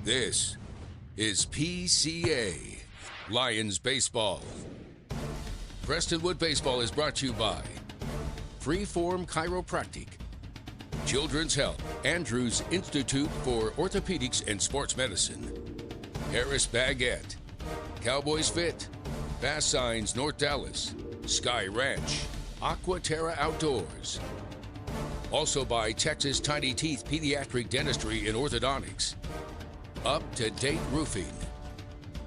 This is PCA Lions Baseball. Prestonwood Baseball is brought to you by Freeform Chiropractic, Children's Health, Andrews Institute for Orthopedics and Sports Medicine, Harris Baguette, Cowboys Fit, Fast Signs North Dallas, Sky Ranch, Aquaterra Outdoors. Also by Texas Tiny Teeth Pediatric Dentistry and Orthodontics, Up-to-Date Roofing,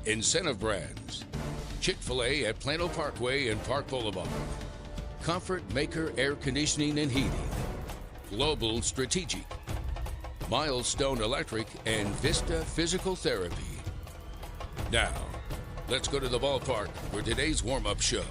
Incentive Brands, Chick-fil-A at Plano Parkway and Park Boulevard, Comfort Maker Air Conditioning and Heating, Global Strategic, Milestone Electric, and Vista Physical Therapy. Now, let's go to the ballpark for today's warm-up show.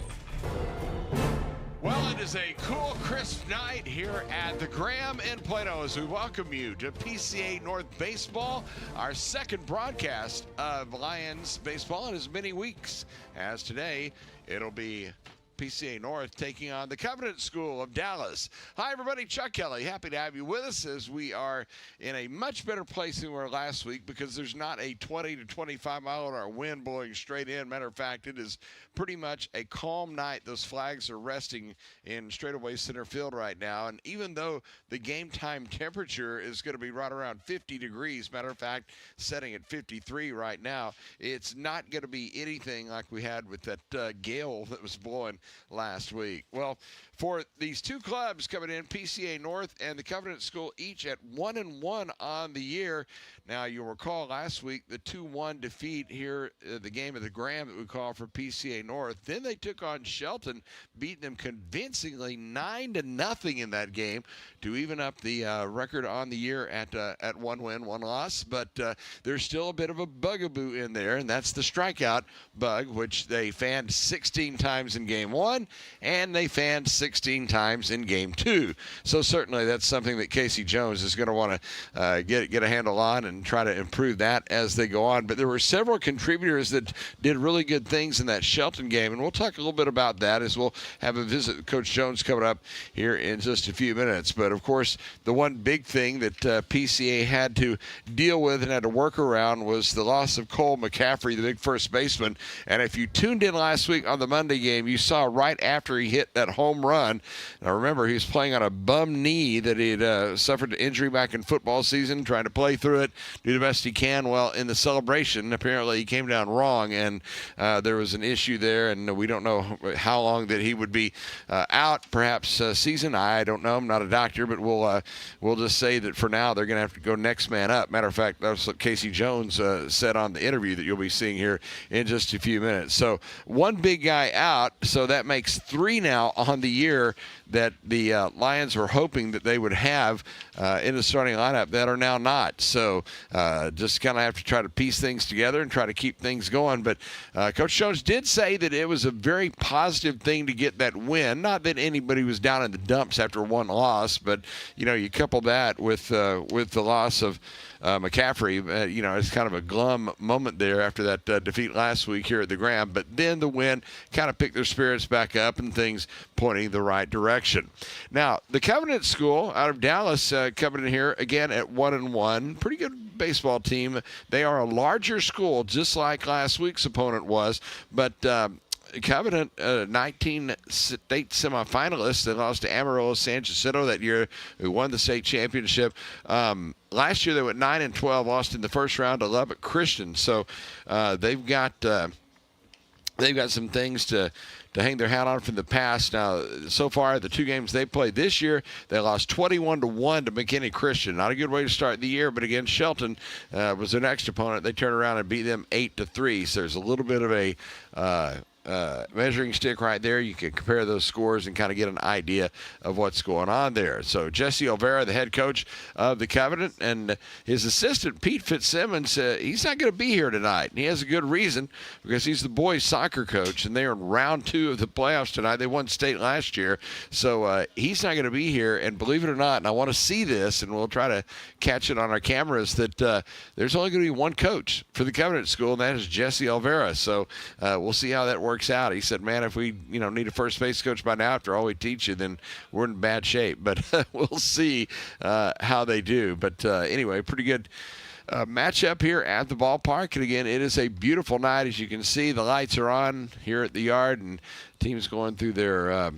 Well, it is a cool, crisp night here at the Pregame in Plano as we welcome you to PCA North Baseball, our second broadcast of Lions Baseball in as many weeks as today. It'll be PCA North taking on the Covenant School of Dallas. Hi, everybody. Chuck Kelly. Happy to have you with us as we are in a much better place than we were last week because there's not a 20 to 25 mile an hour wind blowing straight in. Matter of fact, it is pretty much a calm night. Those flags are resting in straightaway center field right now. And even though the game time temperature is going to be right around 50 degrees, matter of fact, setting at 53 right now, it's not going to be anything like we had with that gale that was blowing last week. Well, for these two clubs coming in, PCA North and the Covenant School, each at 1-1 on the year. Now, you'll recall last week the 2-1 defeat here, the game of the Graham that we call for PCA North. Then they took on Shelton, beating them convincingly 9-0 in that game to even up the record on the year at 1 win, 1 loss. But there's still a bit of a bugaboo in there, and that's the strikeout bug, which they fanned 16 times in game 1, and they fanned 16 times in game 2. So certainly that's something that Casey Jones is going to want to get a handle on and try to improve that as they go on. But there were several contributors that did really good things in that Shelton game, and we'll talk a little bit about that as we'll have a visit with Coach Jones coming up here in just a few minutes. But of course, the one big thing that PCA had to deal with and had to work around was the loss of Cole McCaffrey, the big first baseman. And if you tuned in last week on the Monday game, you saw right after he hit that home run. Now remember, he was playing on a bum knee that he had suffered an injury back in football season, trying to play through it, do the best he can. Well, in the celebration, apparently he came down wrong, and there was an issue there, and we don't know how long that he would be out, perhaps season. I don't know. I'm not a doctor, but we'll just say that for now they're going to have to go next man up. Matter of fact, that's what Casey Jones said on the interview that you'll be seeing here in just a few minutes. So one big guy out, so that makes 3 now on the year that the Lions were hoping that they would have in the starting lineup that are now not. So just kind of have to try to piece things together and try to keep things going. But Coach Jones did say that it was a very positive thing to get that win. Not that anybody was down in the dumps after one loss, but you couple that with the loss of McCaffrey, it's kind of a glum moment there after that defeat last week here at the Graham. But then the win kind of picked their spirits back up and things pointing the right direction. Now, the Covenant School out of Dallas coming in here again at 1-1. Pretty good baseball team. They are a larger school, just like last week's opponent was, but Covenant, 19 state semifinalists. They lost to Amarillo San Jacinto that year, who won the state championship. Last year they went 9-12, lost in the first round to Lubbock Christian. So they've got some things to hang their hat on from the past. Now, so far, the 2 games they played this year, they lost 21-1 to McKinney Christian. Not a good way to start the year, but again, Shelton was their next opponent. They turned around and beat them 8-3. So there's a little bit of a measuring stick right there. You can compare those scores and kind of get an idea of what's going on there. So Jesse Olvera, the head coach of the Covenant, and his assistant, Pete Fitzsimmons, he's not going to be here tonight. And he has a good reason, because he's the boys soccer coach, and they're in round 2 of the playoffs tonight. They won state last year. So he's not going to be here. And believe it or not, and I want to see this, and we'll try to catch it on our cameras, that there's only going to be one coach for the Covenant School, and that is Jesse Olvera. So we'll see how that works out. He said, man, if we need a first base coach by now after all we teach you, then we're in bad shape. But we'll see how they do. But anyway, pretty good matchup here at the ballpark. And again, it is a beautiful night. As you can see, the lights are on here at the yard, and teams going through their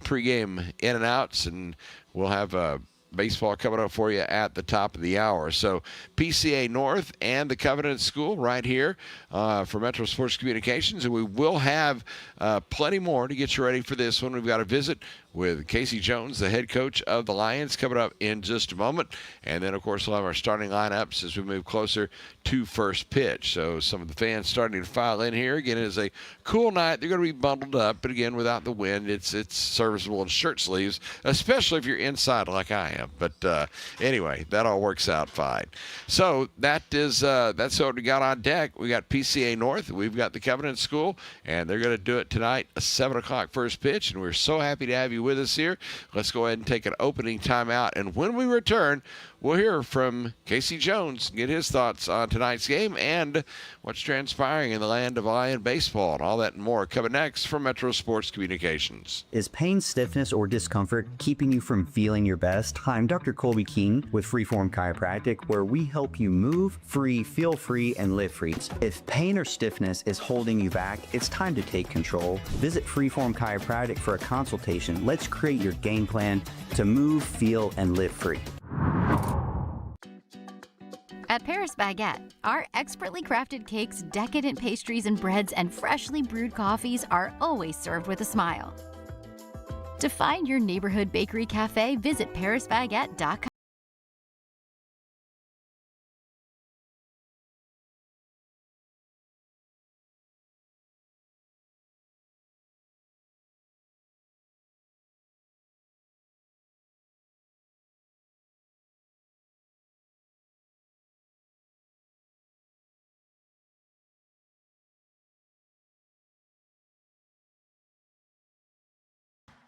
pregame in and outs, and we'll have baseball coming up for you at the top of the hour. So PCA North and the Covenant School right here for Metro Sports Communications, and we will have plenty more to get you ready for this one. We've got a visit with Casey Jones, the head coach of the Lions, coming up in just a moment. And then, of course, we'll have our starting lineups as we move closer to first pitch. So some of the fans starting to file in here. Again, it is a cool night. They're going to be bundled up, but again, without the wind, it's serviceable in shirt sleeves, especially if you're inside like I am. But anyway, that all works out fine. So that's what we got on deck. We got PCA North. We've got the Covenant School, and they're going to do it tonight, a 7 o'clock first pitch, and we're so happy to have you with us here. Let's go ahead and take an opening timeout, and when we return, we'll hear from Casey Jones, get his thoughts on tonight's game and what's transpiring in the land of Lion baseball, and all that and more coming next from Metro Sports Communications. Is pain, stiffness, or discomfort keeping you from feeling your best? Hi, I'm Dr. Colby King with Freeform Chiropractic, where we help you move free, feel free, and live free. If pain or stiffness is holding you back, it's time to take control. Visit Freeform Chiropractic for a consultation. Let's create your game plan to move, feel, and live free. At Paris Baguette, our expertly crafted cakes, decadent pastries and breads, and freshly brewed coffees are always served with a smile. To find your neighborhood bakery cafe, visit parisbaguette.com.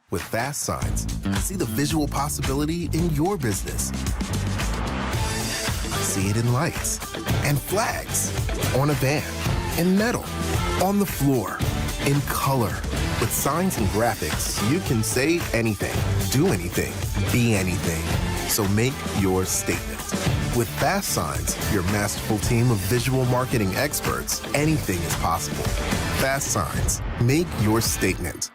With fast signs, see the visual possibility in your business. See it in lights and flags, on a van, in metal, on the floor, in color. With signs and graphics, you can say anything, do anything, be anything. So make your statement. With Fast Signs, your masterful team of visual marketing experts, anything is possible. Fast Signs, make your statement.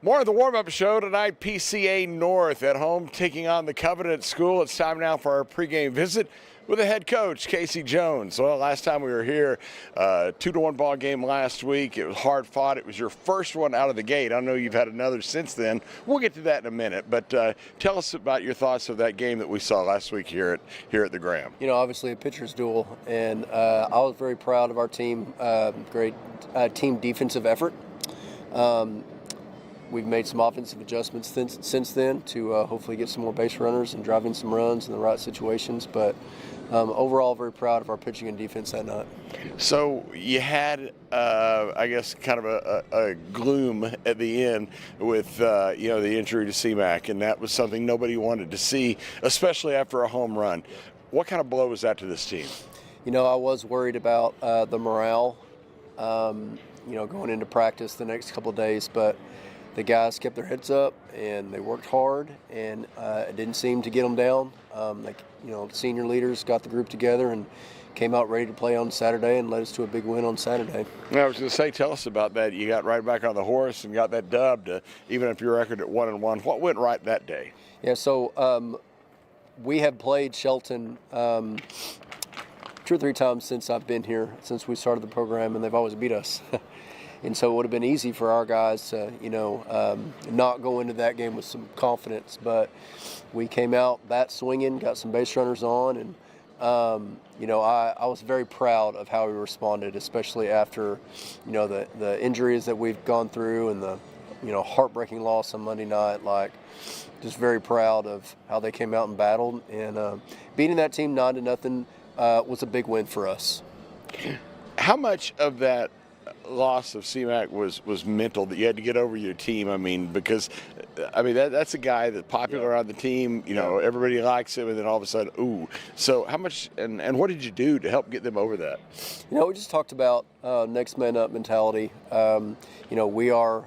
More of the warm-up show tonight. PCA North at home taking on the Covenant School. It's time now for our pregame visit with the head coach, Casey Jones. Well, last time we were here, 2-1 ball game last week. It was hard fought. It was your first one out of the gate. I know you've had another since then. We'll get to that in a minute, but tell us about your thoughts of that game that we saw last week here at the Graham. You know, obviously a pitcher's duel, and I was very proud of our team. Great team defensive effort. We've made some offensive adjustments since then to hopefully get some more base runners and driving some runs in the right situations. But overall, very proud of our pitching and defense that night. So you had, I guess, kind of a gloom at the end with, the injury to C-Mac, and that was something nobody wanted to see, especially after a home run. What kind of blow was that to this team? You know, I was worried about the morale, going into practice the next couple of days, but the guys kept their heads up and they worked hard, and it didn't seem to get them down. The senior leaders got the group together and came out ready to play on Saturday and led us to a big win on Saturday. I was going to say, tell us about that. You got right back on the horse and got that dub to even up your record at 1-1. What went right that day? Yeah, so we have played Shelton 2 or 3 times since I've been here, since we started the program, and they've always beat us. And so it would have been easy for our guys to, not go into that game with some confidence. But we came out bat swinging, got some base runners on, and, I was very proud of how we responded, especially after, the injuries that we've gone through and the, heartbreaking loss on Monday night. Just very proud of how they came out and battled. And beating that team 9-0 was a big win for us. How much of that loss of CMAC was mental, that you had to get over your team? I mean, because that's a guy that's popular on the team. You know, everybody likes him, and then all of a sudden, ooh. So how much and what did you do to help get them over that? You know, we just talked about next man up mentality. You know, we are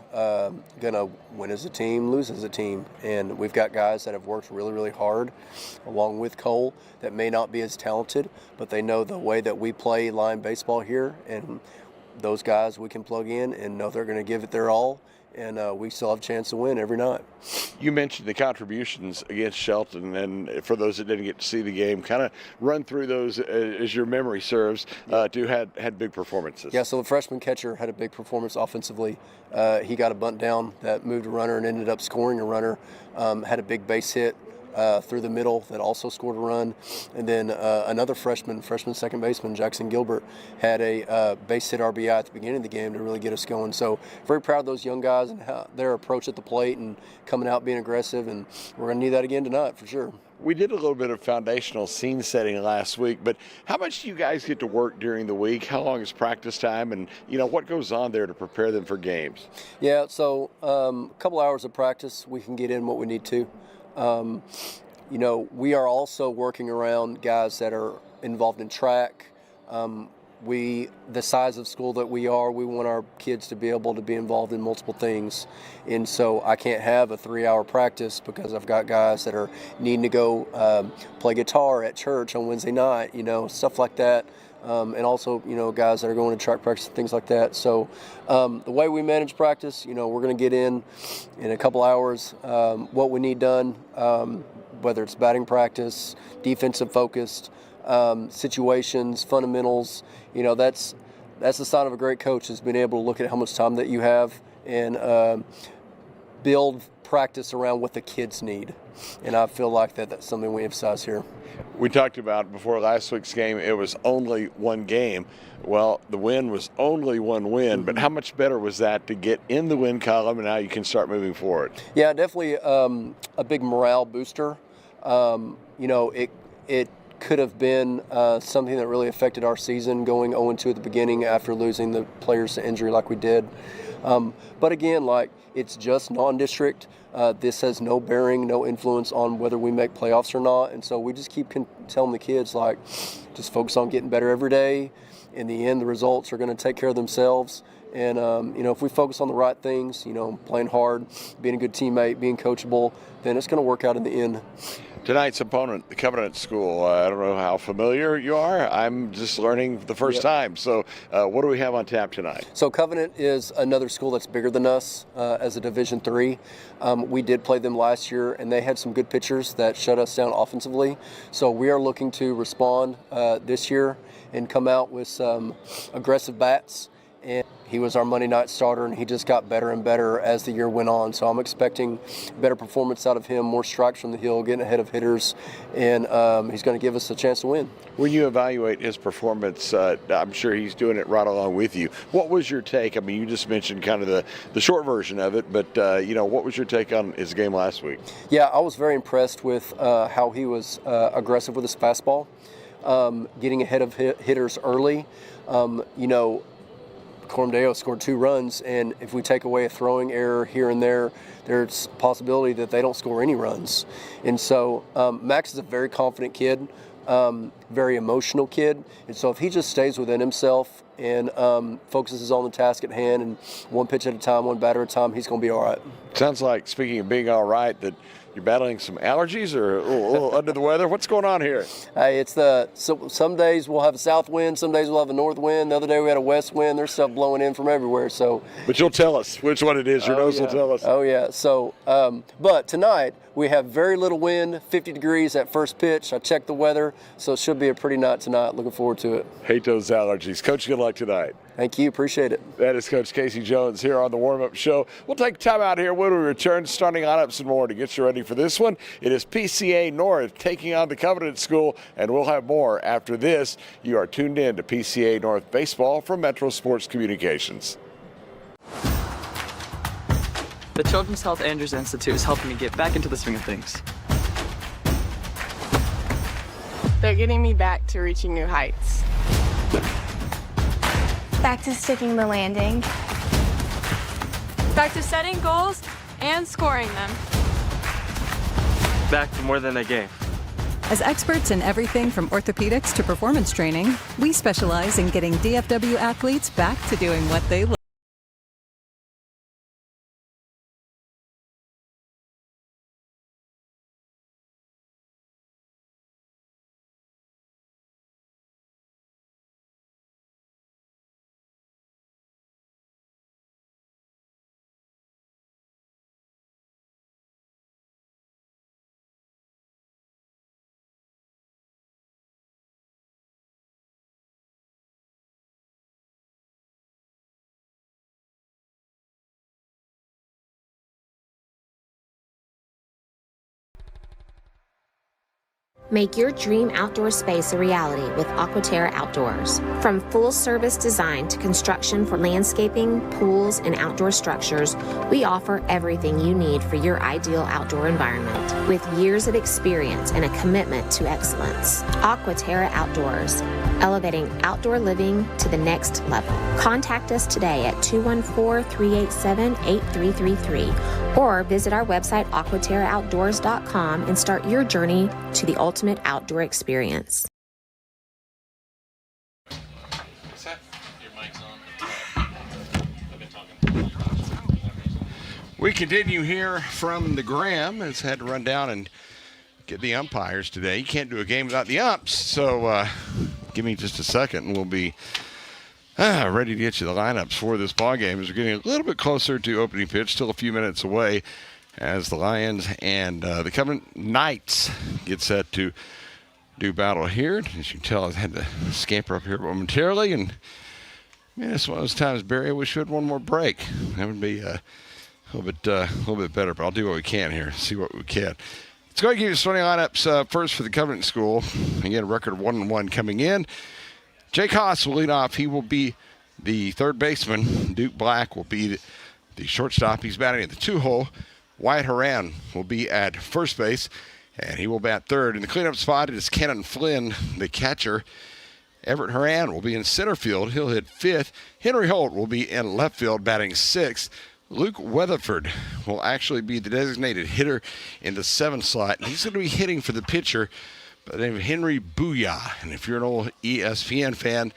going to win as a team, lose as a team. And we've got guys that have worked really, really hard, along with Cole, that may not be as talented, but they know the way that we play line baseball here. And those guys we can plug in and know they're going to give it their all. And we still have a chance to win every night. You mentioned the contributions against Shelton, and for those that didn't get to see the game, kind of run through those as your memory serves. Two had big performances. Yeah, so the freshman catcher had a big performance offensively. He got a bunt down that moved a runner and ended up scoring a runner. Had a big base hit through the middle that also scored a run. And then another freshman second baseman, Jackson Gilbert, had a base hit RBI at the beginning of the game to really get us going. So very proud of those young guys and how their approach at the plate and coming out being aggressive. And we're going to need that again tonight for sure. We did a little bit of foundational scene setting last week, but how much do you guys get to work during the week? How long is practice time? And, you know, what goes on there to prepare them for games? Yeah, so a couple hours of practice, we can get in what we need to. You know, we are also working around guys that are involved in track. The size of school that we are, we want our kids to be able to be involved in multiple things. And so I can't have a 3-hour practice because I've got guys that are needing to go play guitar at church on Wednesday night, you know, stuff like that. And also, you know, guys that are going to track practice and things like that. So the way we manage practice, you know, we're going to get in a couple hours what we need done, whether it's batting practice, defensive focused, situations, fundamentals. You know, that's the sign of a great coach, is being able to look at how much time that you have and build practice around what the kids need. And I feel like that's something we emphasize here. We talked about before last week's game, it was only one game. Well, the win was only one win, but how much better was that to get in the win column, and now you can start moving forward? Yeah, definitely a big morale booster. You know, it could have been something that really affected our season, going 0-2 at the beginning after losing the players to injury like we did. But again, like, it's just non-district. This has no bearing, no influence on whether we make playoffs or not. And so we just keep telling the kids, like, just focus on getting better every day. In the end, the results are going to take care of themselves. And, you know, if we focus on the right things, you know, playing hard, being a good teammate, being coachable, then it's going to work out in the end. Tonight's opponent, the Covenant School, I don't know how familiar you are. I'm just learning the first time. So what do we have on tap tonight? So Covenant is another school that's bigger than us as a Division III. We did play them last year, and they had some good pitchers that shut us down offensively. So we are looking to respond this year and come out with some aggressive bats. And he was our Monday night starter, and he just got better and better as the year went on. So I'm expecting better performance out of him, more strikes from the hill, getting ahead of hitters, and he's going to give us a chance to win. When you evaluate his performance, I'm sure he's doing it right along with you. What was your take? I mean, you just mentioned kind of the short version of it, but, you know, what was your take on his game last week? Yeah, I was very impressed with how he was aggressive with his fastball, getting ahead of hitters early. You know, Cormdale scored 2 runs, and if we take away a throwing error here and there, there's a possibility that they don't score any runs. And so Max is a very confident kid, very emotional kid, and so if he just stays within himself and focuses on the task at hand and one pitch at a time, one batter at a time, he's going to be all right. Sounds like, speaking of being all right, that you're battling some allergies or a little under the weather. What's going on here? Hey, some days we'll have a south wind, some days we'll have a north wind. The other day we had a west wind. There's stuff blowing in from everywhere. So, but you'll tell us which one it is. Your nose will tell us. Oh yeah. So, but tonight we have very little wind, 50 degrees at first pitch. I checked the weather, so it should be a pretty night tonight. Looking forward to it. Hate those allergies. Coach, good luck tonight. Thank you. Appreciate it. That is Coach Casey Jones here on the warm-up show. We'll take time out here when we return, starting lineups and more to get you ready for this one. It is PCA North taking on the Covenant School, and we'll have more after this. You are tuned in to PCA North Baseball from Metro Sports Communications. The Children's Health Andrews Institute is helping me get back into the swing of things. They're getting me back to reaching new heights. Back to sticking the landing. Back to setting goals and scoring them. Back to more than a game. As experts in everything from orthopedics to performance training, we specialize in getting DFW athletes back to doing what they love. Make your dream outdoor space a reality with Aquaterra Outdoors. From full-service design to construction for landscaping, pools, and outdoor structures, we offer everything you need for your ideal outdoor environment. With years of experience and a commitment to excellence, Aquaterra Outdoors, elevating outdoor living to the next level. Contact us today at 214-387-8333 or visit our website aquaterraoutdoors.com and start your journey to the ultimate outdoor experience. We continue here from the Graham. It's had to run down and get the umpires today. You can't do a game without the umps, so give me just a second and we'll be ready to get you the lineups for this ball game as we're getting a little bit closer to opening pitch, still a few minutes away as the Lions and the Covenant Knights get set to do battle here. As you can tell, I had to scamper up here momentarily, and man, it's one of those times, Barry, I wish we had one more break. That would be a little bit better, but I'll do what we can here, see what we can. Let's go ahead and give you 20 lineups first for the Covenant School. Again, record 1-1 coming in. Jake Haas will lead off. He will be the third baseman. Duke Black will be the shortstop. He's batting at the 2-hole. Wyatt Horan will be at first base, and he will bat third. In the cleanup spot, it is Kennon Flynn, the catcher. Everett Horan will be in center field. He'll hit fifth. Henry Holt will be in left field, batting sixth. Luke Weatherford will actually be the designated hitter in the seventh slot. And he's going to be hitting for the pitcher by the name of Henry Booyah. And if you're an old ESPN fan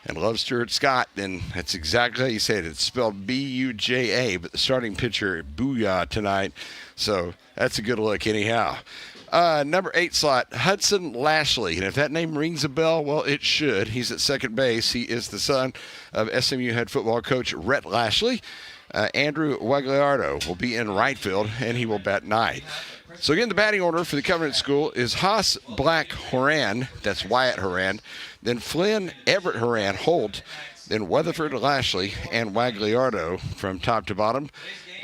and love Stuart Scott, then that's exactly how you say it. It's spelled B-U-J-A, but the starting pitcher, Booyah, tonight. So that's a good look anyhow. Number 8 slot, Hudson Lashley. And if that name rings a bell, well, it should. He's at second base. He is the son of SMU head football coach Rhett Lashley. Andrew Wagliardo will be in right field, and he will bat ninth. So again, the batting order for the Covenant School is Haas, Black, Horan. That's Wyatt Horan. Then Flynn, Everett Horan, Holt. Then Weatherford, Lashley, and Wagliardo from top to bottom.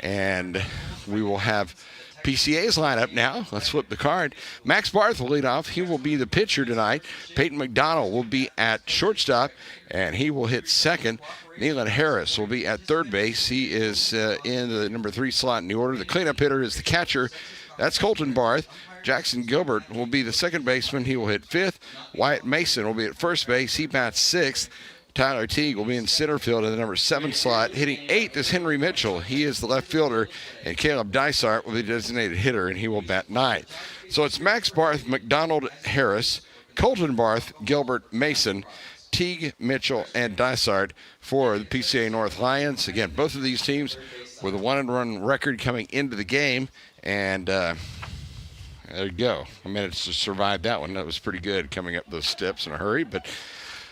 And we will have PCA's lineup now. Let's flip the card. Max Barth will lead off. He will be the pitcher tonight. Peyton McDonald will be at shortstop, and he will hit second. Nealon Harris will be at third base. He is in the number 3 slot in the order. The cleanup hitter is the catcher. That's Colton Barth. Jackson Gilbert will be the second baseman. He will hit fifth. Wyatt Mason will be at first base. He bats sixth. Tyler Teague will be in center field in the number 7 slot. Hitting 8th is Henry Mitchell. He is the left fielder. And Caleb Dysart will be the designated hitter, and he will bat ninth. So it's Max Barth, McDonald, Harris, Colton Barth, Gilbert, Mason, Teague, Mitchell, and Dysart for the PCA North Lions. Again, both of these teams with a 1-run record coming into the game. And there you go. I managed to survive that one. That was pretty good coming up those steps in a hurry. But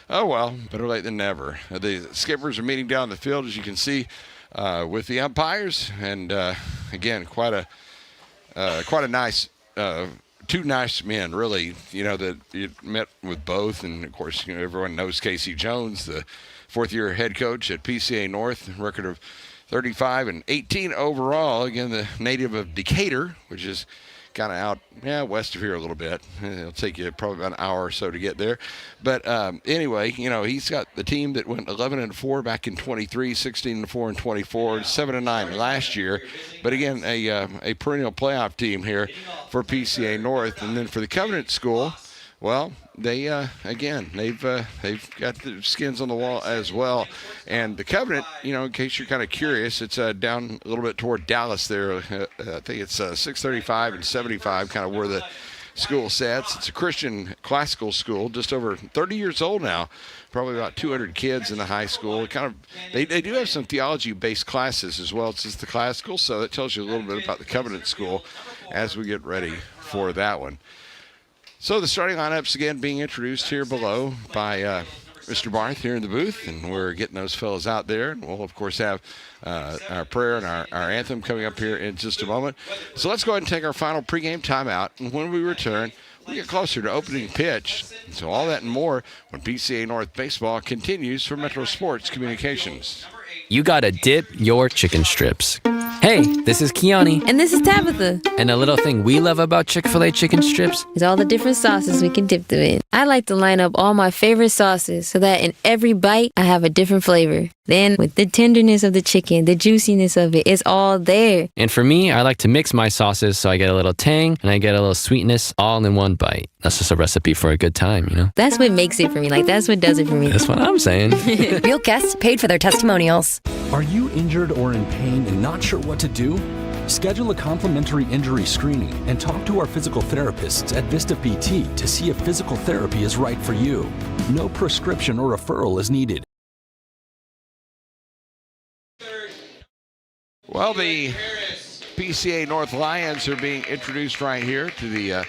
oh, well, better late than never. The skippers are meeting down the field, as you can see, with the umpires. And, again, quite a nice, 2 nice men, really, that you met with both. And, of course, everyone knows Casey Jones, the fourth-year head coach at PCA North, record of 35-18 overall. Again, the native of Decatur, which is kind of out west of here a little bit. It'll take you probably about an hour or so to get there. But anyway, he's got the team that went 11-4 back in 23, 16-4 in 24, 7-9 last year. But again, a perennial playoff team here for PCA North. And then for the Covenant School, Well, they've got the skins on the wall as well. And the Covenant, in case you're kind of curious, it's down a little bit toward Dallas there. I think it's 635 and 75, kind of where the school sets. It's a Christian classical school, just over 30 years old now. Probably about 200 kids in the high school. They do have some theology-based classes as well. It's just the classical, so that tells you a little bit about the Covenant School as we get ready for that one. So the starting lineups again being introduced here below by Mr. Barth here in the booth, and we're getting those fellas out there. And we'll, of course, have our prayer and our anthem coming up here in just a moment. So let's go ahead and take our final pregame timeout, and when we return, we get closer to opening pitch. So all that and more when PCA North Baseball continues for Metro Sports Communications. You gotta dip your chicken strips. Hey, this is Kiani. And this is Tabitha. And a little thing we love about Chick-fil-A chicken strips is all the different sauces we can dip them in. I like to line up all my favorite sauces so that in every bite, I have a different flavor. Then, with the tenderness of the chicken, the juiciness of it, it's all there. And for me, I like to mix my sauces so I get a little tang and I get a little sweetness all in one bite. That's just a recipe for a good time, That's what makes it for me. That's what does it for me. That's what I'm saying. Real guests paid for their testimonials. Are you injured or in pain and not sure what to do? Schedule a complimentary injury screening and talk to our physical therapists at Vista PT to see if physical therapy is right for you. No prescription or referral is needed. Well, the PCA North Lions are being introduced right here to the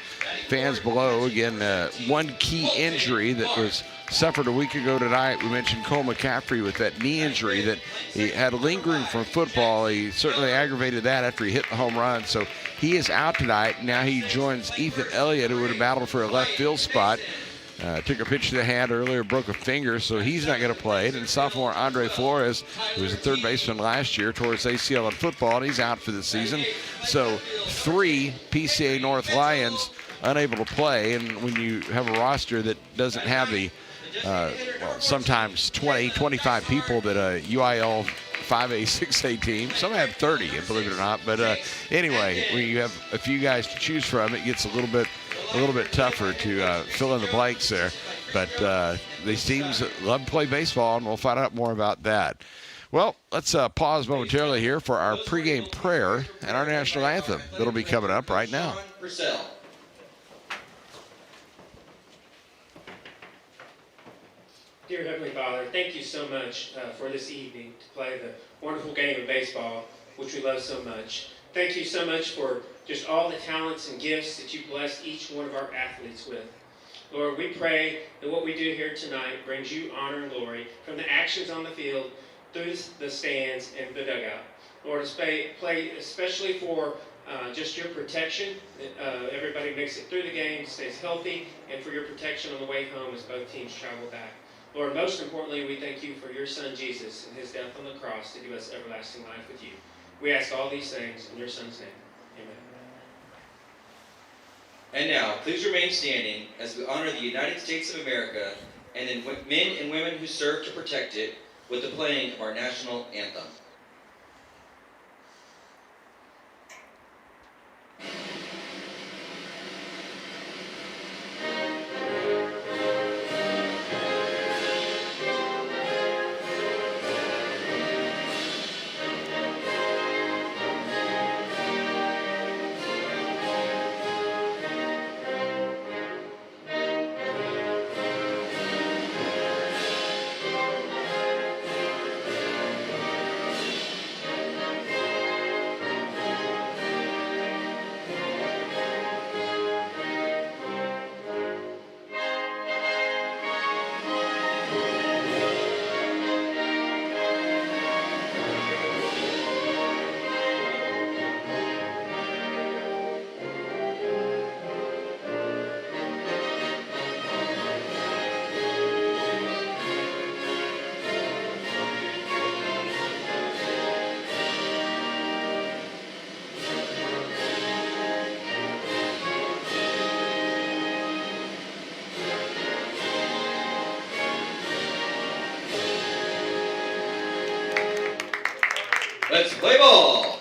fans below. Again, one key injury that was suffered a week ago tonight. We mentioned Cole McCaffrey with that knee injury that he had lingering from football. He certainly aggravated that after he hit the home run. So he is out tonight. Now he joins Ethan Elliott, who would have battled for a left field spot. Took a pitch to the hand earlier, broke a finger, so he's not going to play. And sophomore Andre Flores, who was a third baseman last year, tore his ACL in football, and he's out for the season. So 3 PCA North Lions unable to play. And when you have a roster that doesn't have the sometimes 20, 25 people that a UIL 5A, 6A team. Some have 30, believe it or not. But anyway, when you have a few guys to choose from, it gets a little bit tougher to fill in the blanks there. But these teams love to play baseball, and we'll find out more about that. Well, let's pause momentarily here for our pregame prayer and our national anthem. That'll be coming up right now. Dear Heavenly Father, thank you so much for this evening to play the wonderful game of baseball, which we love so much. Thank you so much for just all the talents and gifts that you blessed each one of our athletes with. Lord, we pray that what we do here tonight brings you honor and glory from the actions on the field through the stands and the dugout. Lord, pray especially for just your protection, that everybody makes it through the game, stays healthy, and for your protection on the way home as both teams travel back. Lord, most importantly, we thank you for your Son, Jesus, and his death on the cross to give us everlasting life with you. We ask all these things in your Son's name. Amen. And now, please remain standing as we honor the United States of America and the men and women who serve to protect it with the playing of our national anthem. Let's play ball.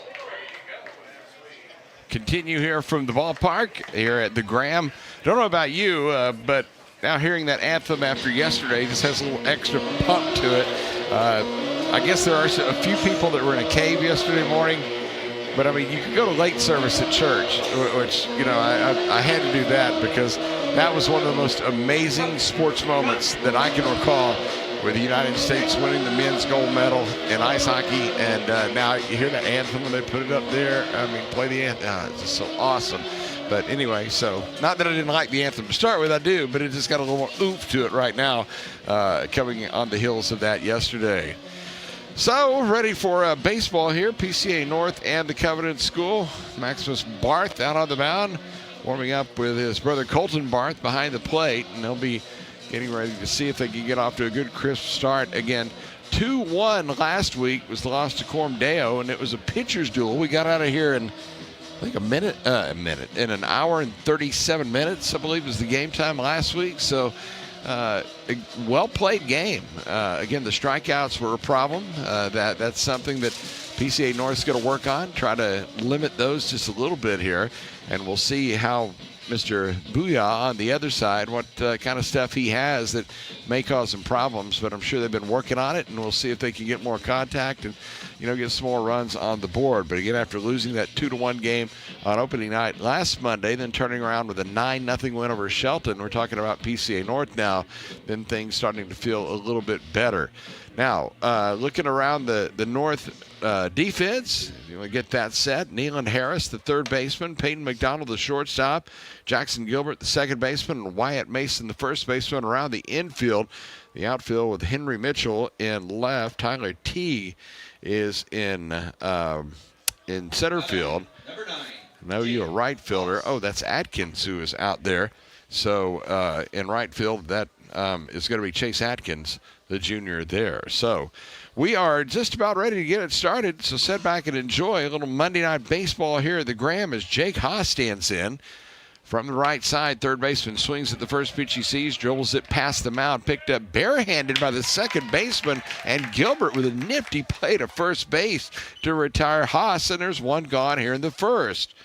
continue here from the ballpark here at the Graham. Don't know about you, but now hearing that anthem after yesterday just has a little extra pump to it. I guess there are a few people that were in a cave yesterday morning, but I mean, you could go to late service at church, which, you know, I had to do that because that was one of the most amazing sports moments that I can recall, with the United States winning the men's gold medal in ice hockey. And now you hear that anthem when they put it up there. I mean, play the anthem. It's just so awesome. But anyway, so not that I didn't like the anthem to start with, I do, but it just got a little more oomph to it right now, coming on the heels of that yesterday. So, ready for baseball here, PCA North and the Covenant School. Maximus Barth out on the mound, warming up with his brother Colton Barth behind the plate, and they'll be getting ready to see if they can get off to a good, crisp start. Again, 2-1 last week was the loss to Corm Deo, and it was a pitcher's duel. We got out of here in, I think, in an hour and 37 minutes, I believe, was the game time last week. So, a well-played game. Again, the strikeouts were a problem. That's something that PCA North's going to work on, try to limit those just a little bit here, and we'll see how Mr. Booyah on the other side, what kind of stuff he has that may cause some problems, but I'm sure they've been working on it, and we'll see if they can get more contact and, you know, get some more runs on the board. But again, after losing that 2-1 game on opening night last Monday, then turning around with a 9-0 win over Shelton, we're talking about PCA North now, then things starting to feel a little bit better. Now, looking around the North defense, if you want to get that set, Neelan Harris, the third baseman, Peyton McDonald, the shortstop, Jackson Gilbert, the second baseman, and Wyatt Mason, the first baseman. Around the infield, the outfield with Henry Mitchell in left, Tyler Teague is in center field. Number 9. No, you a right fielder. Oh, that's Atkins who is out there. So in right field, that is going to be Chase Atkins, the junior there. So we are just about ready to get it started. So sit back and enjoy a little Monday Night Baseball here at the Graham as Jake Haas stands in. From the right side, third baseman swings at the first pitch he sees, dribbles it past the mound, picked up barehanded by the second baseman, and Gilbert with a nifty play to first base to retire Haas, and there's one gone here in the first.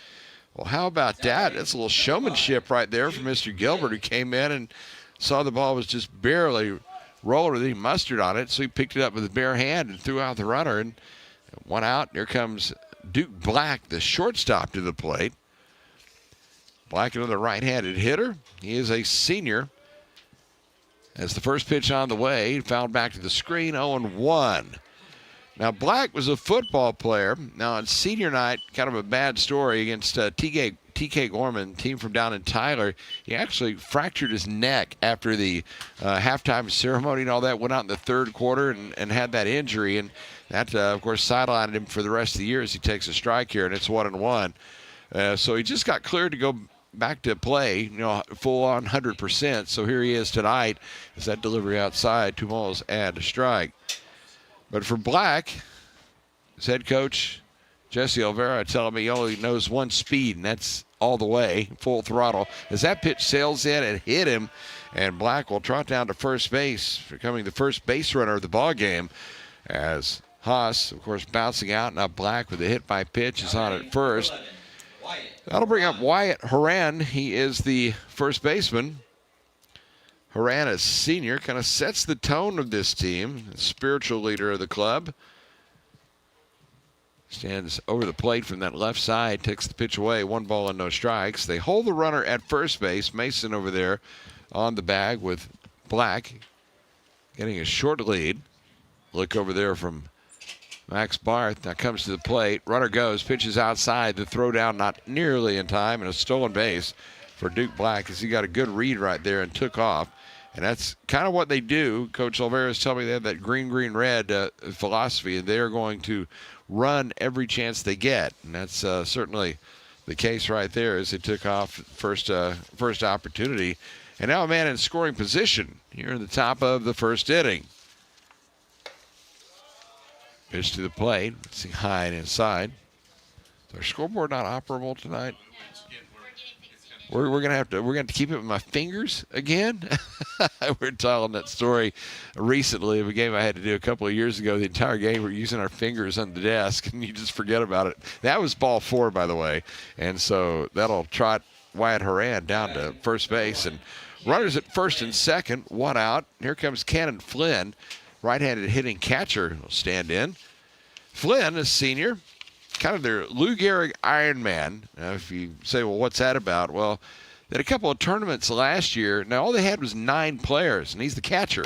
Well, how about that? That's a little showmanship right there from Mr. Gilbert, who came in and saw the ball was just barely rolled, he mustered on it, so he picked it up with his bare hand and threw out the runner, and one out. Here comes Duke Black, the shortstop, to the plate. Black, another right-handed hitter. He is a senior. As the first pitch on the way, he fouled back to the screen, 0-1. Now, Black was a football player. Now, on senior night, kind of a bad story against TK Gorman, team from down in Tyler. He actually fractured his neck after the halftime ceremony and all that, went out in the third quarter and had that injury. And that, of course, sidelined him for the rest of the year as he takes a strike here, and it's 1-1. So he just got cleared to go back to play, you know, full on 100%. So here he is tonight as that delivery outside, 2 balls and a strike. But for Black, his head coach, Jesse Olvera, telling me he only knows one speed, and that's all the way, full throttle. As that pitch sails in and hit him, and Black will trot down to first base, becoming the first base runner of the ball game. As Haas, of course, bouncing out. Now Black with a hit by pitch is on at first. That'll bring up Wyatt Horan. He is the first baseman. Horan, is senior, kind of sets the tone of this team, the spiritual leader of the club. Stands over the plate from that left side, takes the pitch away, 1 ball and no strikes. They hold the runner at first base. Mason over there on the bag with Black, getting a short lead. Look over there from Max Barth. Now comes to the plate. Runner goes, pitches outside. The throw down not nearly in time, and a stolen base for Duke Black as he got a good read right there and took off. And that's kind of what they do. Coach Olvera is telling me they have that green, green, red philosophy, and they're going to run every chance they get. And that's certainly the case right there as they took off first opportunity. And now a man in scoring position here in the top of the first inning. Pitch to the plate. See high and inside. Is our scoreboard not operable tonight? We're gonna have to keep it with my fingers again. We're telling that story recently of a game I had to do a couple of years ago. The entire game we're using our fingers on the desk, and you just forget about it. That was ball 4, by the way, and so that'll trot Wyatt Horan down to first base, and runners at first and second, 1 out. Here comes Cannon Flynn, right-handed hitting catcher, will stand in. Flynn, a senior, kind of their Lou Gehrig Ironman. Now, if you say, well, what's that about? Well, they had a couple of tournaments last year. Now, all they had was 9 players, and he's the catcher.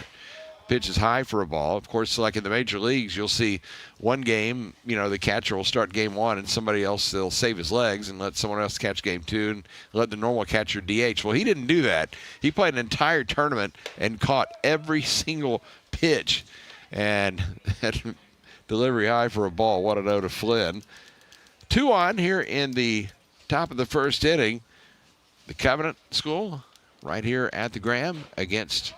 Pitch is high for a ball. Of course, like in the major leagues, you'll see one game, the catcher will start game 1, and somebody else will save his legs and let someone else catch game 2 and let the normal catcher DH. Well, he didn't do that. He played an entire tournament and caught every single pitch. And delivery high for a ball. 1-0 to Flynn. 2 on here in the top of the first inning. The Covenant School right here at the Graham against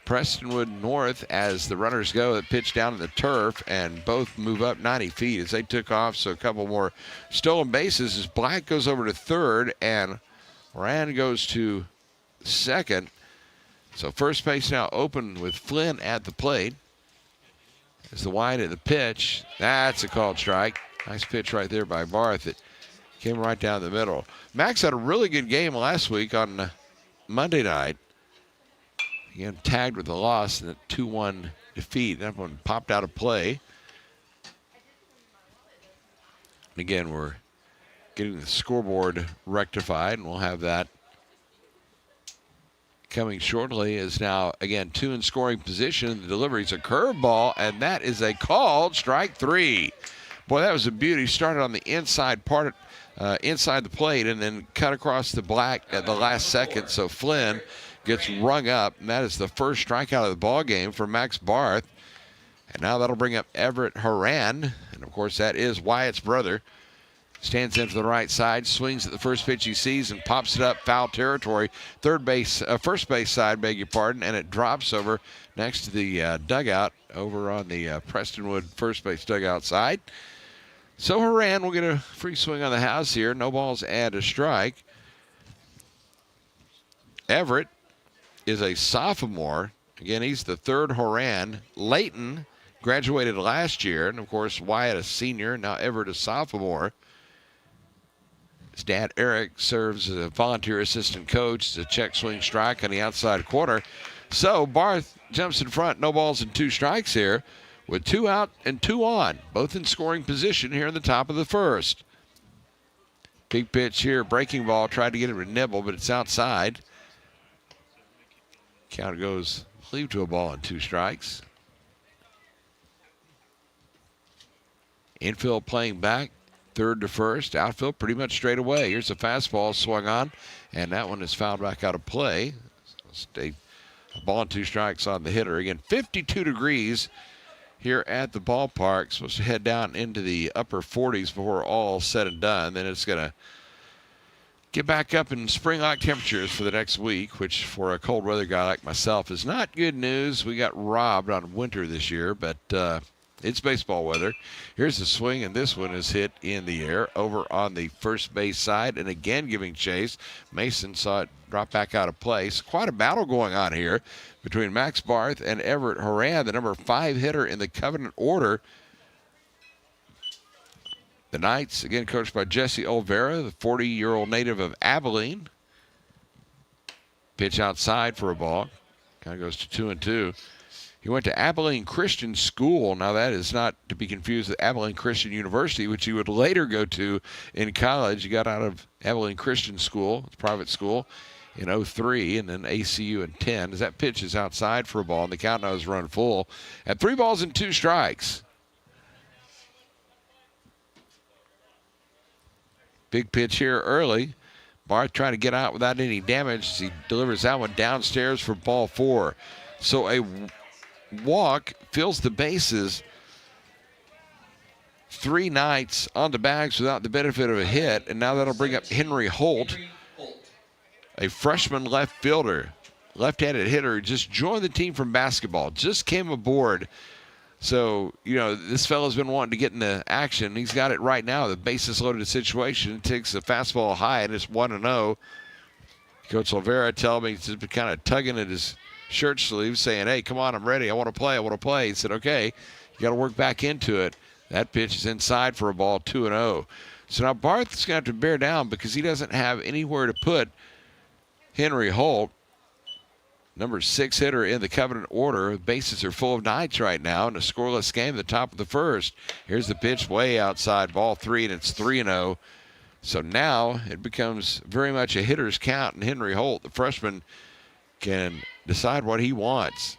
Prestonwood North as the runners go. The pitch down to the turf, and both move up 90 feet as they took off. So a couple more stolen bases as Black goes over to third and Rand goes to second. So first base now open with Flynn at the plate. As the wide at the pitch. That's a called strike. Nice pitch right there by Barth. It came right down the middle. Max had a really good game last week on Monday night. Again, tagged with a loss and a 2-1 defeat. That one popped out of play. And again, we're getting the scoreboard rectified, and we'll have that coming shortly. Is now, again, 2 in scoring position. The delivery's a curveball, and that is a called strike 3. Boy, that was a beauty. Started on the inside part, inside the plate, and then cut across the Black at the last second. So Flynn gets rung up, and that is the first strikeout of the ball game for Max Barth. And now that'll bring up Everett Horan, and of course that is Wyatt's brother. Stands in for the right side, swings at the first pitch he sees and pops it up foul territory. First base side, beg your pardon, and it drops over next to the dugout over on the Prestonwood first base dugout side. So Horan will get a free swing on the house here. No balls and a strike. Everett is a sophomore. Again, he's the third Horan. Layton graduated last year, and of course Wyatt a senior. Now Everett a sophomore. His dad, Eric, serves as a volunteer assistant coach. It's a check swing strike on the outside corner. So Barth jumps in front, no balls and 2 strikes here with 2 out and 2 on, both in scoring position here in the top of the first. Big pitch here, breaking ball, tried to get him to nibble, but it's outside. Count goes, I believe, to a ball and 2 strikes. Infield playing back. Third to first, outfield pretty much straight away. Here's a fastball swung on, and that one is fouled back out of play. Stay a ball and 2 strikes on the hitter. Again, 52 degrees here at the ballpark. Supposed to head down into the upper 40s before all said and done. Then it's going to get back up in spring-like temperatures for the next week, which for a cold weather guy like myself is not good news. We got robbed on winter this year, but it's baseball weather. Here's the swing, and this one is hit in the air over on the first base side, and again giving chase. Mason saw it drop back out of place. Quite a battle going on here between Max Barth and Everett Horan, the number 5 hitter in the Covenant order. The Knights, again coached by Jesse Olvera, the 40-year-old native of Abilene. Pitch outside for a ball. Kind of goes to 2-2. He went to Abilene Christian School. Now, that is not to be confused with Abilene Christian University, which he would later go to in college. He got out of Abilene Christian School, it's a private school, in 2003, and then ACU in 10. As that pitch is outside for a ball, and the count now is run full at 3 balls and 2 strikes. Big pitch here early. Barth trying to get out without any damage as he delivers that one downstairs for ball 4. So a walk fills the bases. 3 Knights on the bags without the benefit of a hit, and now that'll bring up Henry Holt, a freshman left fielder, left-handed hitter who just joined the team from basketball, just came aboard So, this fella's been wanting to get into action. He's got it right now. The bases loaded situation. Takes the fastball high, and it's 1-0. Coach Olvera telling me he's been kind of tugging at his shirt sleeve, saying, hey, come on, I'm ready. I want to play. He said, okay, you got to work back into it. That pitch is inside for a ball, 2-0. So now Barth is going to have to bear down because he doesn't have anywhere to put Henry Holt, number 6 hitter in the Covenant order. The bases are full of Knights right now in a scoreless game at the top of the first. Here's the pitch way outside, ball 3, and it's 3-0. So now it becomes very much a hitter's count, and Henry Holt, the freshman, can decide what he wants.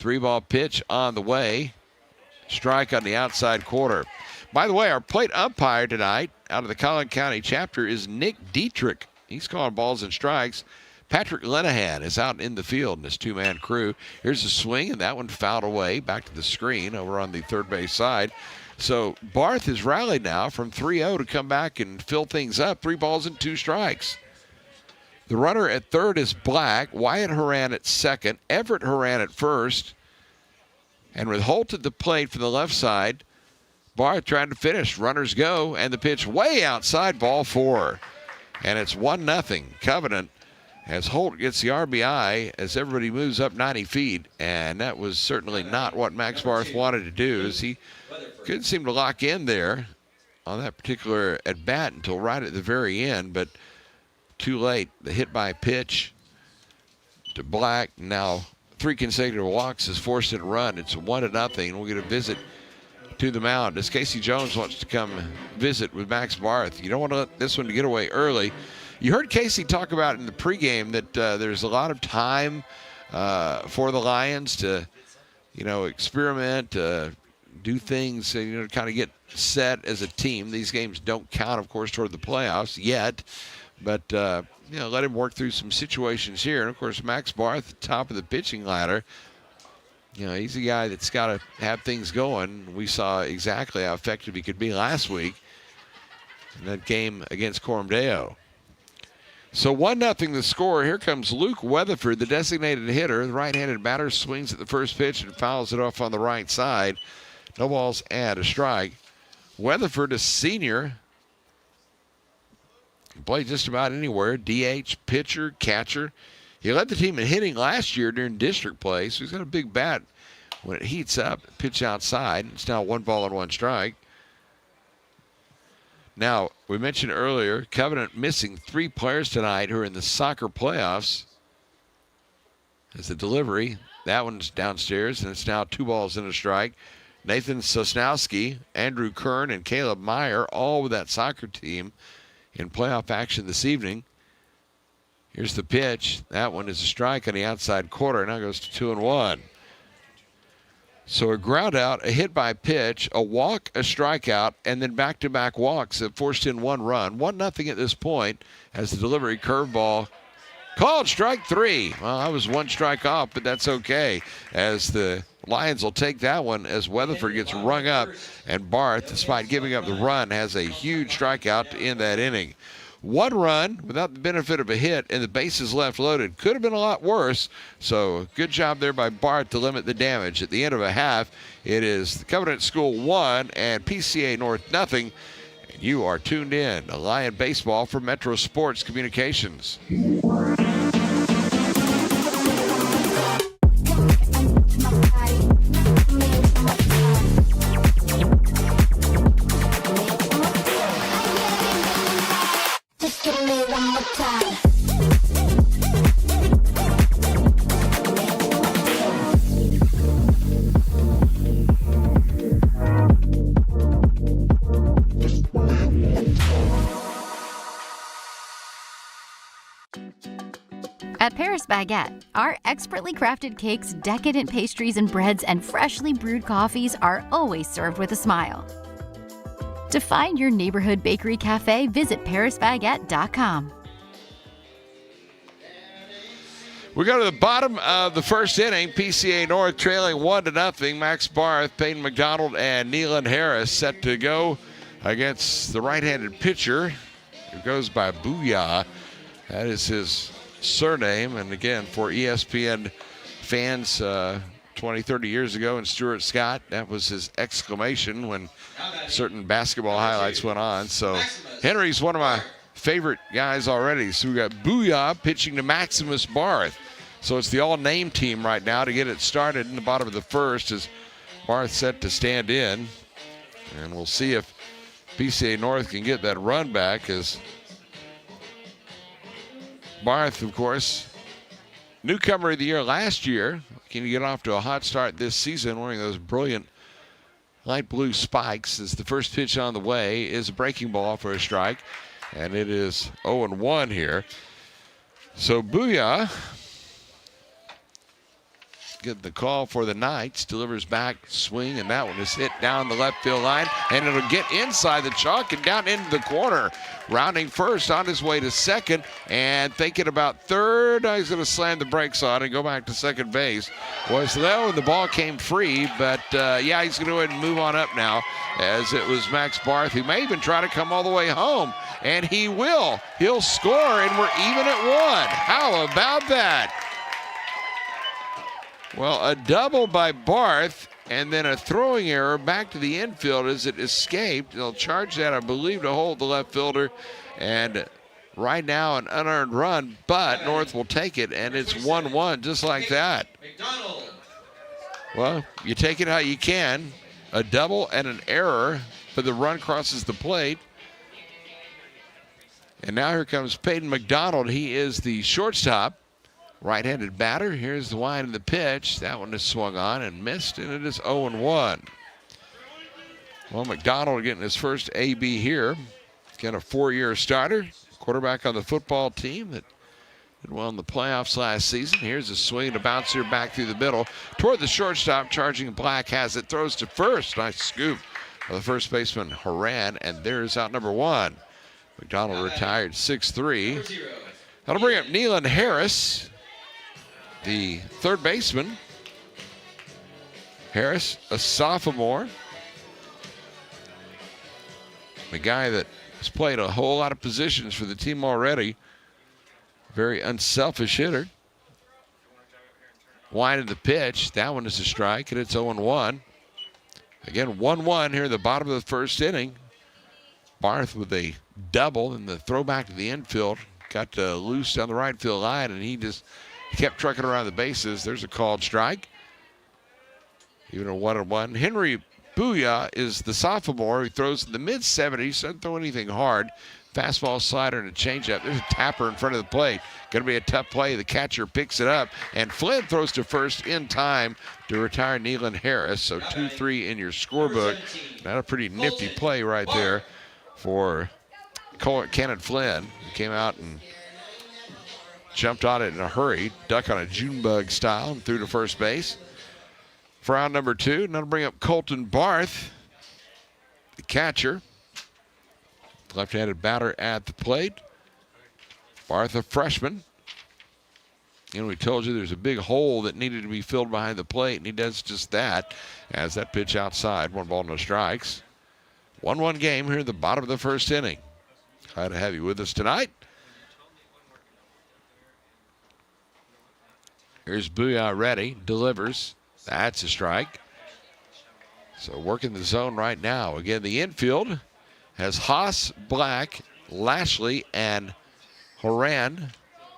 3-ball pitch on the way. Strike on the outside corner. By the way, our plate umpire tonight out of the Collin County chapter is Nick Dietrich. He's calling balls and strikes. Patrick Lenahan is out in the field in this two-man crew. Here's a swing, and that one fouled away back to the screen over on the third base side. So Barth has rallied now from 3-0 to come back and fill things up. 3 balls and 2 strikes. The runner at third is Black. Wyatt Horan at second. Everett Horan at first. And with Holt at the plate from the left side, Barth trying to finish. Runners go, and the pitch way outside, ball 4. And it's 1-0 Covenant as Holt gets the RBI as everybody moves up 90 feet. And that was certainly not what Max Barth wanted to do, as he couldn't seem to lock in there on that particular at-bat until right at the very end. But too late. The hit by pitch to Black. Now 3 consecutive walks has forced it to run. It's 1-0. We'll get a visit to the mound as Casey Jones wants to come visit with Max Barth. You don't want to let this one get away early. You heard Casey talk about in the pregame that there's a lot of time for the Lions to, experiment, do things, to kind of get set as a team. These games don't count, of course, toward the playoffs yet, but let him work through some situations here. And of course, Max Barth, top of the pitching ladder. He's a guy that's got to have things going. We saw exactly how effective he could be last week in that game against Cormdeo. So 1-0 the score. Here comes Luke Weatherford, the designated hitter. The right-handed batter swings at the first pitch and fouls it off on the right side. No balls and a strike. Weatherford, a senior, can play just about anywhere. DH, pitcher, catcher. He led the team in hitting last year during district play, so he's got a big bat. When it heats up, pitch outside. It's now 1 ball and 1 strike. Now, we mentioned earlier, Covenant missing 3 players tonight who are in the soccer playoffs. As the delivery, that one's downstairs, and it's now 2 balls and a strike. Nathan Sosnowski, Andrew Kern, and Caleb Meyer, all with that soccer team in playoff action this evening. Here's the pitch. That one is a strike on the outside corner. Now goes to 2-1. So a ground out, a hit by pitch, a walk, a strikeout, and then back-to-back walks that forced in 1 run. 1-0 at this point as the delivery curveball called strike 3. Well, I was 1 strike off, but that's okay, as the Lions will take that one as Weatherford gets rung up, and Barth, despite giving up the run, has a huge strikeout to end that inning. 1 run without the benefit of a hit, and the bases left loaded. Could have been a lot worse, so good job there by Barth to limit the damage. At the end of a half, it is the Covenant School 1 and PCA North 0. And you are tuned in to Lion Baseball for Metro Sports Communications. At Paris Baguette, our expertly crafted cakes, decadent pastries and breads, and freshly brewed coffees are always served with a smile. To find your neighborhood bakery cafe, visit parisbaguette.com. We go to the bottom of the first inning. PCA North trailing 1-0. Max Barth, Peyton McDonald, and Neelan Harris set to go against the right-handed pitcher who goes by Booyah. That is his surname. And again, for ESPN fans, 20, 30 years ago, and Stuart Scott, that was his exclamation when certain basketball highlights went on. So Henry's one of my favorite guys already. So we got Booyah pitching to Maximus Barth. So it's the all-name team right now to get it started in the bottom of the first as Barth set to stand in. And we'll see if PCA North can get that run back, as Barth, of course, newcomer of the year last year. Can you get off to a hot start this season wearing those brilliant light blue spikes? As the first pitch on the way is a breaking ball for a strike, and it is 0-1 here. So Booyah get the call for the Knights, delivers back, swing, and that one is hit down the left field line, and it'll get inside the chalk and down into the corner. Rounding first, on his way to second, and thinking about third. He's going to slam the brakes on and go back to second base. Was low, and the ball came free, but yeah, he's going to go ahead and move on up now, as it was Max Barth, who may even try to come all the way home, and he will. He'll score, and we're even at 1. How about that? Well, a double by Barth, and then a throwing error back to the infield as it escaped. They'll charge that, I believe, to hold the left fielder. And right now an unearned run, but North will take it, and it's 1-1 just like that. Well, you take it how you can. A double and an error, but the run crosses the plate. And now here comes Peyton McDonald. He is the shortstop. Right-handed batter. Here's the wind of the pitch. That one is swung on and missed, and it is 0-1. Well, McDonald getting his first AB here. Got a 4-year starter, quarterback on the football team that did well in the playoffs last season. Here's a swing and a bouncer back through the middle toward the shortstop. Charging Black has it, throws to first. Nice scoop of the first baseman Haran, and there's out number 1. McDonald retired 6-3. That'll bring up Nealon Harris, the third baseman. Harris, a sophomore. The guy that has played a whole lot of positions for the team already. Very unselfish hitter. Wide of the pitch. That one is a strike, and it's 0-1. Again, 1-1 here at the bottom of the first inning. Barth with a double, and the throwback to the infield. Got loose down the right field line, and he just kept trucking around the bases. There's a called strike. Even a 1-1. Henry Booyah is the sophomore who throws in the mid-70s. Doesn't throw anything hard. Fastball, slider, and a changeup. There's a tapper in front of the plate. Going to be a tough play. The catcher picks it up, and Flynn throws to first in time to retire Nealon Harris. So 2-3 in your scorebook. Not a pretty nifty play right there for Cannon Flynn. He came out and jumped on it in a hurry, duck on a June bug style, and threw to first base. For round number 2, now to bring up Colton Barth, the catcher. Left-handed batter at the plate. Barth, a freshman. And we told you there's a big hole that needed to be filled behind the plate, and he does just that as that pitch outside. 1 ball, no strikes. 1-1 game here at the bottom of the first inning. Glad to have you with us tonight. Here's Booyah ready, delivers. That's a strike. So working the zone right now. Again, the infield has Haas, Black, Lashley, and Haran.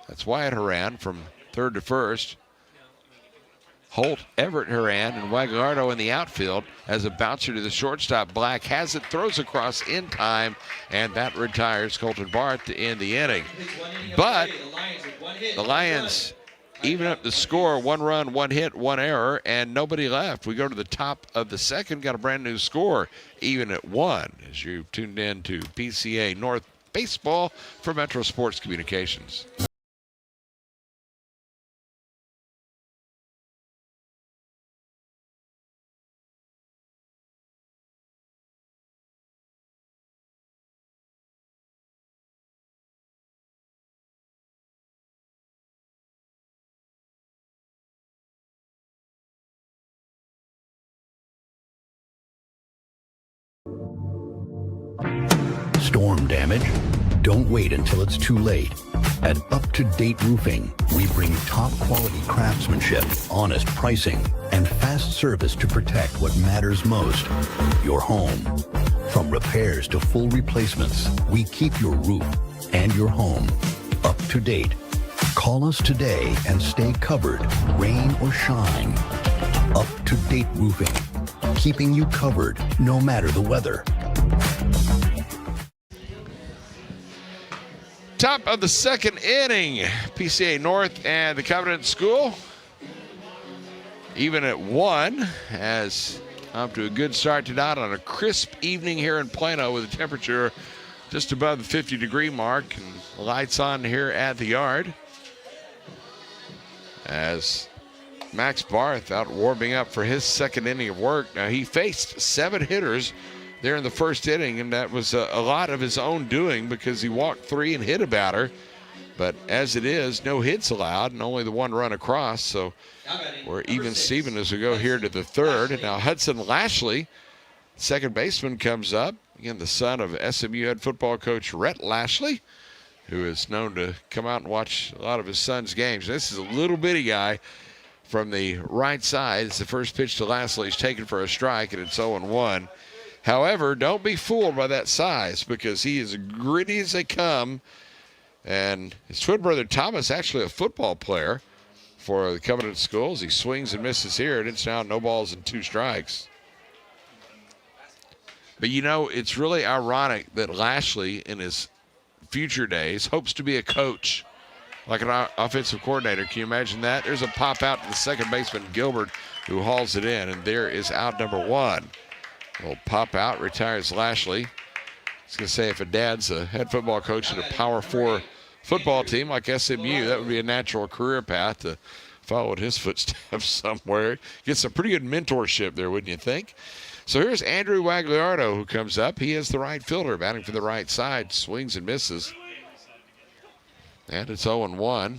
That's Wyatt Haran from third to first. Holt, Everett Haran, and Wagallardo in the outfield as a bouncer to the shortstop. Black has it, throws across in time, and that retires Colton Barth to end the inning. But the Lions even up the score, 1 run, 1 hit, 1 error, and nobody left. We go to the top of the second, got a brand new score, even at 1, as you've tuned in to PCA North Baseball for Metro Sports Communications. Storm damage? Don't wait until it's too late. At Up to Date Roofing, we bring top quality craftsmanship, honest pricing, and fast service to protect what matters most, your home. From repairs to full replacements, we keep your roof and your home up to date. Call us today and stay covered, rain or shine. Up to Date Roofing, keeping you covered no matter the weather. Top of the second inning, PCA North and the Covenant School even at 1, as up to a good start tonight on a crisp evening here in Plano with a temperature just above the 50-degree mark and lights on here at the yard. As Max Barth out warming up for his second inning of work. Now, he faced 7 hitters there in the first inning, and that was a lot of his own doing because he walked 3 and hit a batter. But as it is, no hits allowed and only the 1 run across. So we're even Steven as we go here to the third. And now Hudson Lashley, second baseman, comes up. Again, the son of SMU head football coach Rhett Lashley, who is known to come out and watch a lot of his son's games. This is a little bitty guy from the right side. It's the first pitch to Lashley. He's taken for a strike, and it's 0-1. However, don't be fooled by that size because he is gritty as they come. And his twin brother Thomas, actually a football player for the Covenant Schools. He swings and misses here, and it's now no balls and 2 strikes. But, you know, it's really ironic that Lashley, in his future days, hopes to be a coach, like an offensive coordinator. Can you imagine that? There's a pop out to the second baseman, Gilbert, who hauls it in, and there is out number 1. Will pop out, retires Lashley. I was going to say, if a dad's a head football coach in a Power 4 football team like SMU, that would be a natural career path to follow in his footsteps somewhere. Get some pretty good mentorship there, wouldn't you think? So here's Andrew Wagliardo who comes up. He is the right fielder, batting for the right side, swings and misses. And it's 0-1.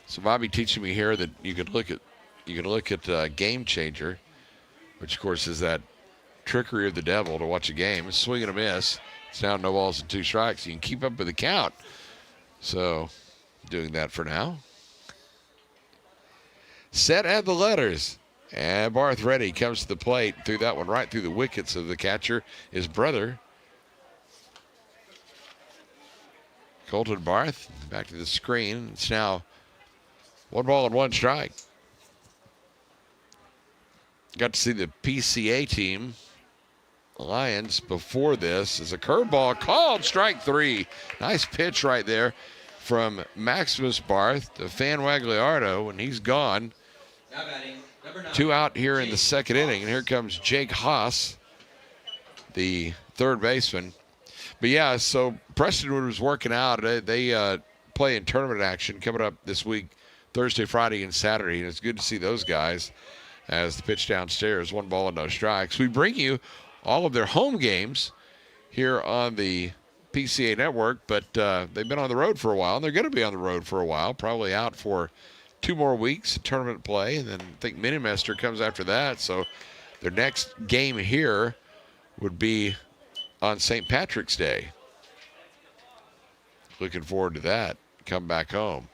So Bobby teaching me here that you can look at Game Changer, which of course is that trickery of the devil to watch a game. Swing and a miss. It's now no balls and 2 strikes. You can keep up with the count. So doing that for now. Set at the letters. And Barth ready, comes to the plate, threw that one right through the wickets of the catcher, his brother. Colton Barth back to the screen. It's now 1 ball and 1 strike. Got to see the PCA team, Lions, before this. As a curveball called, strike 3. Nice pitch right there from Maximus Barth to Fan Wagliardo, and he's gone. Now batting, number 9. 2 out here in the second inning, and here comes Jake Haas, the third baseman. But yeah, so Prestonwood was working out. They play in tournament action coming up this week, Thursday, Friday, and Saturday, and it's good to see those guys. As the pitch downstairs, 1 ball and no strikes. We bring you all of their home games here on the PCA network, but they've been on the road for a while, and they're going to be on the road for a while, probably out for 2 more weeks of tournament play, and then I think Minimester comes after that. So their next game here would be on St. Patrick's Day. Looking forward to that. Come back home.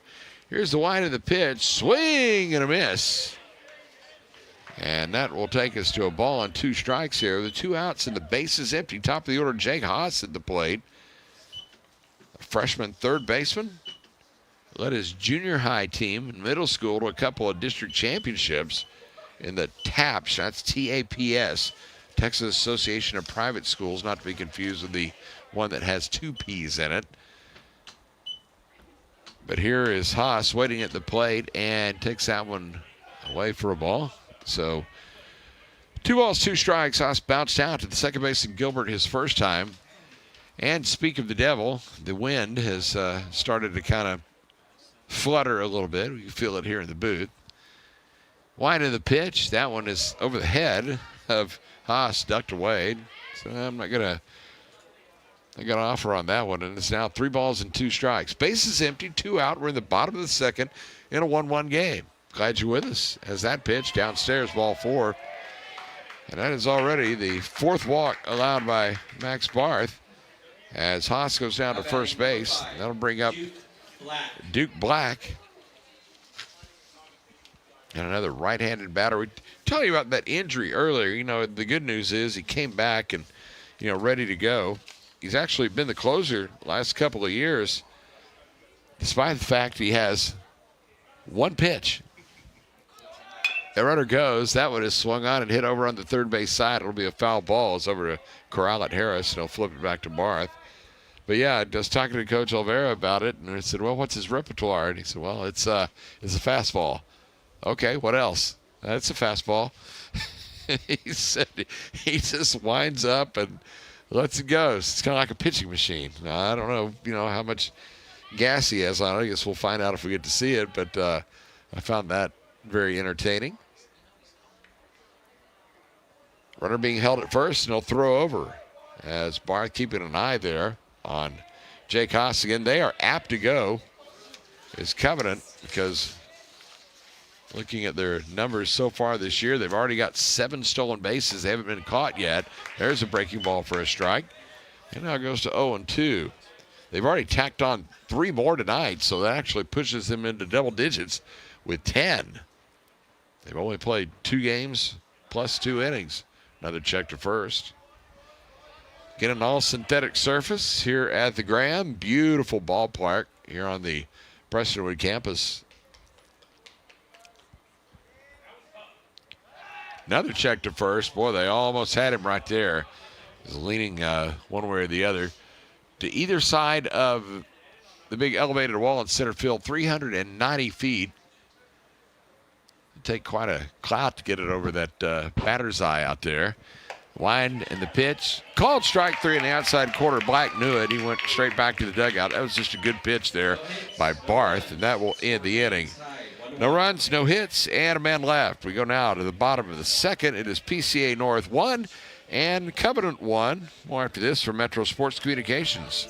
Here's the wind of the pitch. Swing and a miss. And that will take us to a ball and 2 strikes here. The 2 outs and the bases empty. Top of the order, Jake Haas at the plate. A freshman third baseman. Led his junior high team in middle school to a couple of district championships in the TAPS. That's TAPS, Texas Association of Private Schools, not to be confused with the one that has 2 P's in it. But here is Haas waiting at the plate and takes that one away for a ball. So 2 balls, 2 strikes. Haas bounced out to the second baseman Gilbert his first time. And speak of the devil, the wind has started to kind of flutter a little bit. We can feel it here in the booth. Wide of the pitch. That one is over the head of Haas, ducked away. So I'm not going to I got an offer on that one, and it's now 3 balls and 2 strikes. Bases empty, 2 out. We're in the bottom of the second in a 1-1 game. Glad you're with us as that pitch downstairs, ball 4. And that is already the 4th walk allowed by Max Barth. as Haas goes down to first base. That'll bring up Duke Black. And another right-handed batter. We tell you about that injury earlier. You know, the good news is he came back and, you know, ready to go. He's actually been the closer the last couple of years, despite the fact he has one pitch. The runner goes. That one is swung on and hit over on the third base side. It'll be a foul ball. It's over to Corral at Harris, and he'll flip it back to Barth. But yeah, I was talking to Coach Olvera about it, and I said, well, what's his repertoire? And he said, well, it's a fastball. Okay, what else? That's a fastball. He said he just winds up and lets it go. It's kind of like a pitching machine. Now, I don't know, you know, how much gas he has on it. I guess we'll find out if we get to see it, but I found that very entertaining. Runner being held at first, and he'll throw over as Barth keeping an eye there on Jake Haas again. They are apt to go, is Covenant, because looking at their numbers so far this year, they've already got 7 stolen bases. They haven't been caught yet. There's a breaking ball for a strike. And now it goes to 0-2. They've already tacked on 3 more tonight, so that actually pushes them into double digits with 10. They've only played 2 games plus 2 innings. Another check to first. Get an all-synthetic surface here at the Graham. Beautiful ballpark here on the Prestonwood campus. Another check to first. Boy, they almost had him right there. He's leaning one way or the other. To either side of the big elevated wall in center field, 390 feet. It'd take quite a clout to get it over that batter's eye out there. Line and the pitch. Called strike 3 in the outside corner. Black knew it. He went straight back to the dugout. That was just a good pitch there by Barth, and that will end the inning. No runs, no hits, and a man left. We go now to the bottom of the second. It is PCA North 1 and Covenant 1. More after this from Metro Sports Communications.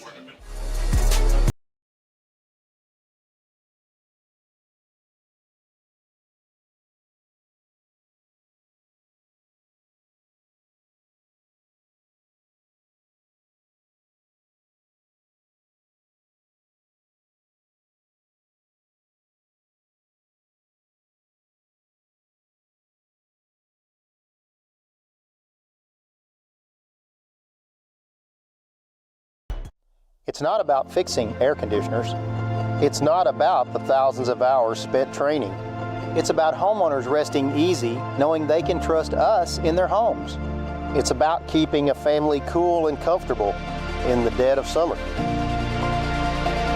It's not about fixing air conditioners. It's not about the thousands of hours spent training. It's about homeowners resting easy, knowing they can trust us in their homes. It's about keeping a family cool and comfortable in the dead of summer.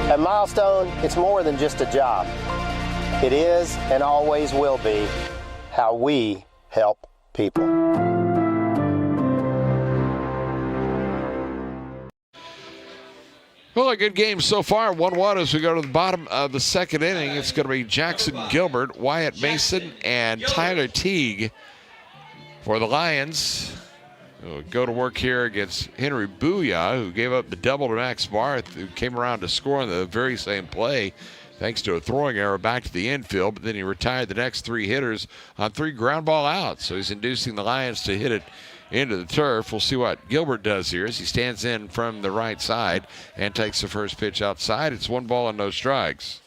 At Milestone, it's more than just a job. It is and always will be how we help people. Well, a good game so far. 1-1 as we go to the bottom of the second inning. It's going to be Jackson Gilbert, Wyatt Mason, and Tyler Teague for the Lions. We'll go to work here against Henry Booyah, who gave up the double to Max Barth, who came around to score on the very same play thanks to a throwing error back to the infield. But then he retired the next 3 hitters on 3 ground ball outs. So he's inducing the Lions to hit it into the turf. We'll see what Gilbert does here as he stands in from the right side and takes the first pitch outside. It's 1 ball and no strikes.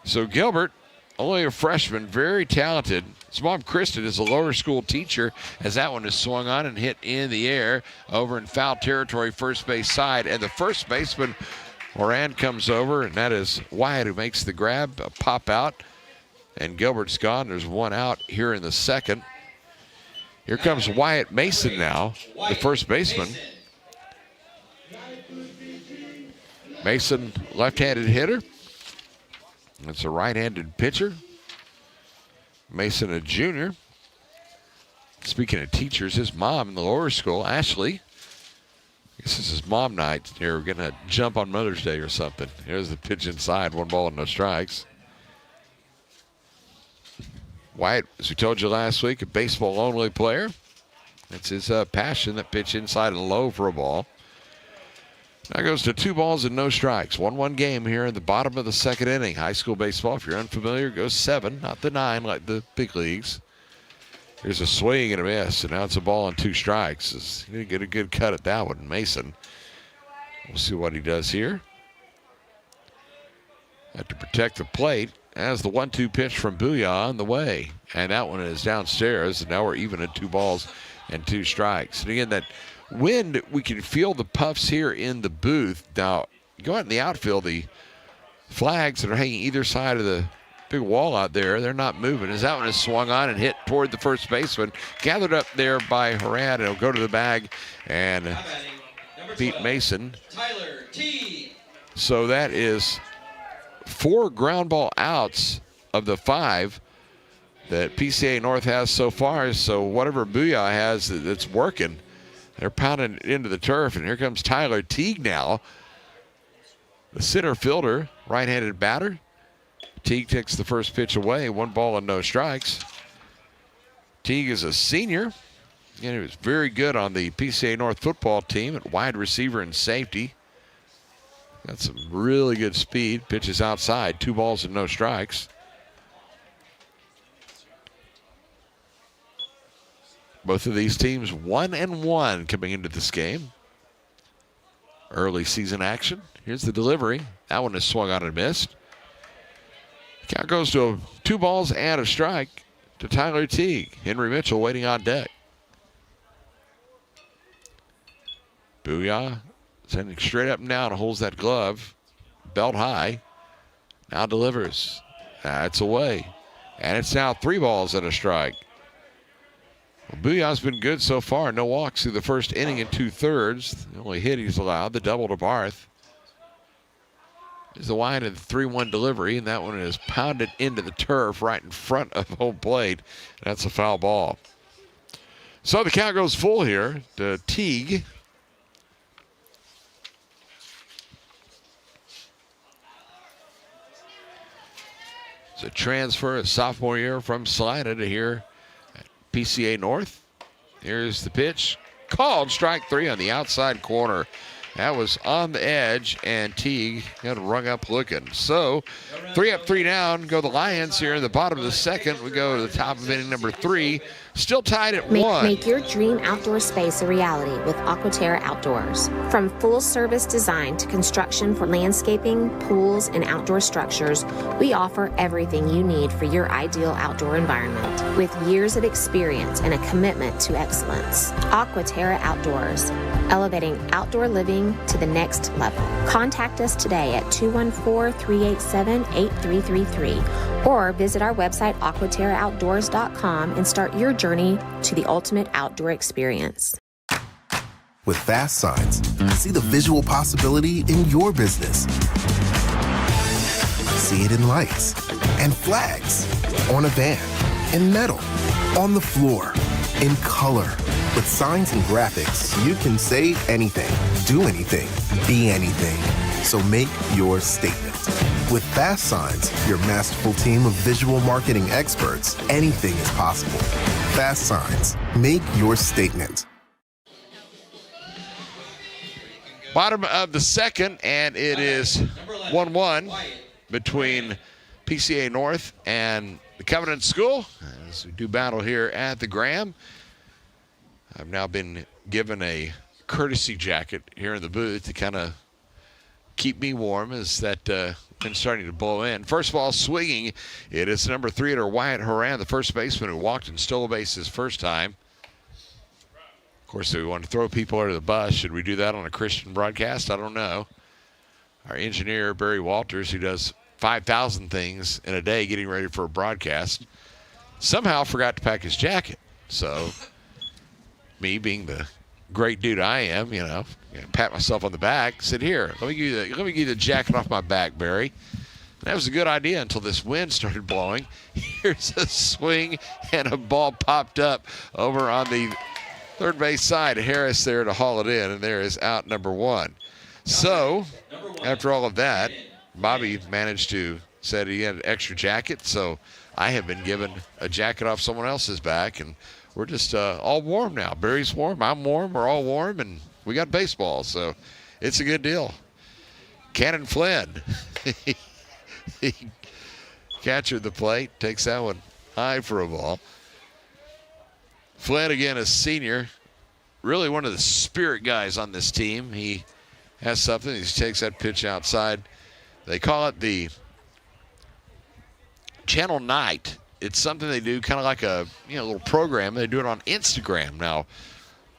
So Gilbert, only a freshman, very talented. His mom, Kristen, is a lower school teacher as that one is swung on and hit in the air over in foul territory, first base side. And the first baseman, Moran, comes over, and that is Wyatt who makes the grab, a pop out. And Gilbert's gone. There's 1 out here in the second. Here comes Wyatt Mason now, the first baseman. Mason, left-handed hitter. It's a right-handed pitcher. Mason, a junior. Speaking of teachers, his mom in the lower school, Ashley. I guess this is mom night here. We're going to jump on Mother's Day or something. Here's the pitch inside, 1 ball and no strikes. Wyatt, as we told you last week, a baseball-only player. That's his passion, that pitch inside and low for a ball. Now goes to 2 balls and no strikes. 1-1 game here in the bottom of the second inning. High school baseball, if you're unfamiliar, goes 7, not the 9 like the big leagues. Here's a swing and a miss, and now it's a ball and 2 strikes. He didn't get a good cut at that one. Mason We'll see what he does here. Have to protect the plate as the 1-2 pitch from Booyah on the way. And that one is downstairs. And now we're even at 2 balls and 2 strikes. And again, that wind, we can feel the puffs here in the booth. Now, go out in the outfield, the flags that are hanging either side of the big wall out there, they're not moving. As that one is swung on and hit toward the first baseman, gathered up there by Harad, and it'll go to the bag and beat Mason. Tyler T. So that is 4 ground ball outs of the 5 that PCA North has so far. So whatever Booyah has that's working, they're pounding it into the turf. And here comes Tyler Teague now, the center fielder, right-handed batter. Teague takes the first pitch away, 1 ball and no strikes. Teague is a senior, and he was very good on the PCA North football team at wide receiver and safety. Got some really good speed. Pitches outside, 2 balls and no strikes. Both of these teams 1-1 coming into this game. Early season action. Here's the delivery. That one is swung on and missed. Count goes to 2 balls and a strike to Tyler Teague. Henry Mitchell waiting on deck. Booyah sending straight up and down, holds that glove, belt high. Now delivers. That's away. And it's now 3 balls and a strike. Well, Booyah's been good so far. No walks through the first inning and 2/3. The only hit he's allowed, the double to Barth. Is the wide and 3-1 delivery, and that one is pounded into the turf right in front of home plate. That's a foul ball. So the count goes full here to Teague. It's a transfer, a sophomore year from Salina to here at PCA North. Here's the pitch. Called strike 3 on the outside corner. That was on the edge, and Teague got rung up looking. So 3 up, 3 down. Go the Lions here in the bottom of the second. We go to the top of inning number 3. Still tied at 1. Make your dream outdoor space a reality with Aquaterra Outdoors. From full-service design to construction for landscaping, pools, and outdoor structures, we offer everything you need for your ideal outdoor environment. With years of experience and a commitment to excellence, Aquaterra Outdoors, elevating outdoor living to the next level. Contact us today at 214-387-8333 or visit our website aquaterraoutdoors.com and start your journey to the ultimate outdoor experience. With fast signs, see the visual possibility in your business. See it in lights and flags, on a van, in metal, on the floor, in color. With signs and graphics, you can say anything, do anything, be anything. So make your statement. With Fast Signs, your masterful team of visual marketing experts, anything is possible. Fast Signs, make your statement. Bottom of the second, and it is 1-1 between PCA North and the Covenant School as we do battle here at the Graham. I've now been given a courtesy jacket here in the booth to kind of keep me warm as that been starting to blow in. First ball swinging. It is number 3 hitter Wyatt Horan, the first baseman who walked and stole a base his first time. Of course, do we want to throw people under the bus? Should we do that on a Christian broadcast? I don't know. Our engineer, Barry Walters, who does 5,000 things in a day getting ready for a broadcast, somehow forgot to pack his jacket. So me being the great dude I am, pat myself on the back, said, here, let me give you the jacket off my back, Barry. And that was a good idea until this wind started blowing. Here's a swing, and a ball popped up over on the third base side. Harris there to haul it in, and there is out number 1. So after all of that, Bobby managed to said he had an extra jacket, so I have been given a jacket off someone else's back, and we're just all warm now. Barry's warm, I'm warm, we're all warm, and we got baseball, so it's a good deal. Cannon Flynn, he catcher the plate, takes that one high for a ball. Flynn, again, a senior, really one of the spirit guys on this team. He has something. He takes that pitch outside. They call it the Channel Night. It's something they do kind of like a little program. They do it on Instagram. Now,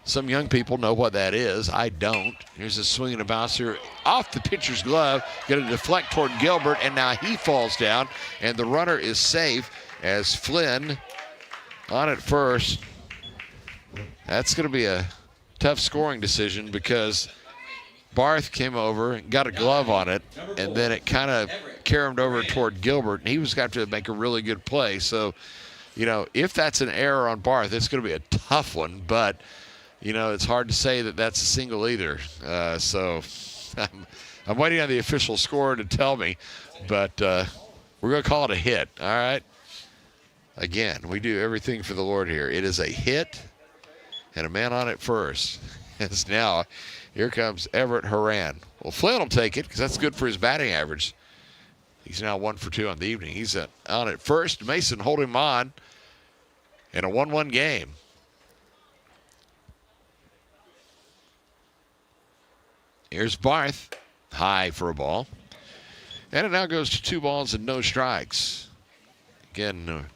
some young people know what that is. I don't. Here's a swing and a bouncer off the pitcher's glove. Going to deflect toward Gilbert, and now he falls down, and the runner is safe as Flynn on at first. That's going to be a tough scoring decision because Barth came over and got a glove on it, and then it kind of carried over toward Gilbert, and he was going to have to make a really good play. So, if that's an error on Barth, it's going to be a tough one, but, it's hard to say that that's a single either. So I'm waiting on the official score to tell me, but we're going to call it a hit, all right? Again, we do everything for the Lord here. It is a hit and a man on at first. It's now... Here comes Everett Horan. Well, Flynn will take it because that's good for his batting average. He's now 1 for 2 on the evening. He's on at first. Mason holding him on in a 1-1 game. Here's Barth. High for a ball. And it now goes to 2 balls and no strikes. Again,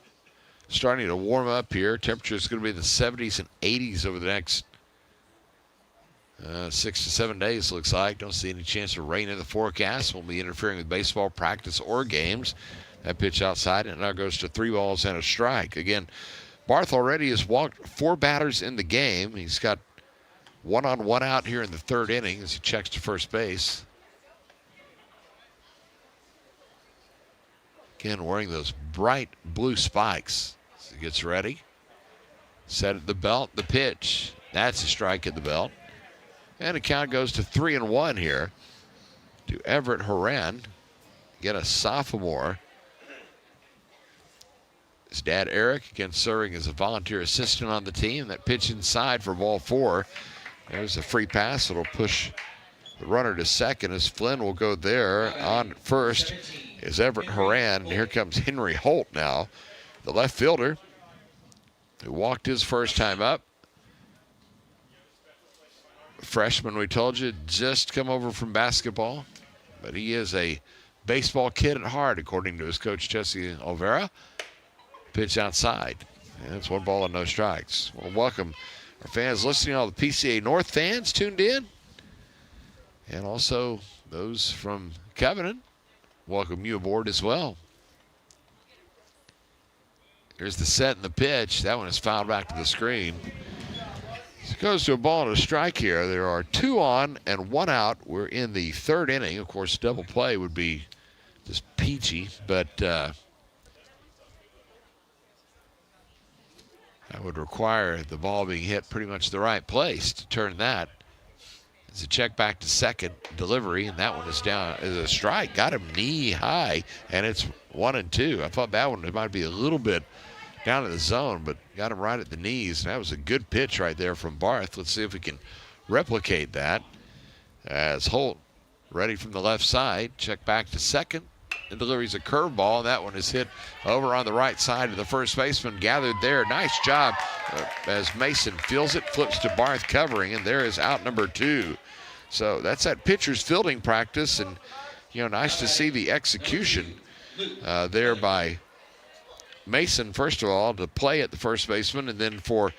starting to warm up here. Temperature is going to be in the 70s and 80s over the next 6 to 7 days, looks like. Don't see any chance of rain in the forecast. Won't be interfering with baseball practice or games. That pitch outside, and it now goes to 3 balls and a strike. Again, Barth already has walked 4 batters in the game. He's got 1 on 1 out here in the 3rd inning as he checks to first base. Again, wearing those bright blue spikes. As he gets ready. Set at the belt, the pitch. That's a strike at the belt. And the count goes to 3-1 here to Everett Horan. Again, a sophomore. His dad, Eric, again serving as a volunteer assistant on the team. That pitch inside for ball 4. There's a free pass. It'll push the runner to second as Flynn will go there. On first is Everett Horan. And here comes Henry Holt now, the left fielder, who walked his first time up. Freshman, we told you, just come over from basketball, but he is a baseball kid at heart, according to his coach, Jesse Olvera. Pitch outside, and it's 1 ball and no strikes. Well, welcome our fans listening, all the PCA North fans tuned in, and also those from Covenant. Welcome you aboard as well. Here's the set and the pitch. That one is fouled back to the screen. It goes to a ball and a strike here. There are 2 on and 1 out. We're in the 3rd inning. Of course, double play would be just peachy, but that would require the ball being hit pretty much the right place to turn that. It's a check back to second, delivery, and that one is down as a strike. Got him knee high, and it's 1-2. I thought that one might be a little bit down in the zone, but got him right at the knees. And that was a good pitch right there from Barth. Let's see if we can replicate that. As Holt ready from the left side. Check back to second. The delivery's a curveball. That one is hit over on the right side of the first baseman. Gathered there. Nice job as Mason fields it. Flips to Barth covering. And there is out number 2. So that's that pitcher's fielding practice. And, nice to see the execution there by Mason, first of all, to play at the first baseman, and then for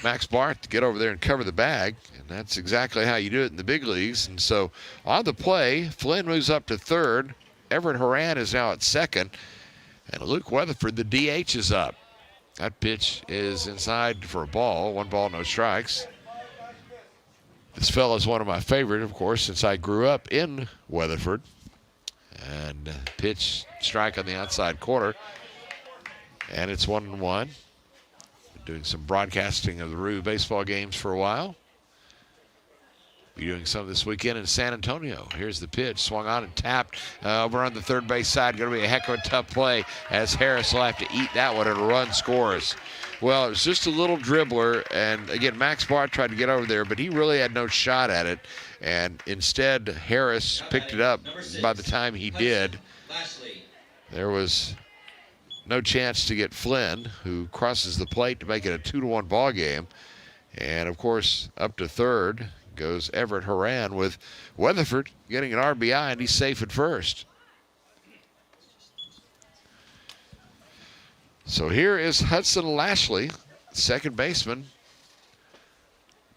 Max Barth to get over there and cover the bag. And that's exactly how you do it in the big leagues. And so on the play, Flynn moves up to 3rd. Everett Horan is now at 2nd. And Luke Weatherford, the DH, is up. That pitch is inside for a ball. 1 ball, no strikes. This fella is one of my favorite, of course, since I grew up in Weatherford. And pitch, strike on the outside corner. And it's 1-1. Been doing some broadcasting of the Rue baseball games for a while. Be doing some this weekend in San Antonio. Here's the pitch, swung on and tapped over on the 3rd base side. Going to be a heck of a tough play as Harris will have to eat that one and a run scores. Well, it was just a little dribbler, and again, Max Barth tried to get over there, but he really had no shot at it. And instead, Harris picked it up. By the time he did, there was no chance to get Flynn, who crosses the plate to make it a 2-1 ball game. And of course, up to 3rd, goes Everett Horan with Weatherford getting an RBI, and he's safe at first. So here is Hudson Lashley, second baseman.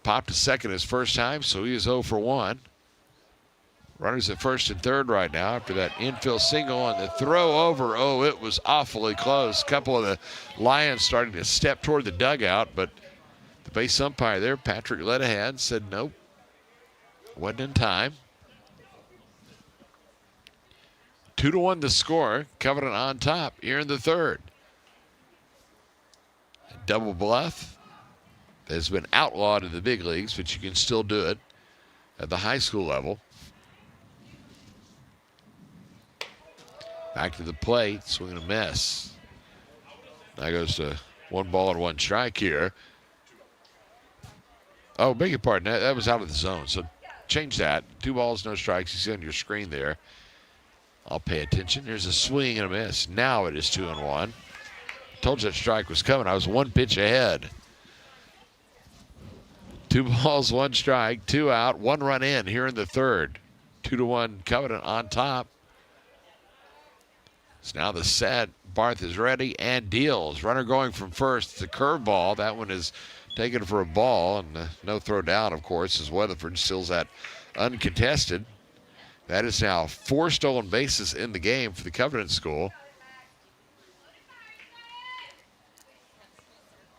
Popped to second his first time, so he is 0 for 1. Runners at first and third right now after that infield single and the throw over. Oh, it was awfully close. A couple of the Lions starting to step toward the dugout, but the base umpire there, Patrick Ledahan, said nope. Wasn't in time. 2-1 the score. Covenant on top here in the third. Double bluff has been outlawed in the big leagues, but you can still do it at the high school level. Back to the plate, swing and a miss. Now goes to 1 ball and 1 strike here. Oh, beg your pardon, that was out of the zone, so change that. 2 balls, no strikes. You see on your screen there. I'll pay attention. There's a swing and a miss. Now it is 2-1. Told you that strike was coming. I was 1 pitch ahead. 2 balls, 1 strike, 2 out, 1 run in here in the third. 2-1 Covenant on top. So now the set. Barth is ready and deals. Runner going from first. It's a curveball. That one is taken for a ball, and no throw down, of course, as Weatherford steals that uncontested. That is now 4 stolen bases in the game for the Covenant School.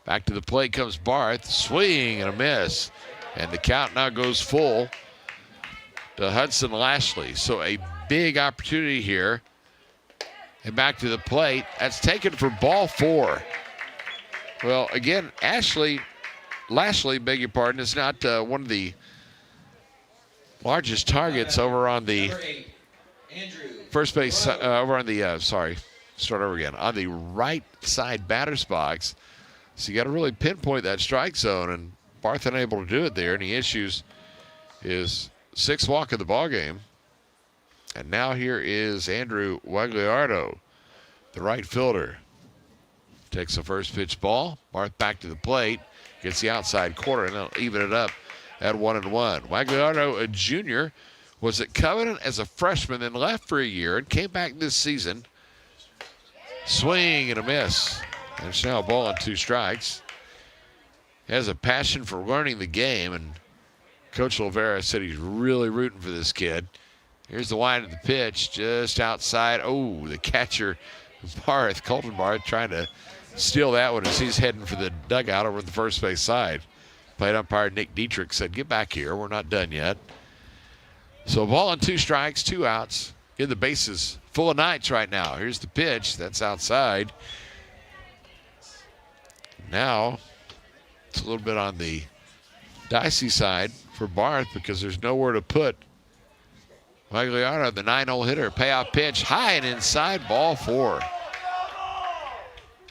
Back to the plate comes Barth. Swing and a miss. And the count now goes full to Hudson Lashley. So a big opportunity here. And back to the plate. That's taken for ball 4. Well, again, Lashley, beg your pardon, is not one of the largest targets over on the first base, over on the, start over again, on the right side batter's box. So you got to really pinpoint that strike zone, and Barth unable to do it there, and he issues his 6th walk of the ball game. And now here is Andrew Wagliardo, the right fielder. Takes the first pitch ball. Barth back to the plate. Gets the outside corner, and they'll even it up at 1-1. Wagliardo, a junior, was at Covenant as a freshman, then left for a year and came back this season. Swing and a miss. And it's now a ball and 2 strikes. He has a passion for learning the game, and Coach Olvera said he's really rooting for this kid. Here's the wind of the pitch, just outside. Oh, the catcher, Barth, Colton Barth, trying to steal that one as he's heading for the dugout over the first base side. Plate umpire Nick Dietrich said, get back here, we're not done yet. So ball and 2 strikes, 2 outs. In the bases full of Knights right now. Here's the pitch, that's outside. Now, it's a little bit on the dicey side for Barth because there's nowhere to put Wagliardo, the 9-hole hitter. Payoff pitch, high and inside, ball 4.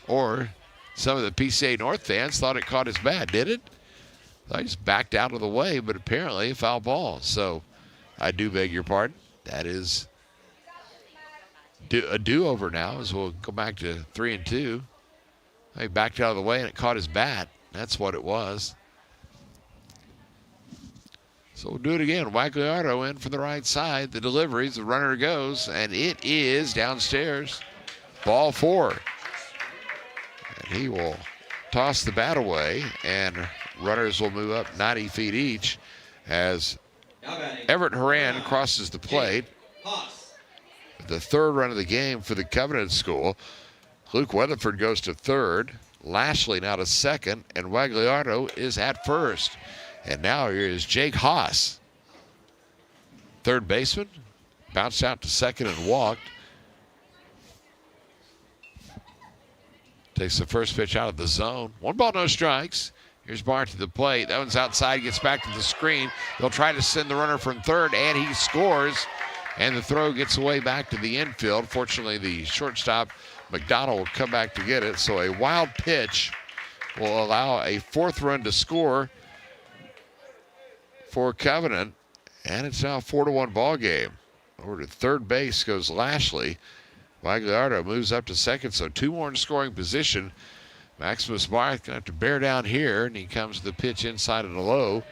Or some of the PCA North fans thought it caught his bat, did it? I just backed out of the way, but apparently a foul ball. So I do beg your pardon. That is a do-over now as we'll go back to 3-2. He backed out of the way and it caught his bat. That's what it was. So we'll do it again. Wagliardo in for the right side. The deliveries, the runner goes, and it is downstairs. Ball 4. And he will toss the bat away, and runners will move up 90 feet each as Everett Horan crosses the plate. The 3rd run of the game for the Covenant School. Luke Weatherford goes to 3rd. Lashley now to 2nd, and Wagliardo is at 1st. And now here is Jake Haas, 3rd baseman. Bounced out to 2nd and walked. Takes the first pitch out of the zone. 1 ball, no strikes. Here's Barth to the plate. That one's outside, gets back to the screen. They'll try to send the runner from 3rd, and he scores. And the throw gets away back to the infield. Fortunately, the shortstop, McDonald, will come back to get it. So a wild pitch will allow a 4th run to score for Covenant. And it's now a 4-1 ball game. Over to 3rd base goes Lashley. Wagliardo moves up to 2nd, so 2 more in scoring position. Maximus Barth going to have to bear down here, and he comes to the pitch inside of the low.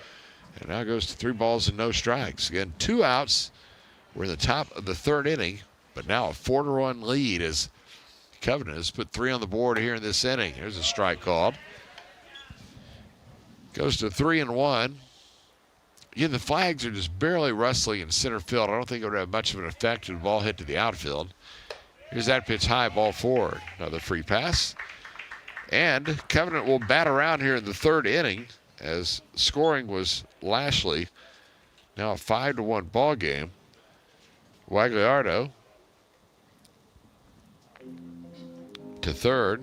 And now goes to 3 balls and no strikes. Again, 2 outs. We're in the top of the 3rd inning, but now a 4-1 lead as Covenant has put 3 on the board here in this inning. There's a strike called. Goes to 3-1. Yeah, the flags are just barely rustling in center field. I don't think it would have much of an effect if the ball hit to the outfield. Here's that pitch high, ball forward. Another free pass. And Covenant will bat around here in the 3rd inning as scoring was Lashley. Now a 5-1 ball game. Wagliardo to 3rd.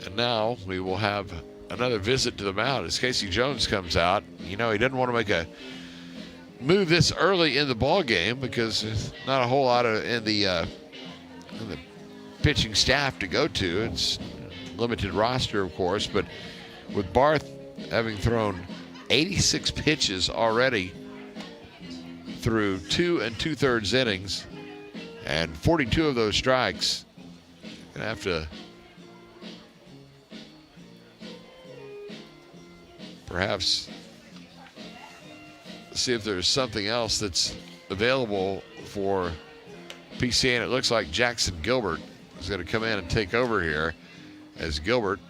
And now we will have another visit to the mound as Casey Jones comes out. You know, he doesn't want to make a move this early in the ball game because there's not a whole lot in the pitching staff to go to. It's a limited roster, of course, but with Barth having thrown 86 pitches already through 2 2/3 innings and 42 of those strikes, gonna have to perhaps see if there's something else that's available for PCA, and it looks like Jackson Gilbert is going to come in and take over here as Gilbert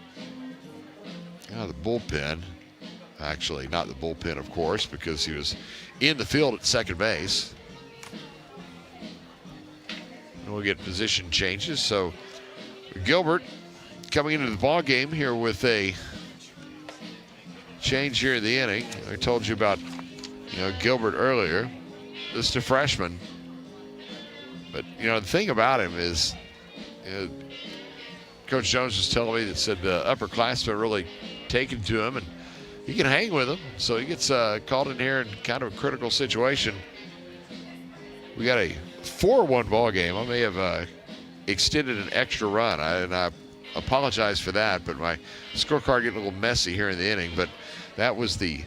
out of the bullpen. Actually, not the bullpen, of course, because he was in the field at second base. And we'll get position changes. So Gilbert coming into the ball game here with a change here in the inning. I told you about, Gilbert earlier. This is a freshman. But, the thing about him is, Coach Jones was telling me that said the upperclassmen really taken to him, and he can hang with them. So he gets called in here in kind of a critical situation. We got a 4-1 ball game. I may have extended an extra run, and I apologize for that, but my scorecard getting a little messy here in the inning. But that was the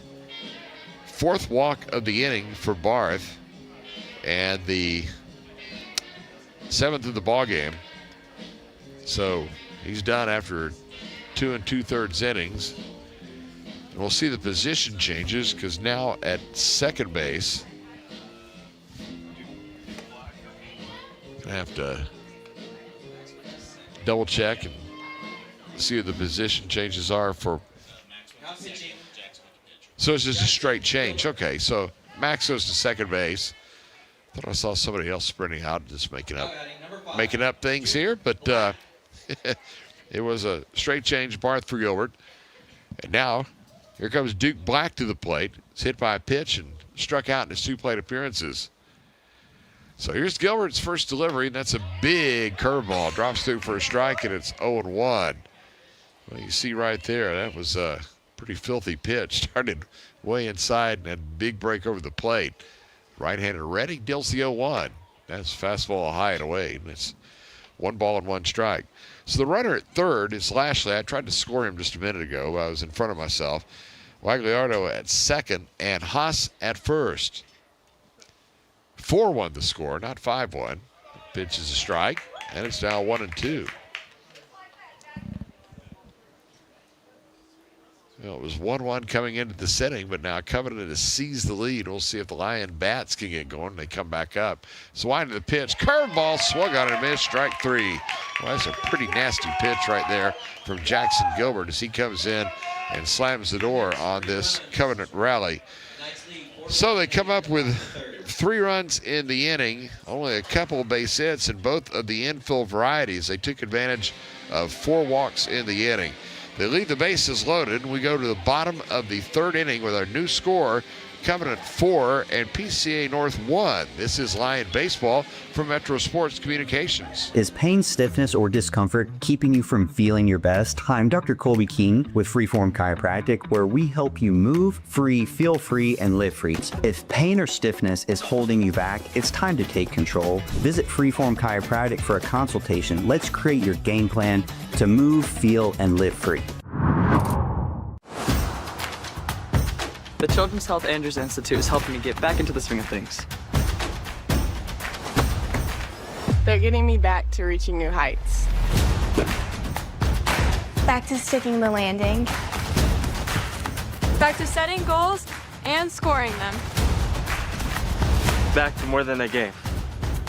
4th walk of the inning for Barth and the 7th of the ball game. So he's done after 2 2/3 innings. And we'll see the position changes because now at second base, I have to double check and see what the position changes are for. So it's just a straight change. Okay, so Max goes to second base. Thought I saw somebody else sprinting out, just making up things here, but it was a straight change. Barth for Gilbert, and now here comes Duke Black to the plate. He's hit by a pitch and struck out in his 2 plate appearances. So here's Gilbert's first delivery, and that's a big curveball. Drops through for a strike, and it's 0-1. Well, you see right there, that was a pretty filthy pitch. Started way inside and had a big break over the plate. Right-hander ready, deals the 0-1. That's fastball high and away, and it's 1 ball and 1 strike. So the runner at third is Lashley. I tried to score him just a minute ago. I was in front of myself. Wagliardo at second and Haas at first. 4-1 the score, not 5-1. Pitch is a strike, and it's now 1-2. Well, it was 1-1 coming into the setting, but now Covenant has seized the lead. We'll see if the Lion bats can get going. They come back up. Swine to the pitch. Curveball swung on and missed. Strike 3. Well, that's a pretty nasty pitch right there from Jackson Gilbert as he comes in and slams the door on this Covenant rally. So they come up with 3 runs in the inning, only a couple of base hits in both of the infield varieties. They took advantage of 4 walks in the inning. They leave the bases loaded, and we go to the bottom of the 3rd inning with our new score, Covenant 4 and PCA North 1. This is Lion Baseball from Metro Sports Communications. Is pain, stiffness, or discomfort keeping you from feeling your best? Hi, I'm Dr. Colby King with Freeform Chiropractic, where we help you move free, feel free, and live free. If pain or stiffness is holding you back, it's time to take control. Visit Freeform Chiropractic for a consultation. Let's create your game plan to move, feel, and live free. The Children's Health Andrews Institute is helping me get back into the swing of things. They're getting me back to reaching new heights. Back to sticking the landing. Back to setting goals and scoring them. Back to more than a game.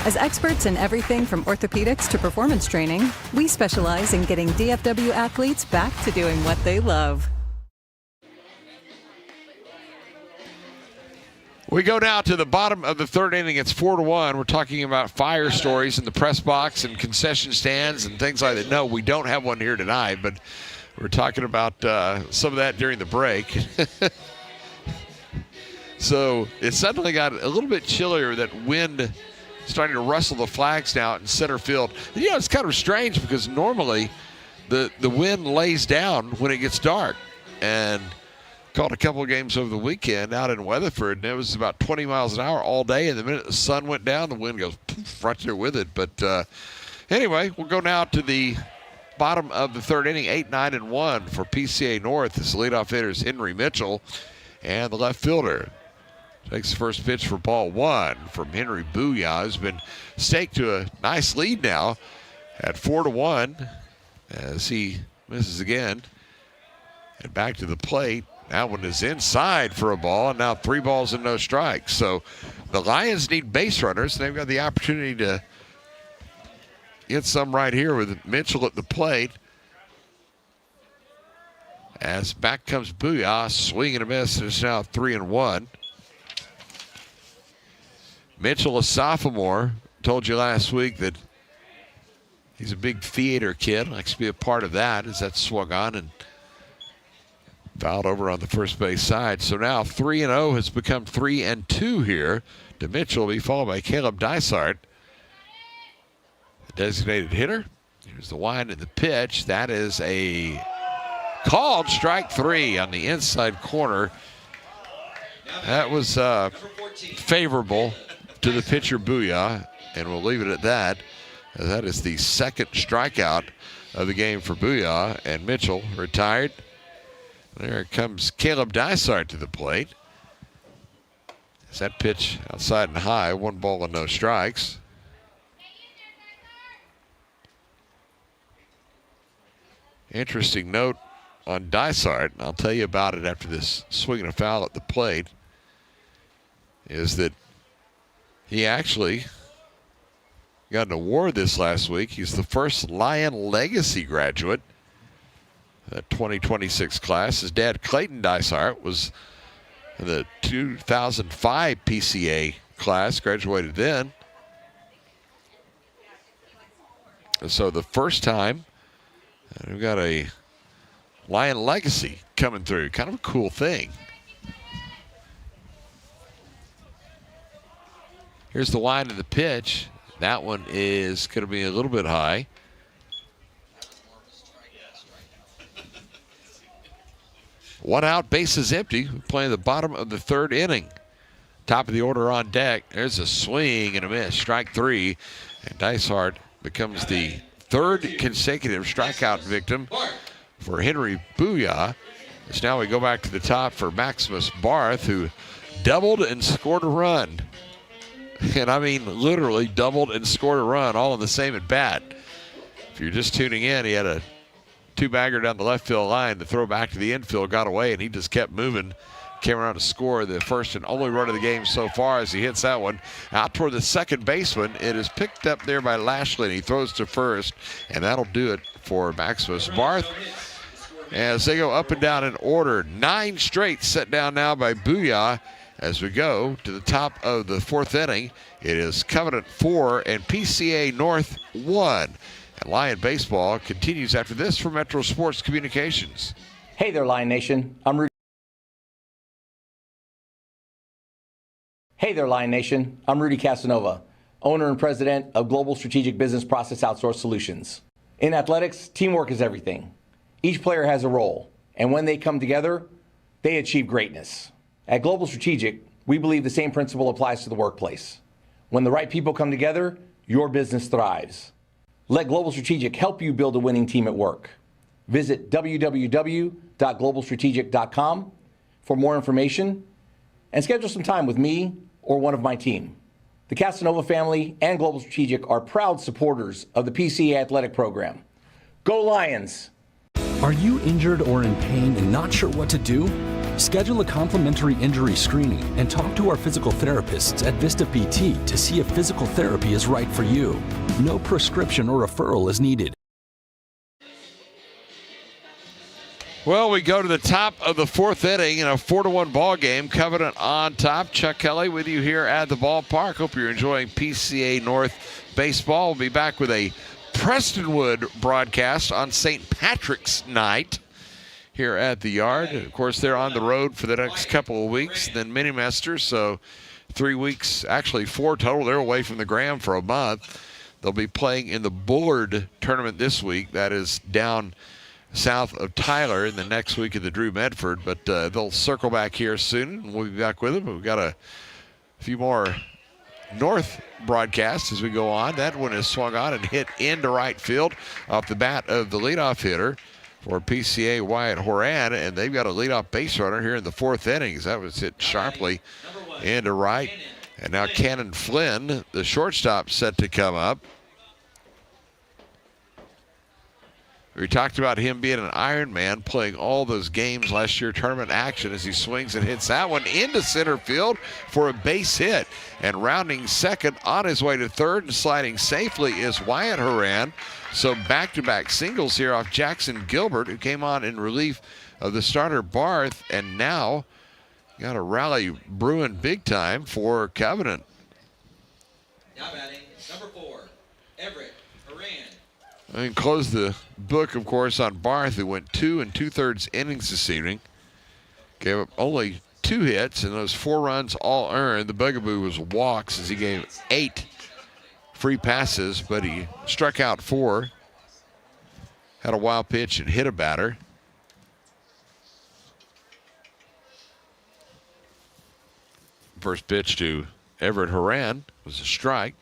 As experts in everything from orthopedics to performance training, we specialize in getting DFW athletes back to doing what they love. We go now to the bottom of the third inning. It's 4-1. We're talking about fire stories in the press box and concession stands and things like that. No, we don't have one here tonight, but we're talking about some of that during the break. So it suddenly got a little bit chillier. That wind starting to rustle the flags now in center field. You know, it's kind of strange because normally the wind lays down when it gets dark. And caught a couple of games over the weekend out in Weatherford, and it was about 20 miles an hour all day. And the minute the sun went down, the wind goes poof, right there with it. But anyway, we'll go now to the bottom of the third inning, 8-9-1 for PCA North. This leadoff hitter is Henry Mitchell, and the left fielder takes the first pitch for ball one from Henry Booyah, who's been staked to a nice lead now at 4-1 as he misses again. And back to the plate. That one is inside for a ball, and now 3 balls and no strikes. So the Lions need base runners, and they've got the opportunity to get some right here with Mitchell at the plate. As back comes Booyah, swing and a miss, and it's now 3-1. Mitchell, a sophomore, told you last week that he's a big theater kid, likes to be a part of that as that swung on and fouled over on the first base side. So now 3-0 has become 3-2 here to Mitchell, be followed by Caleb Dysart, the designated hitter. Here's the wind and the pitch. That is a called strike 3 on the inside corner. That was favorable to the pitcher Booyah, and we'll leave it at that. That is the second strikeout of the game for Booyah, and Mitchell retired. There comes Caleb Dysart to the plate. As that pitch outside and high, 1 ball and no strikes. Interesting note on Dysart, and I'll tell you about it after this swing and a foul at the plate, is that he actually got an award this last week. He's the first Lion Legacy graduate. That 2026 class. His dad, Clayton Dysart, was in the 2005 PCA class, graduated then. And so the first time, we've got a Lion Legacy coming through. Kind of a cool thing. Here's the wind of the pitch. That one is going to be a little bit high. One out, bases empty. We're playing the bottom of the third inning. Top of the order on deck. There's a swing and a miss. Strike 3. And Dysart becomes the third consecutive strikeout victim for Henry Booyah. So now we go back to the top for Maximus Barth, who doubled and scored a run. And I mean literally doubled and scored a run all in the same at bat. If you're just tuning in, he had a 2-bagger down the left field line. The throw back to the infield got away, and he just kept moving. Came around to score the first and only run of the game so far as he hits that one out toward the second baseman. It is picked up there by Lashley, and he throws to first, and that'll do it for Maximus Barth. As they go up and down in order, 9 straight set down now by Booyah. As we go to the top of the fourth inning, it is Covenant 4 and PCA North 1. And Lion Baseball continues after this for Metro Sports Communications. Hey there, Lion Nation. I'm Rudy Casanova, owner and president of Global Strategic Business Process Outsource Solutions. In athletics, teamwork is everything. Each player has a role, and when they come together, they achieve greatness. At Global Strategic, we believe the same principle applies to the workplace. When the right people come together, your business thrives. Let Global Strategic help you build a winning team at work. Visit www.globalstrategic.com for more information and schedule some time with me or one of my team. The Casanova family and Global Strategic are proud supporters of the PCA Athletic Program. Go Lions! Are you injured or in pain and not sure what to do? Schedule a complimentary injury screening and talk to our physical therapists at Vista PT to see if physical therapy is right for you. No prescription or referral is needed. Well, we go to the top of the fourth inning in a 4-1 ball game. Covenant on top. Chuck Kelly with you here at the ballpark. Hope you're enjoying PCA North baseball. We'll be back with a Prestonwood broadcast on St. Patrick's night here at the Yard. Of course, they're on the road for the next couple of weeks, then Minimester, so 3 weeks, actually 4 total. They're away from the Graham for a month. They'll be playing in the Bullard tournament this week. That is down south of Tyler in the next week of the Drew Medford, but they'll circle back here soon, and we'll be back with them. We've got a few more North broadcasts as we go on. That one is swung on and hit into right field off the bat of the leadoff hitter for PCA, Wyatt Horan, and they've got a leadoff base runner here in the fourth innings. That was hit sharply into right. And now Cannon Flynn, the shortstop, set to come up. We talked about him being an Iron Man, playing all those games last year, tournament action, as he swings and hits that one into center field for a base hit. And rounding second on his way to third and sliding safely is Wyatt Horan. So back-to-back singles here off Jackson Gilbert, who came on in relief of the starter Barth, and now got a rally brewing big time for Covenant. Now batting, number 4, Everett Horan. And close the book, of course, on Barth, who went 2 2/3 innings this evening. Gave up only 2 hits, and those 4 runs all earned. The bugaboo was walks, as he gave 8 free passes, but he struck out 4. Had a wild pitch and hit a batter. First pitch to Everett Horan was a strike.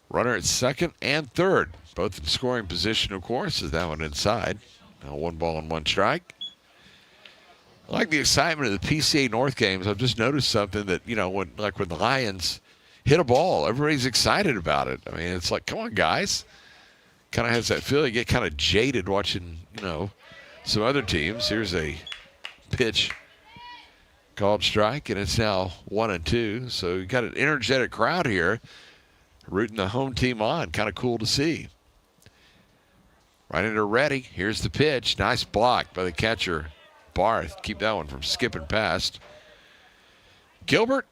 Runner at second and third, both in scoring position, of course, as that one inside. Now 1 ball and 1 strike. I like the excitement of the PCA North games. I've just noticed something that, when the Lions hit a ball, everybody's excited about it. I mean, it's like, come on, guys. Kind of has that feel. You get kind of jaded watching, some other teams. Here's a pitch called strike, and it's now 1-2. So you got an energetic crowd here, rooting the home team on. Kind of cool to see. Right into ready. Here's the pitch. Nice block by the catcher, Barth. Keep that one from skipping past. Gilbert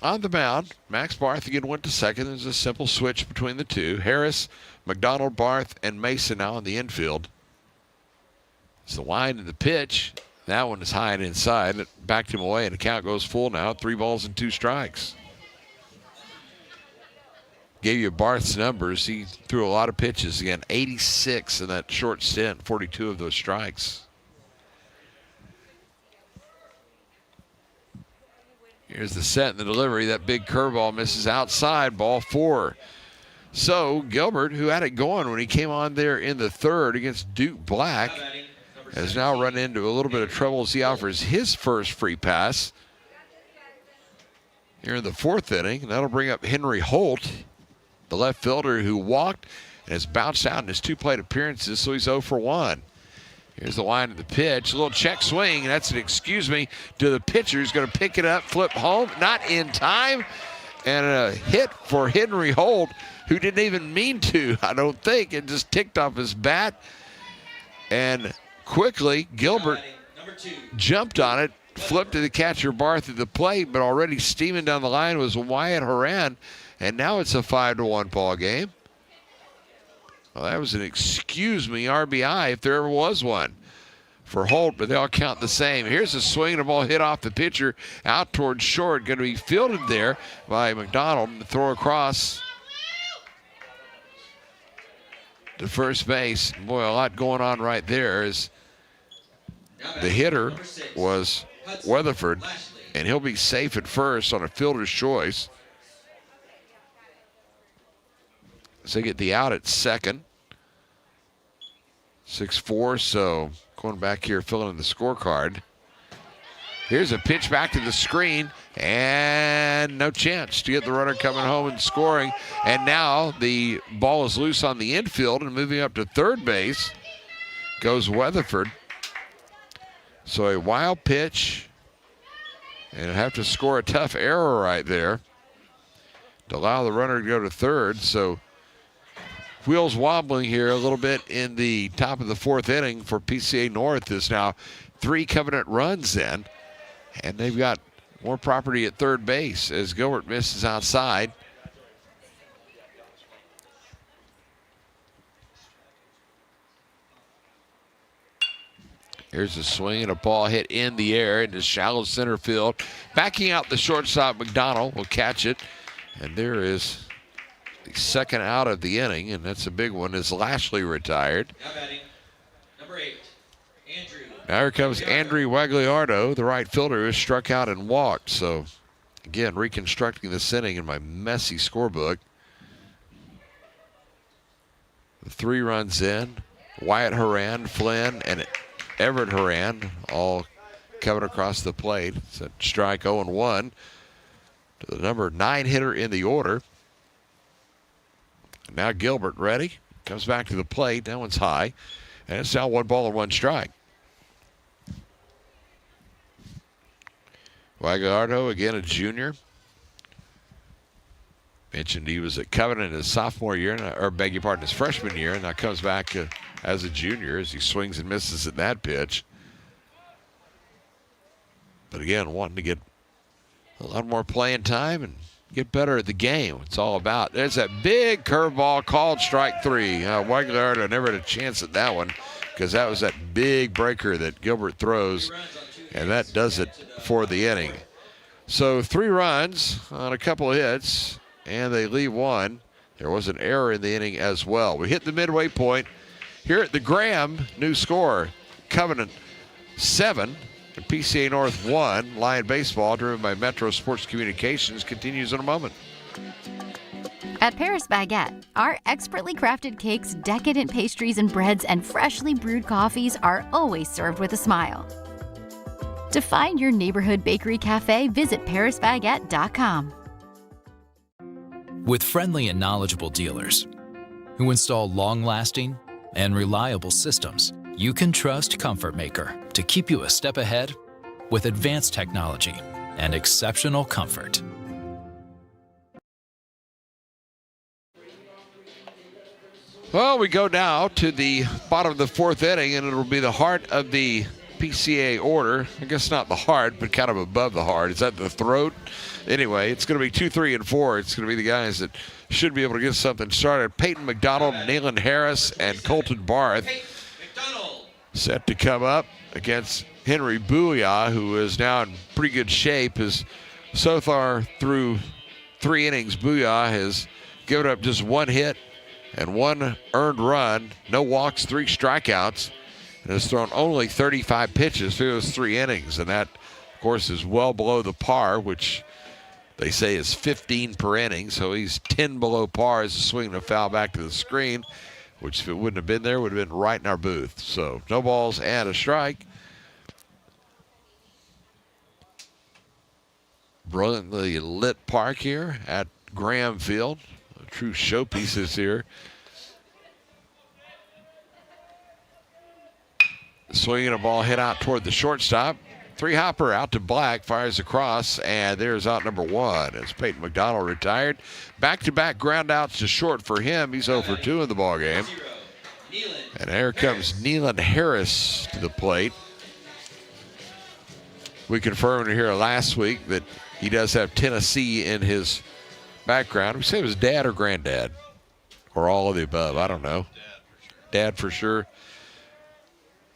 on the mound. Max Barth again went to second. There's a simple switch between the two. Harris, McDonald, Barth, and Mason now in the infield. It's the line and the pitch. That one is high and inside. It backed him away, and the count goes full now. 3 balls and 2 strikes. Gave you Barth's numbers. He threw a lot of pitches. Again, 86 in that short stint, 42 of those strikes. Here's the set and the delivery. That big curveball misses outside, ball 4. So Gilbert, who had it going when he came on there in the third against Duke Black, has now run into a little bit of trouble as he offers his first free pass here in the fourth inning. And that'll bring up Henry Holt, the left fielder who walked and has bounced out in his 2 plate appearances, so he's 0 for 1. Here's the line of the pitch. A little check swing, and that's an excuse me to the pitcher who's going to pick it up, flip home, not in time. And a hit for Henry Holt, who didn't even mean to, I don't think. It just ticked off his bat. And quickly, Gilbert jumped on it, flipped to the catcher Barth at the plate, but already steaming down the line was Wyatt Horan. And now it's a 5-1 ball game. Well, that was an excuse me RBI if there ever was one for Holt, but they all count the same. Here's a swing and a ball hit off the pitcher out towards short. Going to be fielded there by McDonald and throw across to first base. Boy, a lot going on right there as the hitter was Weatherford, and he'll be safe at first on a fielder's choice. So they get the out at second. 6-4, so going back here, filling in the scorecard. Here's a pitch back to the screen, and no chance to get the runner coming home and scoring. And now the ball is loose on the infield, and moving up to third base goes Weatherford. So a wild pitch, and have to score a tough error right there to allow the runner to go to third. So wheels wobbling here a little bit in the top of the fourth inning for PCA North. Is now 3 Covenant runs in, and they've got more property at third base as Gilbert misses outside. Here's a swing and a ball hit in the air into shallow center field. Backing out the shortstop, McDonald will catch it. And there is the second out of the inning, and that's a big one as Lashley retired. Now batting, number 8, Andrew. Now here comes Andrew Wagliardo, the right fielder, who struck out and walked. So, again, reconstructing this inning in my messy scorebook. The 3 runs in. Wyatt Horan, Flynn, and Everett Horan all coming across the plate. It's a strike 0-1 to the number 9 hitter in the order. Now Gilbert ready. Comes back to the plate. That one's high. And it's now 1 ball and 1 strike. Wagliardo, again a junior. Mentioned he was at Covenant his sophomore year, or beg your pardon, his freshman year, and now comes back as a junior as he swings and misses at that pitch. But again, wanting to get a lot more playing time and get better at the game. It's all about. There's that big curveball called strike 3. Wagliardo never had a chance at that one because that was that big breaker that Gilbert throws, and that does it for the inning. So 3 runs on a couple of hits, and they leave 1. There was an error in the inning as well. We hit the midway point here at the Graham. New score, Covenant 7 and PCA North 1. Lion Baseball, driven by Metro Sports Communications, continues in a moment. At Paris Baguette, our expertly crafted cakes, decadent pastries and breads, and freshly brewed coffees are always served with a smile. To find your neighborhood bakery cafe, visit parisbaguette.com. With friendly and knowledgeable dealers who install long-lasting and reliable systems, you can trust Comfort Maker to keep you a step ahead with advanced technology and exceptional comfort. Well, we go now to the bottom of the fourth inning, and it'll be the heart of the PCA order. I guess not the heart, but kind of above the heart. Is that the throat? Anyway, it's going to be 2, 3, and 4. It's going to be the guys that should be able to get something started. Peyton McDonald, Nayland Harris, and Colton Barth set to come up against Henry Booyah, who is now in pretty good shape. As so far through 3 innings, Booyah has given up just 1 hit and 1 earned run, no walks, 3 strikeouts, and has thrown only 35 pitches through those 3 innings. And that, of course, is well below the par, which they say is 15 per inning. So he's 10 below par as a swing and a foul back to the screen, which if it wouldn't have been there, would have been right in our booth. So no balls and a strike. Brilliantly lit park here at Graham Field. True showpieces here. Swinging a ball hit out toward the shortstop. 3-hopper out to Black, fires across, and there's out number 1 as Peyton McDonald retired. Back-to-back ground outs to short for him. He's 0 for 2 in the ballgame. And here comes Nayland Harris to the plate. We confirmed here last week that he does have Tennessee in his background. We say it was dad or granddad, or all of the above. I don't know. Dad for sure.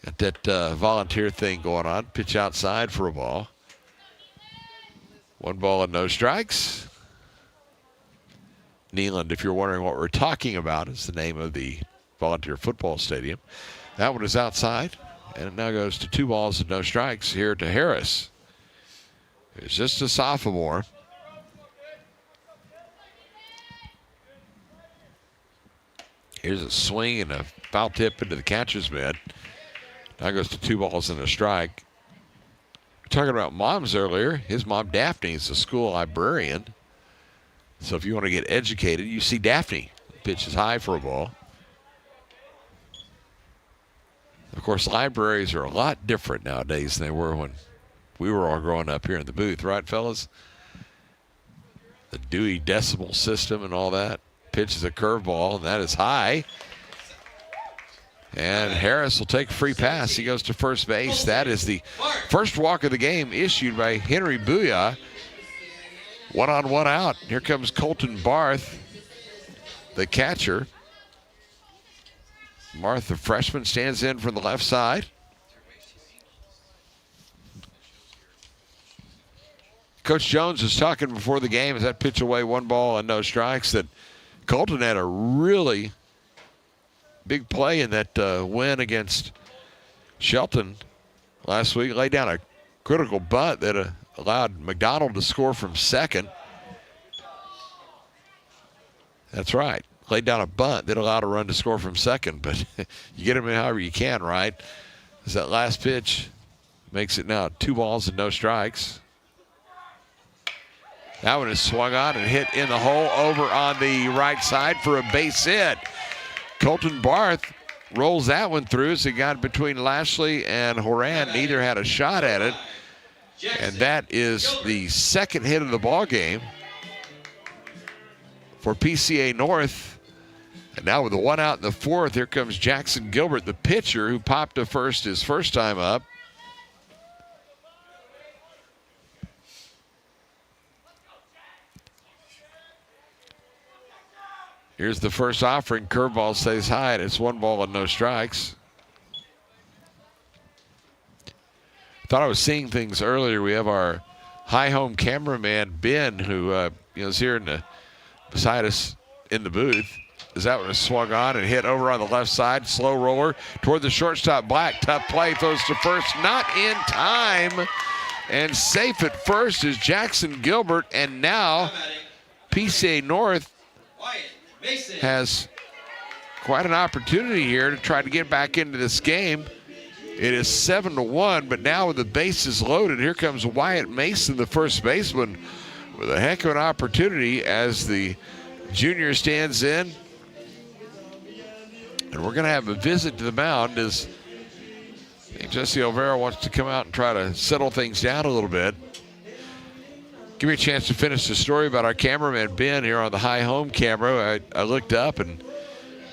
Got that volunteer thing going on. Pitch outside for a ball. 1 ball and no strikes. Neyland, if you're wondering what we're talking about, is the name of the volunteer football stadium. That one is outside, and it now goes to 2 balls and no strikes here to Harris. It's just a sophomore. Here's a swing and a foul tip into the catcher's mitt. Now goes to 2 balls and a strike. Talking about moms earlier, his mom Daphne is a school librarian. So if you want to get educated, you see Daphne. Pitch is high for a ball. Of course, libraries are a lot different nowadays than they were when we were all growing up here in the booth, right, fellas? The Dewey Decimal System and all that. Pitch is a curveball, and that is high. And Harris will take a free pass. He goes to first base. That is the first walk of the game issued by Henry Booyah. 1-on-1 out. Here comes Colton Barth, the catcher. Barth, the freshman, stands in from the left side. Coach Jones was talking before the game as that pitch away, 1 ball and no strikes, that Colton had a really big play in that win against Shelton last week. Laid down a critical bunt that allowed McDonald to score from second. That's right. Laid down a bunt that allowed a run to score from second, but you get him in however you can, right? As that last pitch makes it now 2 balls and no strikes. That one is swung on and hit in the hole over on the right side for a base hit. Colton Barth rolls that one through as it got between Lashley and Horan. Neither had a shot at it. And that is the second hit of the ball game for PCA North. And now with the 1 out in the 4th, here comes Jackson Gilbert, the pitcher, who popped to first his first time up. Here's the first offering. Curveball stays high, and it's 1 ball and no strikes. Thought I was seeing things earlier. We have our high home cameraman, Ben, who is here beside us in the booth. As that one is swung on and hit over on the left side. Slow roller toward the shortstop. Black, tough play, throws to first. Not in time. And safe at first is Jackson Gilbert. And now PCA North has quite an opportunity here to try to get back into this game. It is 7-1, but now with the bases loaded, here comes Wyatt Mason, the first baseman, with a heck of an opportunity as the junior stands in. And we're going to have a visit to the mound as I think Jesse Olvera wants to come out and try to settle things down a little bit. Give me a chance to finish the story about our cameraman, Ben, here on the high home camera. I looked up and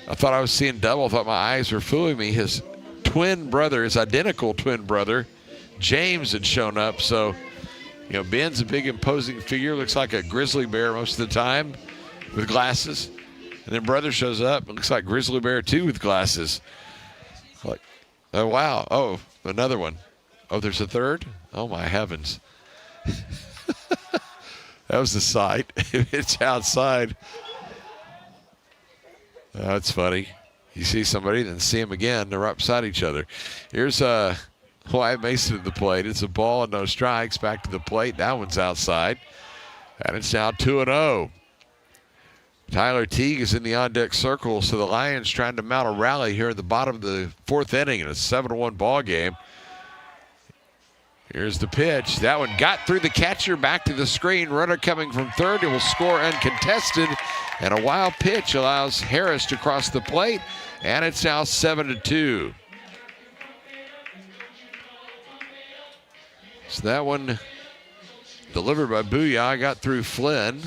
I thought I was seeing double. I thought my eyes were fooling me. His twin brother, his identical twin brother, James, had shown up. So, Ben's a big, imposing figure. Looks like a grizzly bear most of the time with glasses. And then brother shows up. It looks like grizzly bear, too, with glasses. Like, oh, wow. Oh, another one. Oh, there's a third? Oh, my heavens. That was the sight. It's outside. That's funny. You see somebody, then see them again. They're right beside each other. Here's Wyatt Mason at the plate. It's a ball and no strikes. Back to the plate. That one's outside. And it's now 2-0. Tyler Teague is in the on-deck circle, so the Lions trying to mount a rally here at the bottom of the 4th inning in a 7-1 ball game. Here's the pitch. That one got through the catcher, back to the screen. Runner coming from third. It will score uncontested. And a wild pitch allows Harris to cross the plate. And it's now 7-2. So that one delivered by Booyah. Got through Flynn.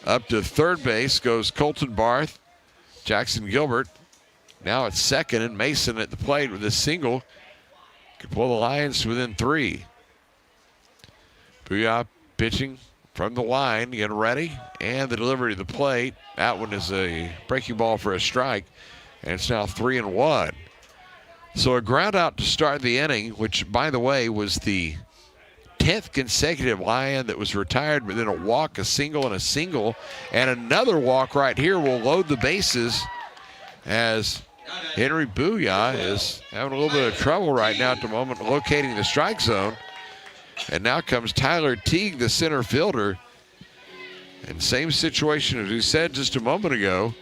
Up to third base goes Colton Barth. Jackson Gilbert. Now at second, and Mason at the plate with a single. Could pull the Lions to within 3. Booyah pitching from the line, getting ready, and the delivery to the plate. That one is a breaking ball for a strike, and it's now 3-1. So a ground out to start the inning, which, by the way, was the 10th consecutive Lion that was retired, but then a walk, a single, and another walk right here will load the bases as Henry Booyah is having a little bit of trouble right now at the moment locating the strike zone. And now comes Tyler Teague, the center fielder. And same situation as we said just a moment ago.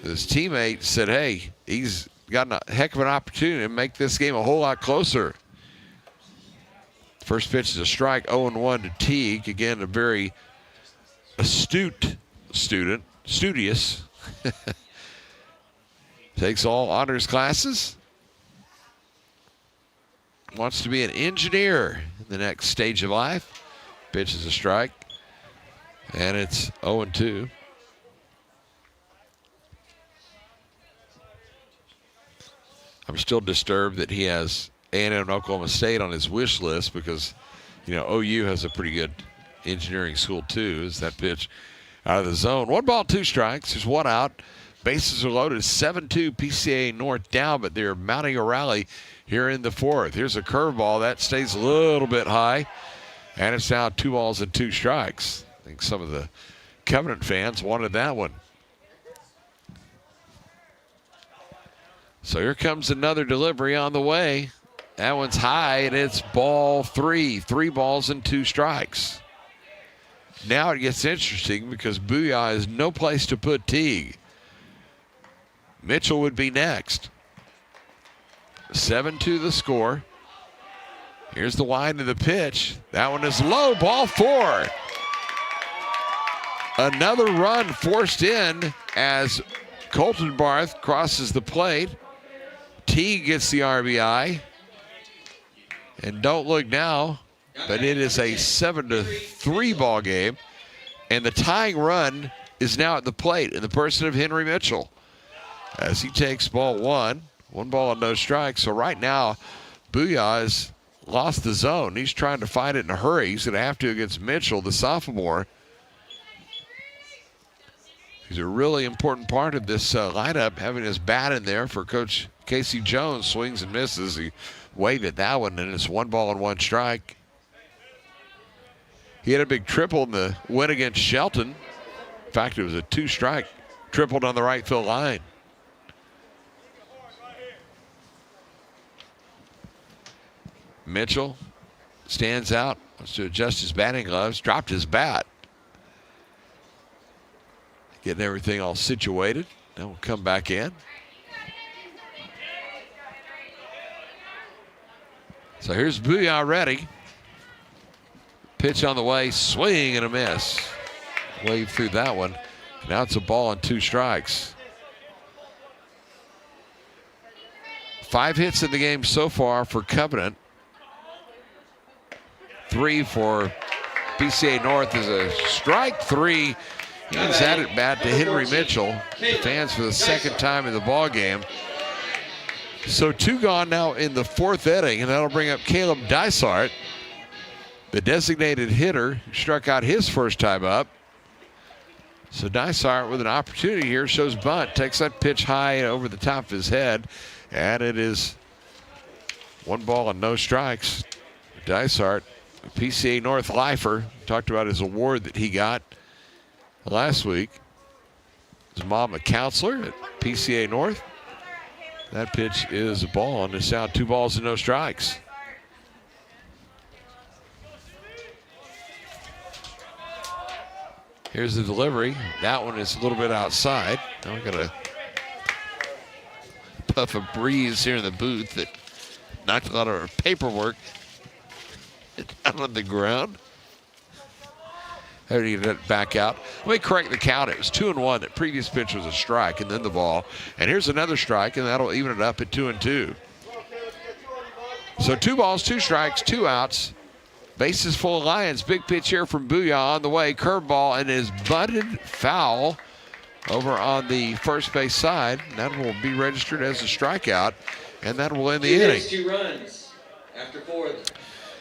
His teammate said, hey, he's got a heck of an opportunity to make this game a whole lot closer. First pitch is a strike, 0-1 to Teague. Again, a very astute student, studious. Takes all honors classes. Wants to be an engineer in the next stage of life. Pitch is a strike. And it's 0-2. I'm still disturbed that he has A&M and Oklahoma State on his wish list because, OU has a pretty good engineering school too. Is that pitch out of the zone? 1 ball, 2 strikes. There's 1 out. Bases are loaded. 7-2 PCA North down, but they're mounting a rally here in the 4th. Here's a curveball. That stays a little bit high, and it's now 2 balls and 2 strikes. I think some of the Covenant fans wanted that one. So here comes another delivery on the way. That one's high, and it's ball 3. 3 balls and 2 strikes. Now it gets interesting because Booyah has no place to put Teague. Mitchell would be next. 7-2 the score. Here's the wind of the pitch. That one is low, ball 4. Another run forced in as Colton Barth crosses the plate. Teague gets the RBI. And don't look now, but it is a 7-3 ball game. And the tying run is now at the plate in the person of Henry Mitchell as he takes ball 1. 1 ball and no strikes. So right now, Booyah has lost the zone. He's trying to find it in a hurry. He's going to have to against Mitchell, the sophomore. He's a really important part of this lineup, having his bat in there for Coach Casey Jones. Swings and misses. He waved at that one, and it's 1 ball and 1 strike. He had a big triple in the win against Shelton. In fact, it was a 2-strike, tripled on the right field line. Mitchell stands out, wants to adjust his batting gloves, dropped his bat. Getting everything all situated. Then we'll come back in. So here's Booyah ready. Pitch on the way, swing and a miss. Wave through that one. Now it's a ball and 2 strikes. 5 hits in the game so far for Covenant. 3 for PCA North is a strike. 3. He's had it bat to Henry Mitchell. The fans for the 2nd time in the ball game. So 2 gone now in the 4th inning, and that'll bring up Caleb Dysart, the designated hitter, who struck out his first time up. So Dysart with an opportunity here, shows bunt, takes that pitch high over the top of his head, and it is 1 ball and no strikes. Dysart, PCA North lifer, talked about his award that he got last week. His mom a counselor at PCA North. That pitch is a ball, and it's now 2 balls and no strikes. Here's the delivery. That one is a little bit outside. Now we're going to puff a breeze here in the booth that knocked a lot of our paperwork down on the ground. How do you get it back out? Let me correct the count. It was 2-1. That previous pitch was a strike and then the ball. And here's another strike, and that'll even it up at 2-2. So 2 balls, 2 strikes, 2 outs. Bases full of Lions. Big pitch here from Booyah on the way. Curveball and is butted foul over on the first base side. That will be registered as a strikeout, and that will end the inning. 2 runs after 4.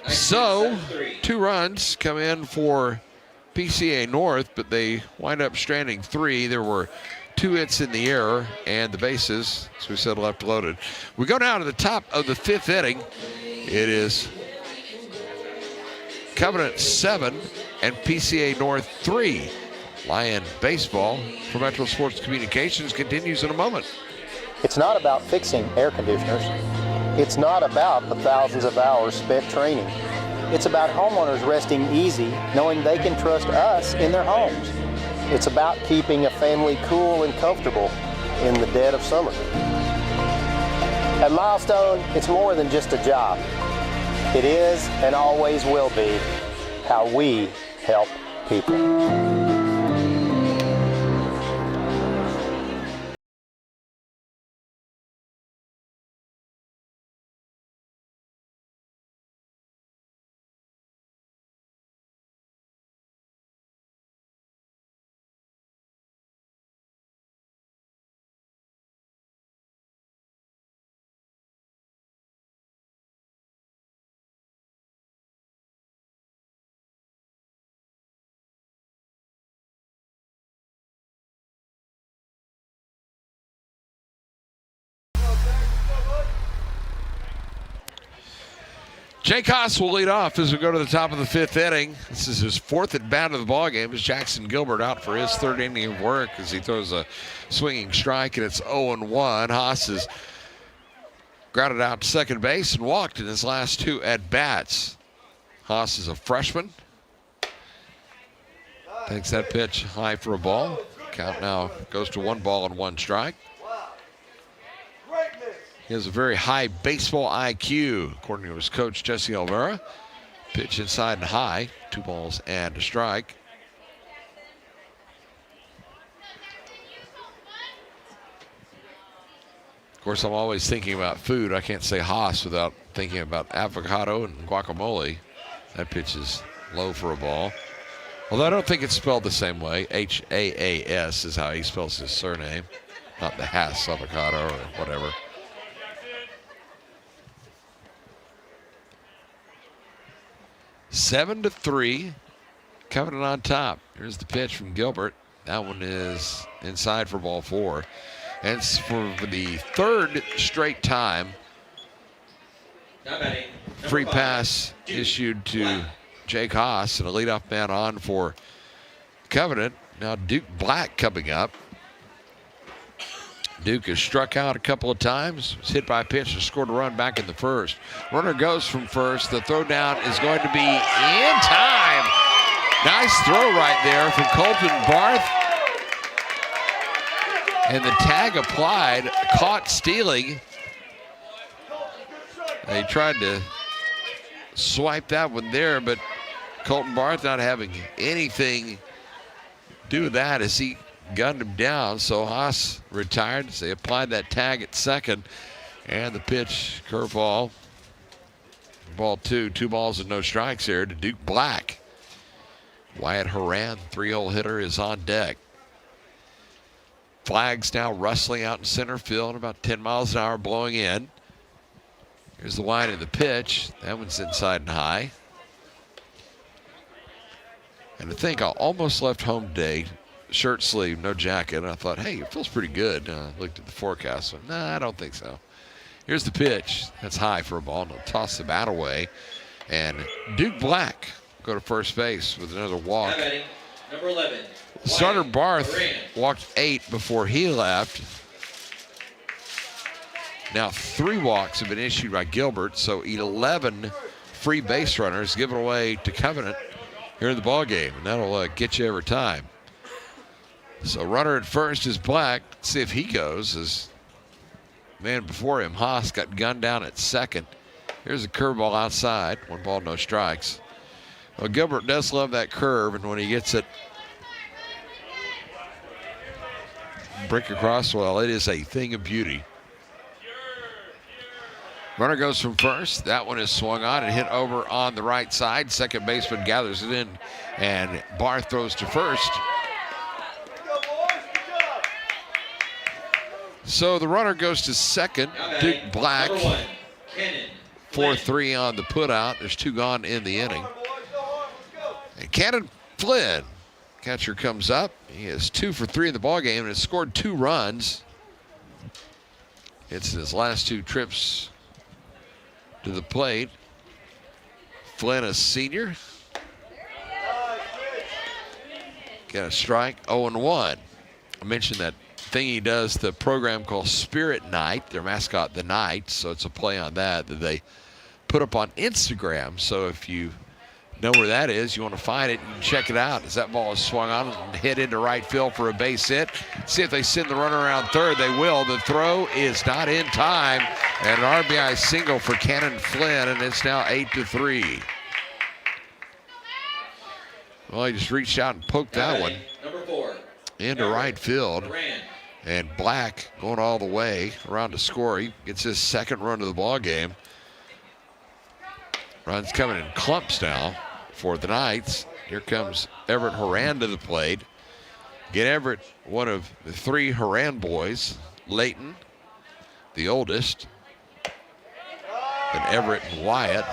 So 2 runs come in for PCA North, but they wind up stranding 3. There were 2 hits in the air and the bases, as we said, left loaded. We go down to the top of the 5th inning. It is Covenant 7 and PCA North 3. Lion baseball for Metro Sports Communications continues in a moment. It's not about fixing air conditioners. It's not about the thousands of hours spent training. It's about homeowners resting easy, knowing they can trust us in their homes. It's about keeping a family cool and comfortable in the dead of summer. At Milestone, it's more than just a job. It is and always will be how we help people. Jake Haas will lead off as we go to the top of the 5th inning. This is his 4th at bat of the ball game as Jackson Gilbert out for his 3rd inning of work as he throws a swinging strike, and it's 0-1. Haas has grounded out to second base and walked in his last 2 at bats. Haas is a freshman. Takes that pitch high for a ball. Count now goes to 1 ball and 1 strike. He has a very high baseball IQ, according to his coach, Jesse Olvera. Pitch inside and high, 2 balls and a strike. Of course, I'm always thinking about food. I can't say Haas without thinking about avocado and guacamole. That pitch is low for a ball. Although I don't think it's spelled the same way. H-A-A-S is how he spells his surname, not the Haas avocado or whatever. 7-3, Covenant on top. Here's the pitch from Gilbert. That one is inside for ball 4. And it's for the 3rd straight time. Free pass issued to Jake Haas, and a leadoff man on for Covenant. Now Duke Black coming up. Duke has struck out a couple of times, was hit by a pitch and scored a run back in the 1st. Runner goes from first. The throw down is going to be in time. Nice throw right there from Colton Barth. And the tag applied, caught stealing. They tried to swipe that one there, but Colton Barth not having anything to do with that as he gunned him down. So Haas retired. So they applied that tag at second. And the pitch, curveball. Ball 2, 2 balls and no strikes here to Duke Black. Wyatt Horan, 3-hole hitter, is on deck. Flags now rustling out in center field, about 10 miles an hour blowing in. Here's the wind of the pitch. That one's inside and high. And I think I almost left home today, shirt sleeve, no jacket. And I thought, hey, it feels pretty good. Looked at the forecast. So, nah, I don't think so. Here's the pitch. That's high for a ball. And he'll toss the bat away. And Duke Black go to first base with another walk. Number 11. Starter Barth walked 8 before he left. Now 3 walks have been issued by Gilbert, so 11 free base runners given away to Covenant here in the ball game, and that'll get you every time. So runner at first is Black. Let's see if he goes. As man before him, Haas, got gunned down at second. Here's a curveball outside. 1 ball, no strikes. Well, Gilbert does love that curve, and when he gets it break across, well, it is a thing of beauty. Runner goes from first. That one is swung on and hit over on the right side. Second baseman gathers it in, and Barth throws to first. So the runner goes to second. Duke Black, 4-3 on the putout. There's 2 gone in the inning. And Cannon Flynn, catcher, comes up. He is 2 for 3 in the ballgame and has scored 2 runs. It's his last 2 trips to the plate. Flynn, a senior. Got a strike, 0-1. I mentioned that thing he does, the program called Spirit Night, their mascot, the Knights, so it's a play on that they put up on Instagram. So if you know where that is, you want to find it, you can check it out as that ball is swung on and hit into right field for a base hit. See if they send the runner around third. They will. The throw is not in time, and an RBI single for Cannon Flynn, and it's now 8-3. Well, he just reached out and poked that one into right field. And Black going all the way around to score. He gets his second run of the ball game. Runs coming in clumps now for the Knights. Here comes Everett Horan to the plate. Get Everett, one of the three Horan boys. Leighton, the oldest. And Everett and Wyatt.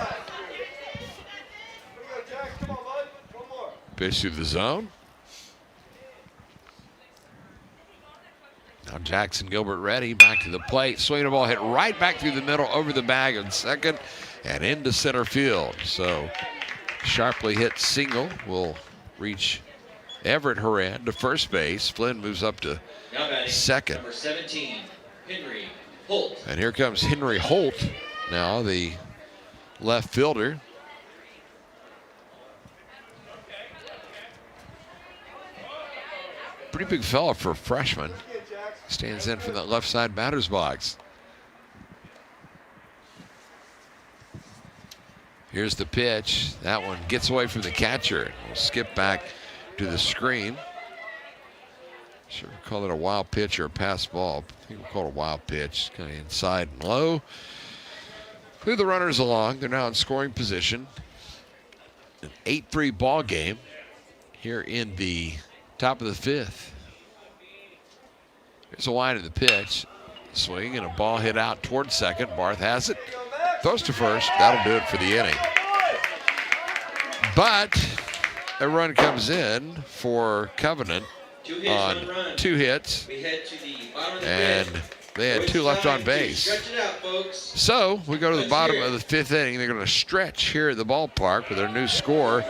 Pitch through the zone. Now Jackson Gilbert ready, back to the plate. Swinging the ball, hit right back through the middle, over the bag in second, and into center field. So sharply hit single will reach Everett Horan to first base. Flynn moves up to second. Number 17, Henry Holt. And here comes Henry Holt, now the left fielder. Pretty big fella for a freshman. Stands in for that left side batter's box. Here's the pitch. That one gets away from the catcher. We'll skip back to the screen. Sure, we'll call it a wild pitch or a pass ball. I think we'll call it a wild pitch. Kind of inside and low. Move the runners along. They're now in scoring position. An 8-3 ball game here in the top of the fifth. Here's a line of the pitch. Swing and a ball hit out towards second. Barth has it. Throws to first. That'll do it for the inning. But a run comes in for Covenant on 2 hits. And they had 2 left on base. So we go to the bottom of the 5th inning. They're going to stretch here at the ballpark with their new score.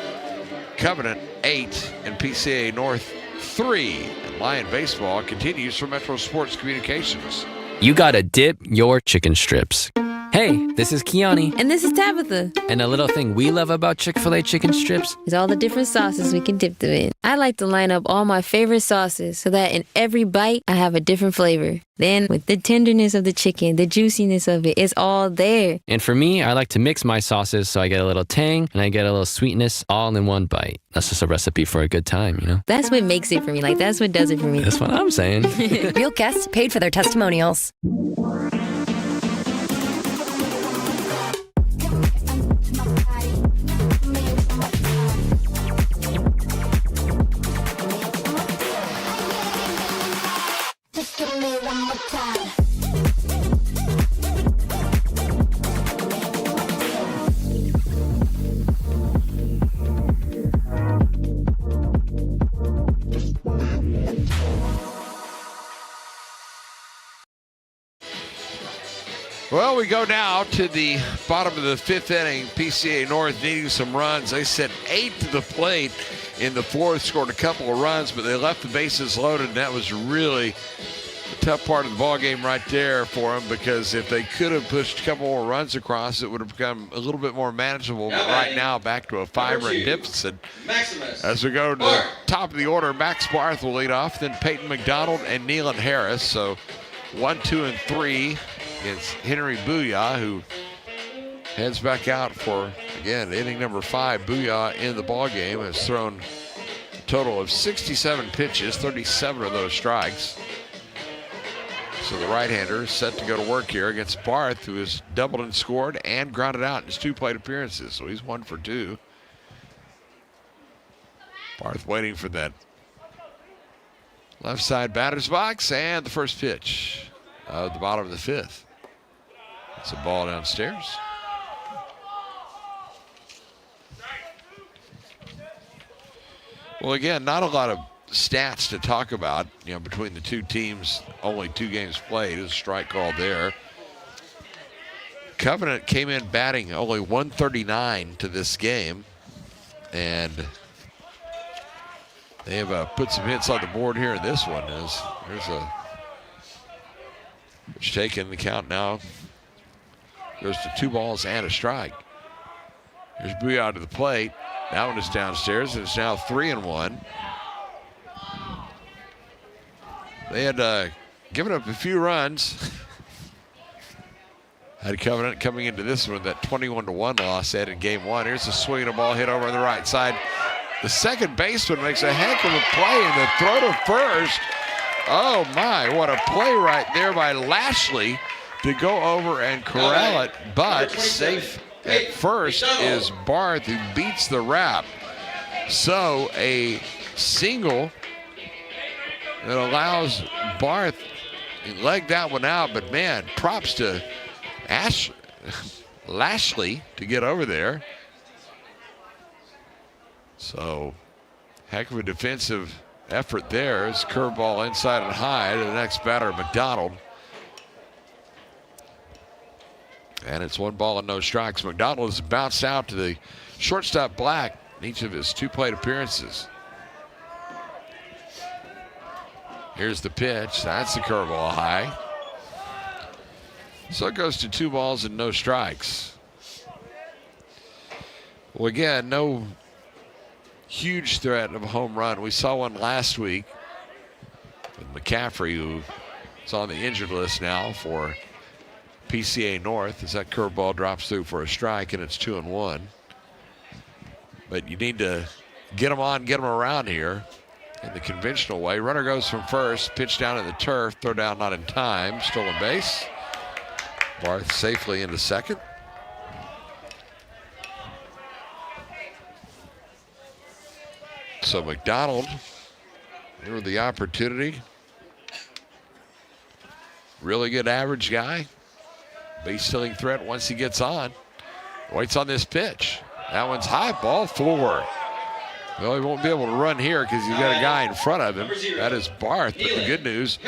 Covenant 8 and PCA North 3. And Lion Baseball continues for Metro Sports Communications. You gotta dip your chicken strips. Hey, this is Kiani. And this is Tabitha. And a little thing we love about Chick-fil-A chicken strips is all the different sauces we can dip them in. I like to line up all my favorite sauces so that in every bite, I have a different flavor. Then, with the tenderness of the chicken, the juiciness of it, it's all there. And for me, I like to mix my sauces so I get a little tang and I get a little sweetness all in one bite. That's just a recipe for a good time, you know? That's what makes it for me. Like, that's what does it for me. That's what I'm saying. Real guests paid for their testimonials. Well, we go now to the bottom of the 5th inning. PCA North needing some runs. They sent 8 to the plate in the 4th, scored a couple of runs, but they left the bases loaded, and that was really a tough part of the ball game right there for them, because if they could have pushed a couple more runs across, it would have become a little bit more manageable. But right now, back to a 5-run deficit. As we go to the top of the order, Max Barth will lead off, then Peyton McDonald and Neelan Harris. So 1, 2, and 3. It's Henry Booyah, who heads back out for, again, inning number 5. Booyah in the ball game has thrown a total of 67 pitches, 37 of those strikes. So the right-hander is set to go to work here against Barth, who has doubled and scored and grounded out in his 2 plate appearances. So he's 1 for 2. Barth waiting for that left side batter's box, and the first pitch of the bottom of the 5th. It's a ball downstairs. Well, again, not a lot of stats to talk about, you know, between the 2 teams. Only 2 games played. There's a strike called there. Covenant came in batting only 139 to this game, and they have put some hits on the board here in this one. There's a pitch taken. The count now goes to 2 balls and a strike. There's Booyah to the plate. That one is downstairs, and it's now 3-1. They had given up a few runs. Had Covenant coming into this one, that 21-1 loss they had in game one. Here's a swing and a ball hit over on the right side. The second baseman makes a heck of a play, and the throw to first. Oh my, what a play right there by Lashley to go over and corral it. But safe at first is Barth, who beats the wrap. So a single that allows Barth to leg that one out, but man, props to Lashley to get over there. So, heck of a defensive effort there. It's curveball inside and high to the next batter, McDonald. And it's 1 ball and no strikes. McDonald has bounced out to the shortstop Black in each of his 2 plate appearances. Here's the pitch. That's the curveball high. So it goes to 2 balls and no strikes. Well, again, no huge threat of a home run. We saw one last week with McCaffrey, who is on the injured list now for PCA North, as that curveball drops through for a strike, and it's 2-1. But you need to get them on, get them around here in the conventional way. Runner goes from first, pitch down at the turf, throw down not in time, stolen base. Barth safely into second. So McDonald, here with the opportunity. Really good average guy. Base stealing threat once he gets on. Waits on this pitch. That one's high, ball 4. Well, he won't be able to run here because he's got a guy in front of him. That is Barth. But the good news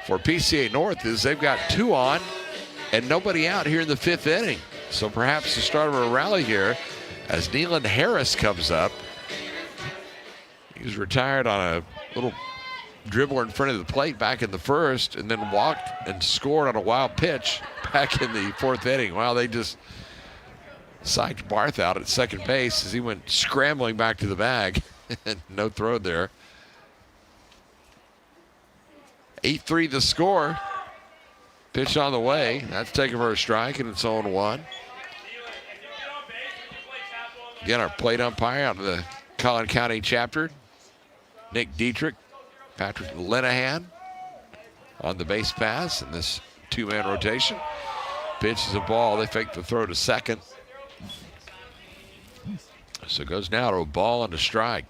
for PCA North is they've got 2 on and nobody out here in the 5th inning. So perhaps the start of a rally here as Nealon Harris comes up. He was retired on a little dribble in front of the plate back in the first, and then walked and scored on a wild pitch back in the 4th inning. Well, they just psyched Barth out at second base as he went scrambling back to the bag. No throw there. 8-3 the score. Pitch on the way. That's taken for a strike, and it's 0-1. Again, our plate umpire out of the Collin County chapter, Nick Dietrich, Patrick Lenahan on the base pass in this 2-man rotation. Pitch is a ball. They fake the throw to second. So it goes now to a ball and a strike.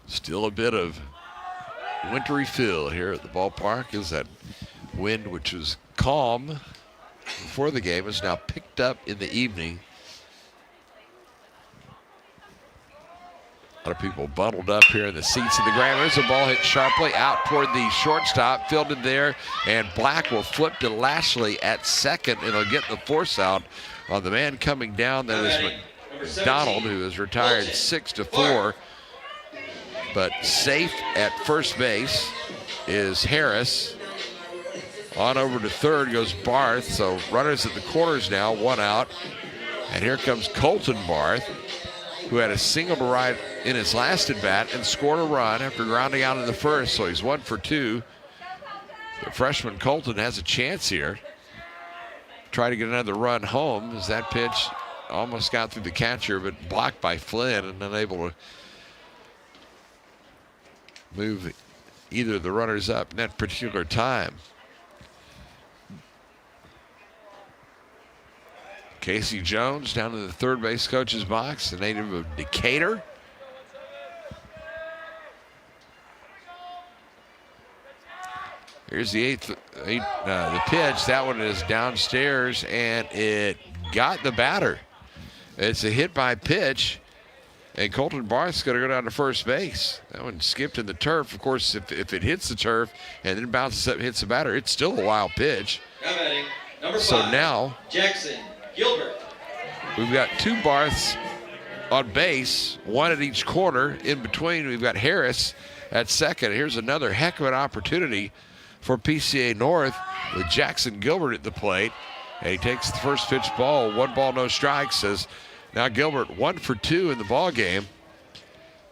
Still a bit of wintry feel here at the ballpark as that wind, which was calm before the game, is now picked up in the evening. A lot of people bundled up here in the seats of the ground. There's a ball hit sharply out toward the shortstop, fielded there, and Black will flip to Lashley at second. It'll get the force out on the man coming down. That is McDonald, who is retired 6-4. But safe at first base is Harris. On over to third goes Barth. So runners at the corners now, 1 out. And here comes Colton Barth, who had a single to right in his last at bat and scored a run after grounding out in the first. So he's 1 for 2. The freshman Colton has a chance here. Try to get another run home as that pitch almost got through the catcher, but blocked by Flynn and unable to move either of the runners up in that particular time. Casey Jones down to the third base coach's box, the native of Decatur. Here's the the pitch. That one is downstairs, and it got the batter. It's a hit by pitch, and Colton Barth's going to go down to first base. That one skipped in the turf. Of course, if it hits the turf and then bounces up and hits the batter, it's still a wild pitch. Now batting, number 5. So now Jackson Gilbert. We've got 2 Barths on base, 1 at each corner. In between, we've got Harris at second. Here's another heck of an opportunity for PCA North with Jackson Gilbert at the plate. And he takes the first pitch ball, 1 ball, no strikes. As now Gilbert 1 for 2 in the ball game.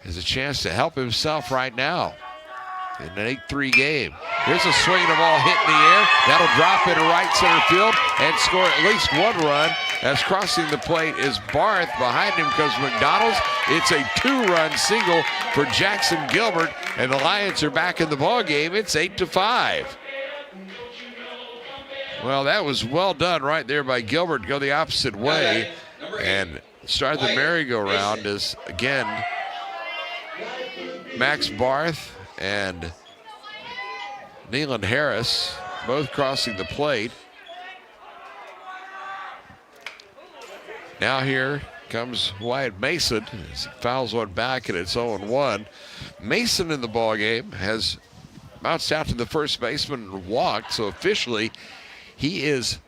Has a chance to help himself right now in an 8-3 game. Here's a swing and a ball hit in the air. That'll drop into right center field and score at least 1 run. As crossing the plate is Barth. Behind him comes McDonald's. It's a 2-run single for Jackson Gilbert, and the Lions are back in the ball game. It's 8-5. Well, that was well done right there by Gilbert to go the opposite way and start the merry-go-round as, again, Max Barth and Neelan Harris both crossing the plate. Now here comes Wyatt Mason as he fouls one back, and it's 0-1. Mason in the ball game has bounced out to the first baseman and walked, so officially he is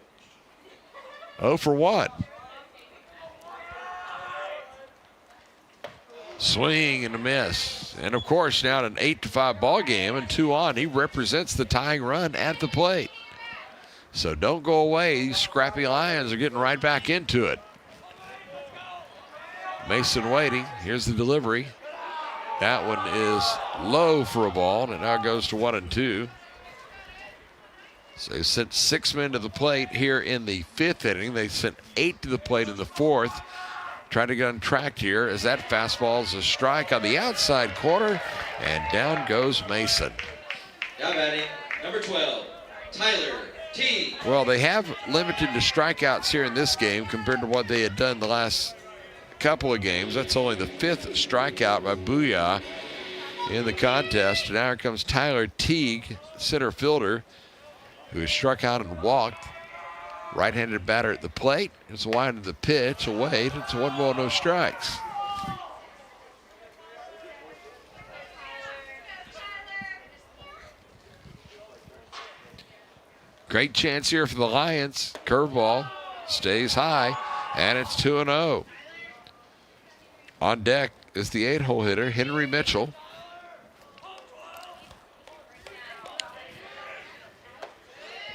0 for 1. Swing and a miss. And of course, now an 8-5 ball game and 2 on. He represents the tying run at the plate. So don't go away. These scrappy Lions are getting right back into it. Mason waiting. Here's the delivery. That one is low for a ball, and it now goes to 1-2. So they sent 6 men to the plate here in the 5th inning. They sent 8 to the plate in the 4th. Trying to get untracked here as that fastball is a strike on the outside corner, and down goes Mason. Now batting, number 12, Tyler T. Well, they have limited to strikeouts here in this game compared to what they had done the last couple of games. That's only the 5th strikeout by Booyah in the contest. Now here comes Tyler Teague, center fielder, who has struck out and walked. Right-handed batter at the plate. It's a line of the pitch, away. It's 1 ball, no strikes. Great chance here for the Lions. Curveball stays high, and it's 2-0. On deck is the 8-hole hitter, Henry Mitchell.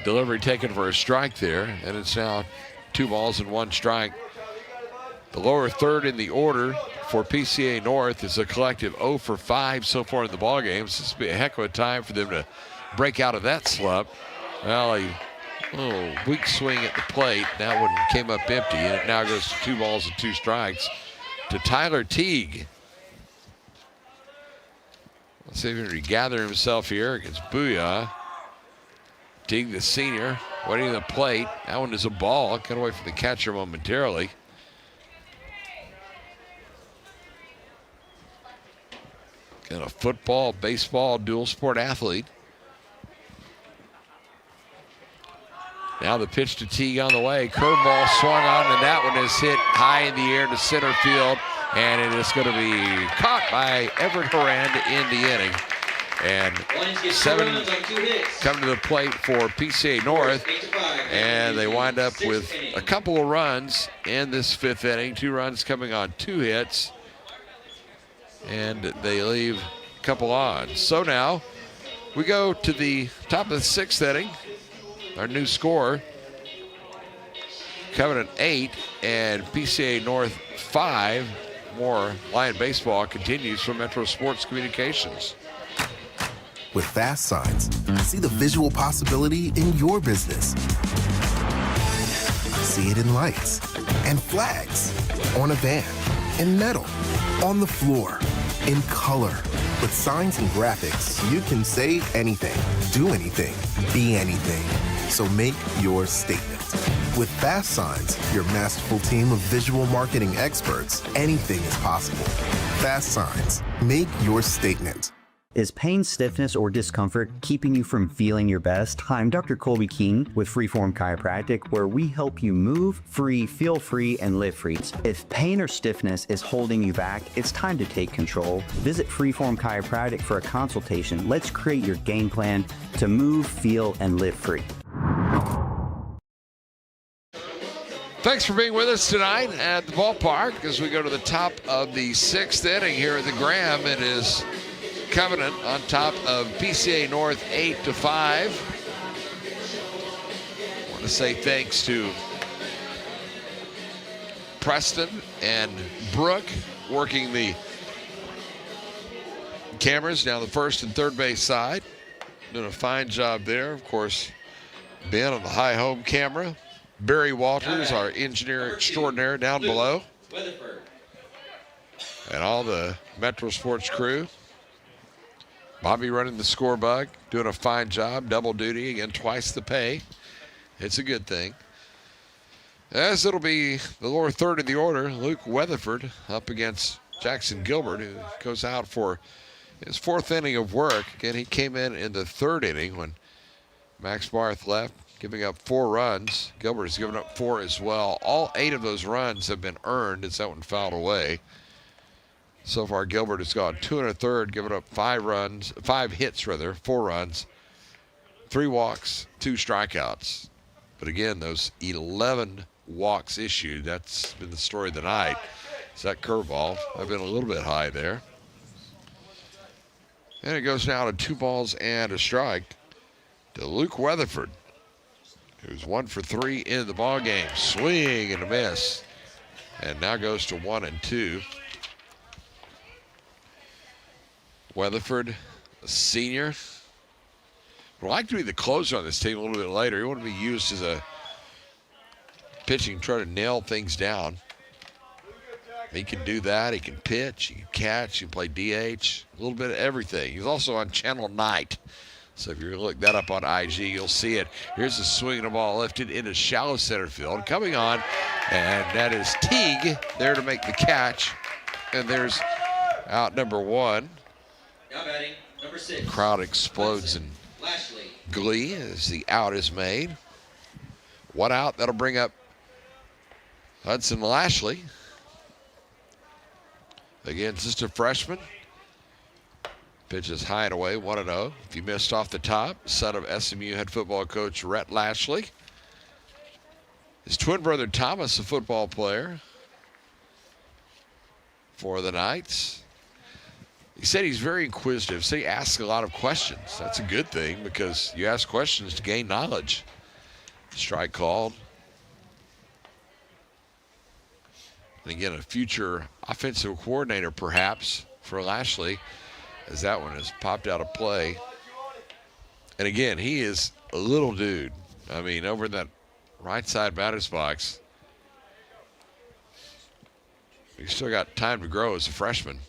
Delivery taken for a strike there, and it's now 2 balls and 1 strike. The lower third in the order for PCA North is a collective 0 for 5 so far in the ball game. So this will be a heck of a time for them to break out of that slump. Well, a little weak swing at the plate. That one came up empty, and it now goes to 2 balls and 2 strikes to Tyler Teague. Let's see if he can regather himself here against Booyah. Teague, the senior, waiting on the plate. That one is a ball. Cut away from the catcher momentarily. And a football, baseball, dual sport athlete. Now the pitch to Teague on the way. Curveball swung on, and that one is hit high in the air to center field. And it is going to be caught by Everett Horand in the inning. And 7 come to the plate for PCA North, and they wind up with a couple of runs in this 5th inning. 2 runs coming on 2 hits, and they leave a couple on. So now we go to the top of the 6th inning. Our new score, Covenant 8 and PCA North 5. More Lion baseball continues from Metro Sports Communications. With fast signs, see the visual possibility in your business. See it in lights and flags, on a van, in metal, on the floor, in color. With signs and graphics, you can say anything, do anything, be anything. So make your statement. With Fast Signs, your masterful team of visual marketing experts, anything is possible. Fast Signs, make your statement. Is pain, stiffness, or discomfort keeping you from feeling your best? I'm Dr. Colby King with Freeform Chiropractic, where we help you move free, feel free, and live free. If pain or stiffness is holding you back, it's time to take control. Visit Freeform Chiropractic for a consultation. Let's create your game plan to move, feel, and live free. Thanks for being with us tonight at the ballpark as we go to the top of the 6th inning here at the Graham. It is Covenant on top of PCA North 8-5. I want to say thanks to Preston and Brooke working the cameras down the first and third base side. Doing a fine job there. Of course, Ben on the high home camera. Barry Walters, our engineer extraordinaire, down below. And all the Metro Sports crew. Bobby running the score bug, doing a fine job. Double duty, again, twice the pay. It's a good thing. As it'll be the lower third of the order, Luke Weatherford up against Jackson Gilbert, who goes out for his fourth inning of work. Again, he came in the third inning when Max Barth left, giving up 4 runs. Gilbert has given up 4 as well. All 8 of those runs have been earned as that one fouled away. So far, Gilbert has gone 2 1/3, given up 5 hits, 4 runs, 3 walks, 2 strikeouts. But again, those 11 walks issued, that's been the story of the night. It's that curveball. I've been a little bit high there. And it goes now to 2 balls and a strike to Luke Weatherford, who's 1 for 3 in the ball game. Swing and a miss. And now goes to 1-2. Weatherford, a senior. Would like to be the closer on this team a little bit later. He wouldn't be used as a pitching, try to nail things down. He can do that. He can pitch. He can catch. He can play DH. A little bit of everything. He's also on Channel Night. So if you look that up on IG, you'll see it. Here's a swing and a ball lifted into shallow center field. Coming on, and that is Teague there to make the catch. And there's out number 1. Now batting, number 6. The crowd explodes in glee as the out is made. 1 out. That'll bring up Hudson Lashley. Again, just a freshman. Pitches high and away, 1-0. If you missed off the top, son of SMU head football coach Rhett Lashley. His twin brother Thomas, a football player for the Knights. He said he's very inquisitive, so he asks a lot of questions. That's a good thing because you ask questions to gain knowledge. Strike called. And again, a future offensive coordinator perhaps for Lashley, as that one has popped out of play. And again, he is a little dude. I mean, over in that right side batter's box, he's still got time to grow as a freshman.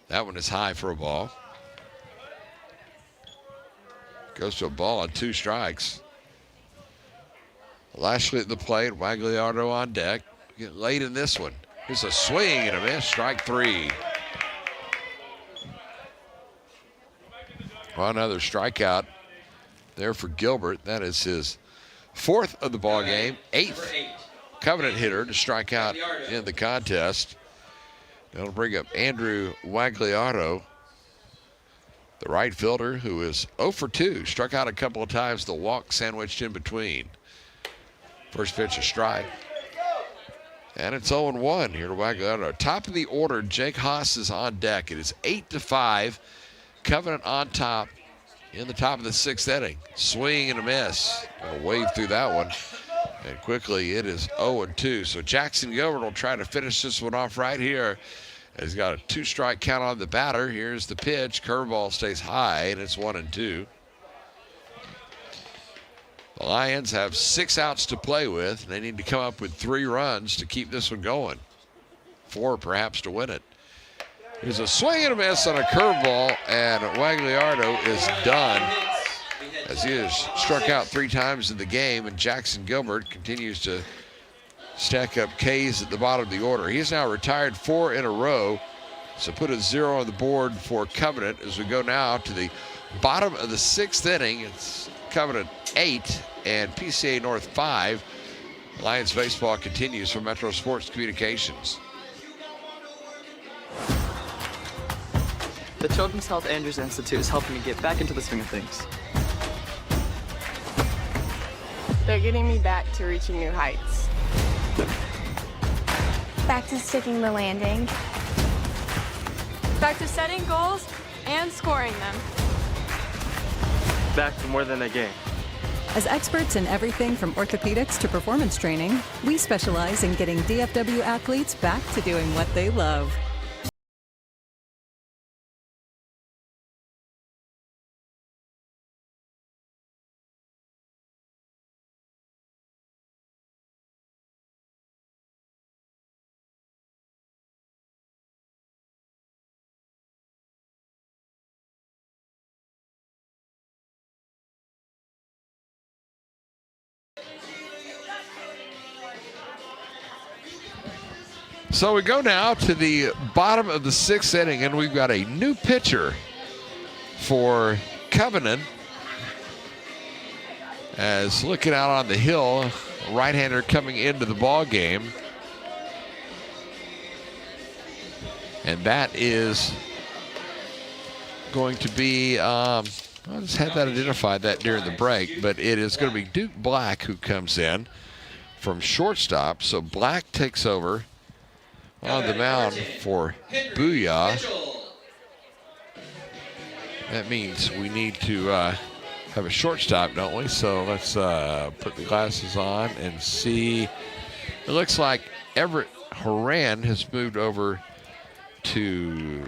That one is high for a ball. Goes to a ball on 2 strikes. Lashley at the plate, Wagliardo on deck. Get late in this one. Here's a swing and a miss, strike 3. Well, another strikeout there for Gilbert. That is his 4th of the ball game, 8th Covenant hitter to strike out in the contest. That'll bring up Andrew Wagliardo, the right fielder, who is 0 for 2. Struck out a couple of times, the walk sandwiched in between. First pitch, a strike. And it's 0-1 here to Wagliardo. Top of the order, Jake Haas is on deck. It is 8-5. Covenant on top in the top of the 6th inning. Swing and a miss. Gonna wave through that one. And quickly it is 0-2. So Jackson Gilbert will try to finish this one off right here. He's got a 2-strike count on the batter. Here's the pitch. Curveball stays high, and it's 1-2. The Lions have 6 outs to play with. They need to come up with 3 runs to keep this one going. 4 perhaps to win it. Here's a swing and a miss on a curveball, and Wagliardo is done as he has struck out 3 times in the game, and Jackson Gilbert continues to stack up Ks at the bottom of the order. He's now retired 4 in a row, so put a 0 on the board for Covenant as we go now to the bottom of the 6th inning. It's Covenant 8 and PCA North 5. Lions baseball continues from Metro Sports Communications. The Children's Health Andrews Institute is helping me get back into the swing of things. They're getting me back to reaching new heights. Back to sticking the landing. Back to setting goals and scoring them. Back to more than a game. As experts in everything from orthopedics to performance training, we specialize in getting DFW athletes back to doing what they love. So we go now to the bottom of the 6th inning, and we've got a new pitcher for Covenant. As looking out on the hill, a right-hander coming into the ball game. And that is going to be, I just had that identified that during the break, but it is going to be Duke Black who comes in from shortstop. So Black takes over on the mound for Booyah. That means we need to have a shortstop, don't we? So let's put the glasses on and see. It looks like Everett Horan has moved over to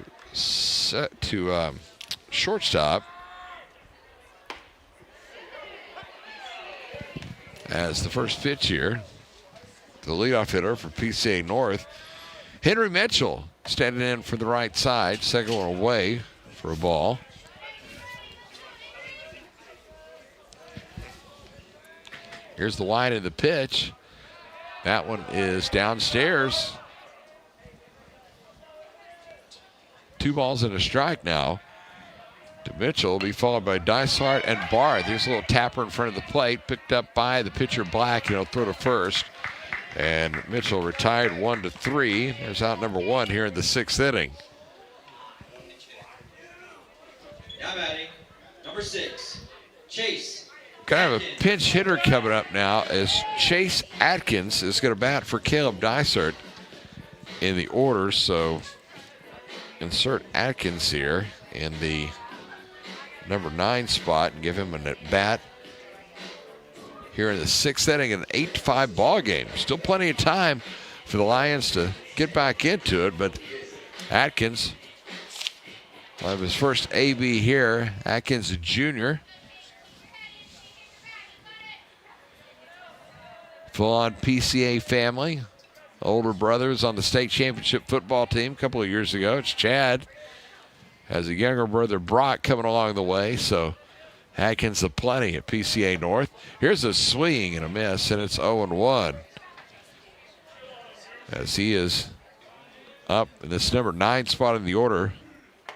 shortstop as the first pitch here. The leadoff hitter for PCA North. Henry Mitchell standing in for the right side. Second one away for a ball. Here's the line of the pitch. That one is downstairs. 2 balls and a strike now. To Mitchell will be followed by Dysart and Barth. There's a little tapper in front of the plate. Picked up by the pitcher Black. He'll throw to first. And Mitchell retired 1-3. There's out number 1 here in the 6th inning. Now batting, number 6, Chase. Kind of a pinch hitter coming up now as Chase Atkins is going to bat for Caleb Dysart in the order. So insert Atkins here in the number 9 spot and give him a bat here in the 6th inning, an 8-5 ball game. Still plenty of time for the Lions to get back into it, but Atkins will have his first AB here. Atkins, a junior. Full-on PCA family. Older brothers on the state championship football team a couple of years ago. It's Chad. Has a younger brother, Brock, coming along the way, so Atkins of plenty at PCA North. Here's a swing and a miss, and it's 0-1. As he is up in this number 9 spot in the order.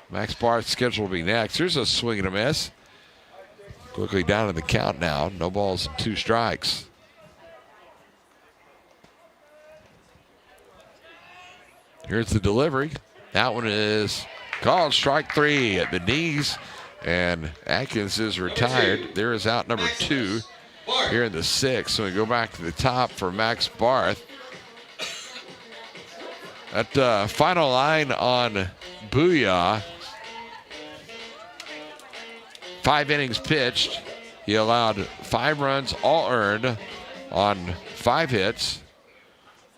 Max Barth's scheduled to be next. Here's a swing and a miss. Quickly down in the count now. No balls and 2 strikes. Here's the delivery. That one is called strike 3 at the knees. And Atkins is retired. There is out number 2 here in the 6th. So we go back to the top for Max Barth. That final line on Booyah. 5 innings pitched. He allowed 5 runs, all earned, on 5 hits,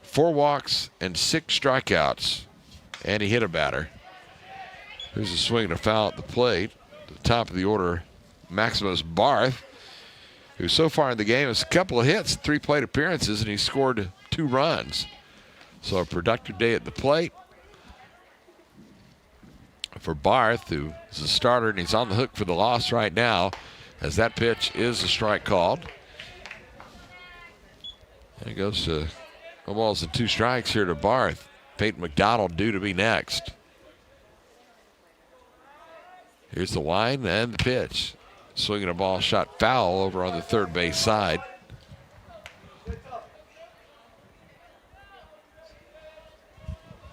4 walks, and 6 strikeouts. And he hit a batter. Here's a swing and a foul at the plate. The top of the order, Maximus Barth, who so far in the game has a couple of hits, 3 plate appearances, and he scored 2 runs. So a productive day at the plate for Barth, who is a starter, and he's on the hook for the loss right now, as that pitch is a strike called. And it goes to 1 balls and 2 strikes here to Barth. Peyton McDonald due to be next. Here's the line and the pitch. Swinging a ball shot foul over on the third base side.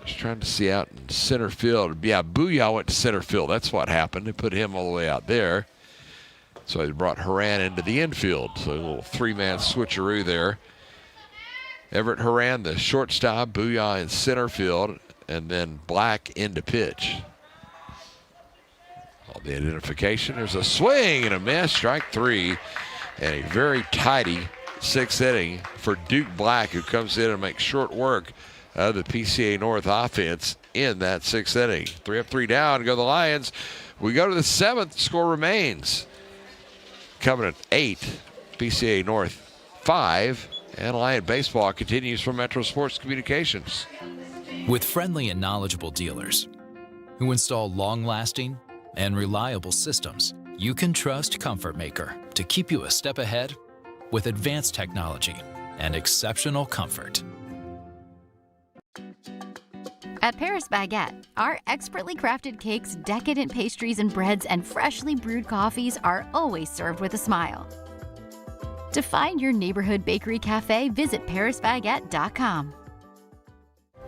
Just trying to see out in center field. Yeah, Booyah went to center field. That's what happened. They put him all the way out there. So they brought Horan into the infield. So a little 3-man switcheroo there. Everett Horan, the shortstop, Booyah in center field, and then Black into pitch. All the identification. There's a swing and a miss. Strike 3. And a very tidy 6th inning for Duke Black, who comes in and makes short work of the PCA North offense in that 6th inning. 3 up, 3 down. Go the Lions. We go to the 7th. Score remains. Covenant 8. PCA North 5. And Lion Baseball continues from Metro Sports Communications. With friendly and knowledgeable dealers who install long-lasting and reliable systems, you can trust Comfort Maker to keep you a step ahead with advanced technology and exceptional comfort. At Paris Baguette, our expertly crafted cakes, decadent pastries and breads, and freshly brewed coffees are always served with a smile. To find your neighborhood bakery cafe, visit parisbaguette.com.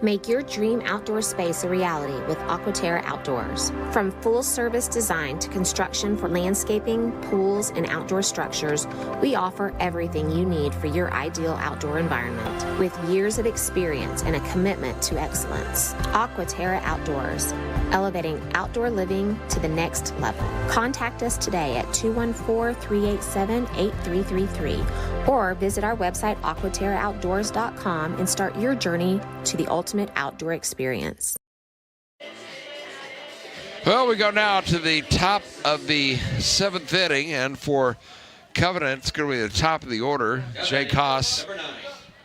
Make your dream outdoor space a reality with Aquaterra Outdoors. From full-service design to construction for landscaping, pools, and outdoor structures, we offer everything you need for your ideal outdoor environment. With years of experience and a commitment to excellence, Aquaterra Outdoors, elevating outdoor living to the next level. Contact us today at 214-387-8333 or visit our website aquaterraoutdoors.com and start your journey to the ultimate outdoor experience. Well, we go now to the top of the 7th inning, and for Covenant, it's going to be the top of the order. Jake Haas. Number 9,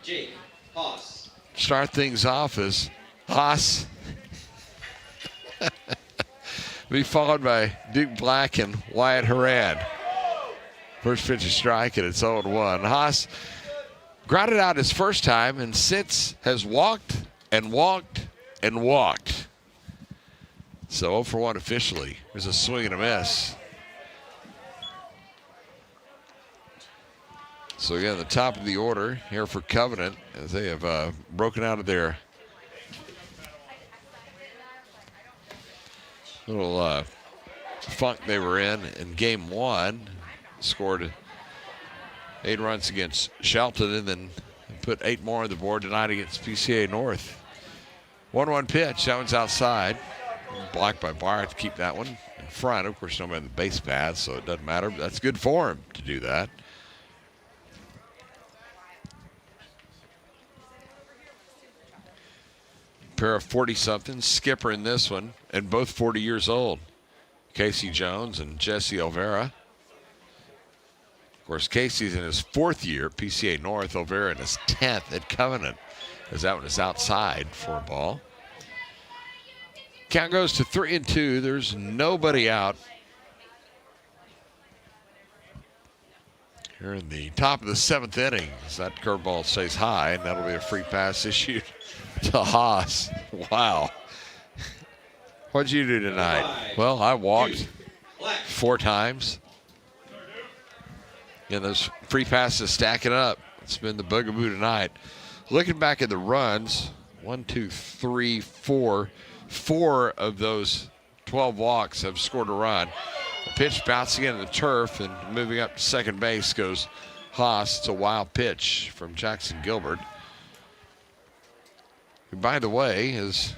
Jake Haas. Start things off as Haas. Be followed by Duke Black and Wyatt Haran. First pitch is strike, and it's 0-1. Haas grounded out his first time, and since has walked and walked and walked. So 0-1 officially. There's a swing and a miss. So again, the top of the order here for Covenant as they have broken out of their little funk they were in game 1. Scored 8 runs against Shelton and then put 8 more on the board tonight against PCA North. 1-1 pitch. That one's outside. Blocked by Barr to keep that one in front. Of course, nobody on the base path, so it doesn't matter. But that's good for him to do that. Pair of 40-somethings. Skipper in this one, and both 40 years old. Casey Jones and Jesse Olvera. Of course, Casey's in his 4th year, PCA North. Olvera in his 10th at Covenant, as that one is outside for a ball. Count goes to 3-2. There's nobody out. Here in the top of the 7th inning, as that curveball stays high, and that'll be a free pass issued to Haas. Wow. What'd you do tonight? Well, I walked 4 times. And those free passes stacking up. It's been the bugaboo tonight. Looking back at the runs, 1, 2, 3, 4. 4 of those 12 walks have scored a run. A pitch bouncing into the turf and moving up to second base goes Haas. It's a wild pitch from Jackson Gilbert, who, by the way, is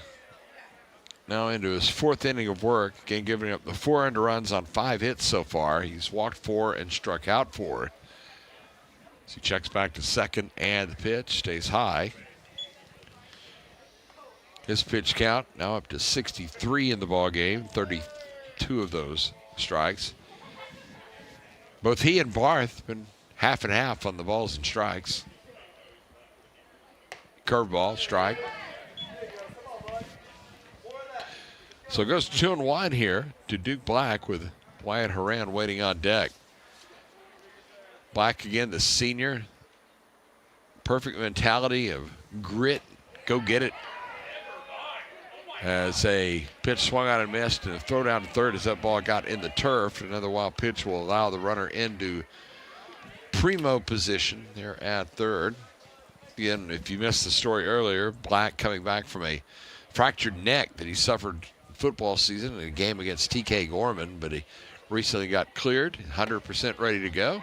now into his 4th inning of work. Again, giving up the 4 earned runs on 5 hits so far. He's walked 4 and struck out 4. So he checks back to second, and the pitch stays high. His pitch count now up to 63 in the ball game, 32 of those strikes. Both he and Barth been half and half on the balls and strikes. Curveball, strike. So it goes 2-1 here to Duke Black with Wyatt Haran waiting on deck. Black again, the senior. Perfect mentality of grit, go get it. As a pitch swung out and missed, and a throw down to third as that ball got in the turf. Another wild pitch will allow the runner into primo position there at third. Again, if you missed the story earlier, Black coming back from a fractured neck that he suffered football season in a game against TK Gorman, but he recently got cleared, 100% ready to go.